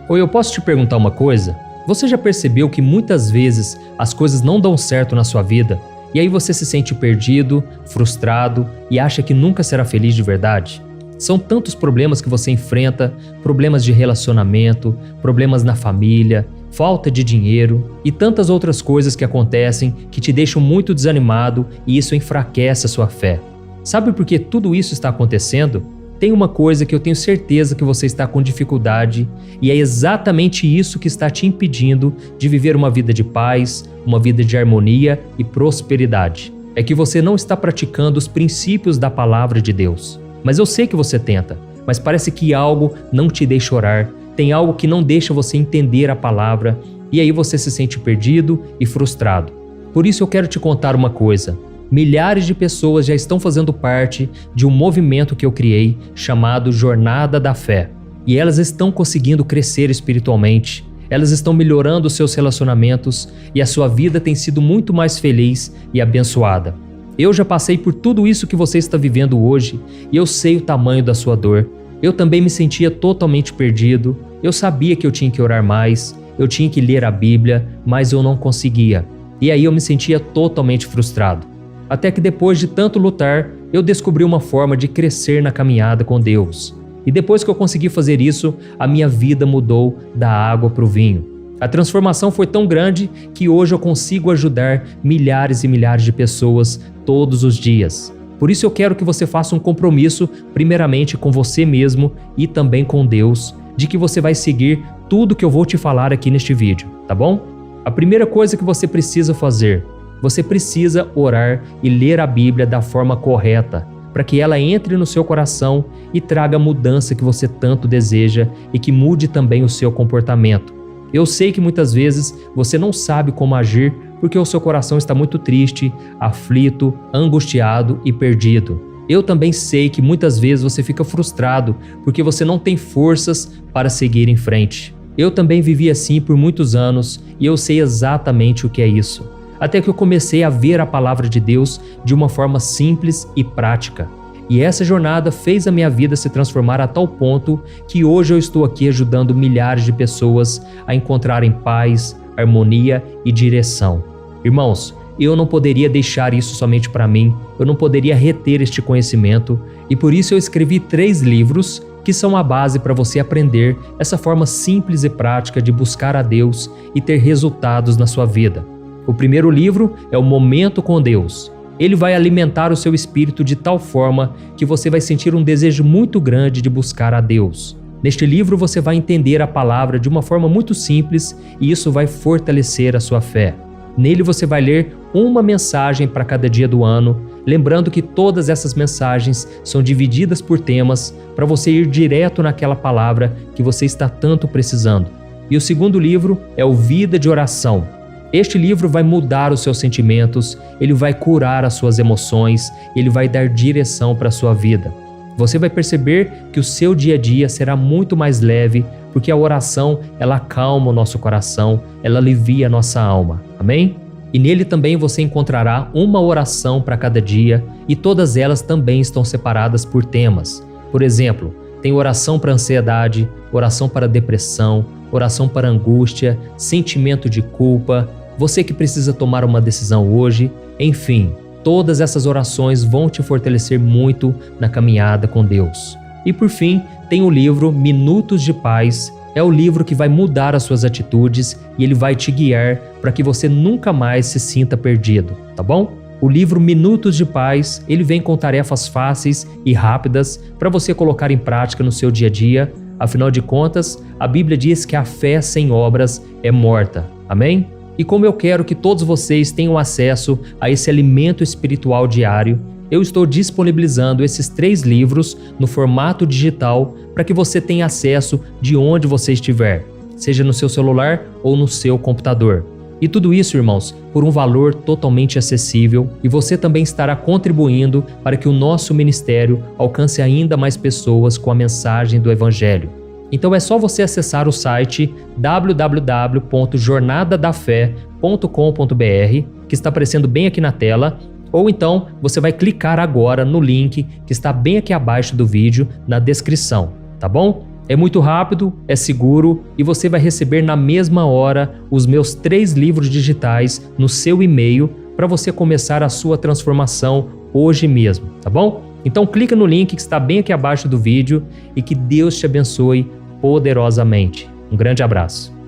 Oi, eu posso te perguntar uma coisa? Você já percebeu que muitas vezes as coisas não dão certo na sua vida? E aí você se sente perdido, frustrado e acha que nunca será feliz de verdade? São tantos problemas que você enfrenta, problemas de relacionamento, problemas na família, falta de dinheiro e tantas outras coisas que acontecem que te deixam muito desanimado e isso enfraquece a sua fé. Sabe por que tudo isso está acontecendo? tem uma coisa que eu tenho certeza que você está com dificuldade e é exatamente isso que está te impedindo de viver uma vida de paz, uma vida de harmonia e prosperidade. É que você não está praticando os princípios da palavra de Deus. Mas eu sei que você tenta, mas parece que algo não te deixa orar, tem algo que não deixa você entender a palavra e aí você se sente perdido e frustrado. Por isso eu quero te contar uma coisa. Milhares de pessoas já estão fazendo parte de um movimento que eu criei chamado Jornada da Fé. E elas estão conseguindo crescer espiritualmente, elas estão melhorando seus relacionamentos e a sua vida tem sido muito mais feliz e abençoada. Eu já passei por tudo isso que você está vivendo hoje e eu sei o tamanho da sua dor. Eu também me sentia totalmente perdido, eu sabia que eu tinha que orar mais, eu tinha que ler a Bíblia, mas eu não conseguia. E aí eu me sentia totalmente frustrado. Até que depois de tanto lutar, eu descobri uma forma de crescer na caminhada com Deus. E depois que eu consegui fazer isso, a minha vida mudou da água para o vinho. A transformação foi tão grande que hoje eu consigo ajudar milhares e milhares de pessoas todos os dias. Por isso eu quero que você faça um compromisso, primeiramente com você mesmo e também com Deus, de que você vai seguir tudo que eu vou te falar aqui neste vídeo, tá bom? A primeira coisa que você precisa fazer, você precisa orar e ler a Bíblia da forma correta, para que ela entre no seu coração e traga a mudança que você tanto deseja e que mude também o seu comportamento. Eu sei que muitas vezes você não sabe como agir porque o seu coração está muito triste, aflito, angustiado e perdido. Eu também sei que muitas vezes você fica frustrado porque você não tem forças para seguir em frente. Eu também vivi assim por muitos anos e eu sei exatamente o que é isso. Até que eu comecei a ver a palavra de Deus de uma forma simples e prática. E essa jornada fez a minha vida se transformar a tal ponto que hoje eu estou aqui ajudando milhares de pessoas a encontrarem paz, harmonia e direção. Irmãos, eu não poderia deixar isso somente para mim, eu não poderia reter este conhecimento e por isso eu escrevi 3 livros que são a base para você aprender essa forma simples e prática de buscar a Deus e ter resultados na sua vida. O primeiro livro é o Momento com Deus. Ele vai alimentar o seu espírito de tal forma que você vai sentir um desejo muito grande de buscar a Deus. Neste livro você vai entender a palavra de uma forma muito simples e isso vai fortalecer a sua fé. Nele você vai ler uma mensagem para cada dia do ano, lembrando que todas essas mensagens são divididas por temas para você ir direto naquela palavra que você está tanto precisando. E o segundo livro é o Vida de Oração. Este livro vai mudar os seus sentimentos, ele vai curar as suas emoções, ele vai dar direção para a sua vida. Você vai perceber que o seu dia a dia será muito mais leve, porque a oração, ela acalma o nosso coração, ela alivia a nossa alma. Amém? E nele também você encontrará uma oração para cada dia e todas elas também estão separadas por temas. Por exemplo, tem oração para ansiedade, oração para depressão, oração para angústia, sentimento de culpa, você que precisa tomar uma decisão hoje, enfim, todas essas orações vão te fortalecer muito na caminhada com Deus. E por fim, tem o livro Minutos de Paz. É o livro que vai mudar as suas atitudes e ele vai te guiar para que você nunca mais se sinta perdido, tá bom? O livro Minutos de Paz, ele vem com tarefas fáceis e rápidas para você colocar em prática no seu dia a dia. Afinal de contas, a Bíblia diz que a fé sem obras é morta. Amém? E como eu quero que todos vocês tenham acesso a esse alimento espiritual diário, eu estou disponibilizando esses 3 livros no formato digital para que você tenha acesso de onde você estiver, seja no seu celular ou no seu computador. E tudo isso, irmãos, por um valor totalmente acessível e você também estará contribuindo para que o nosso ministério alcance ainda mais pessoas com a mensagem do Evangelho. Então é só você acessar o site www.jornadadafé.com.br, que está aparecendo bem aqui na tela, ou então você vai clicar agora no link que está bem aqui abaixo do vídeo, na descrição, tá bom? É muito rápido, é seguro e você vai receber na mesma hora os meus 3 livros digitais no seu e-mail para você começar a sua transformação hoje mesmo, tá bom? Então clica no link que está bem aqui abaixo do vídeo e que Deus te abençoe poderosamente. Um grande abraço.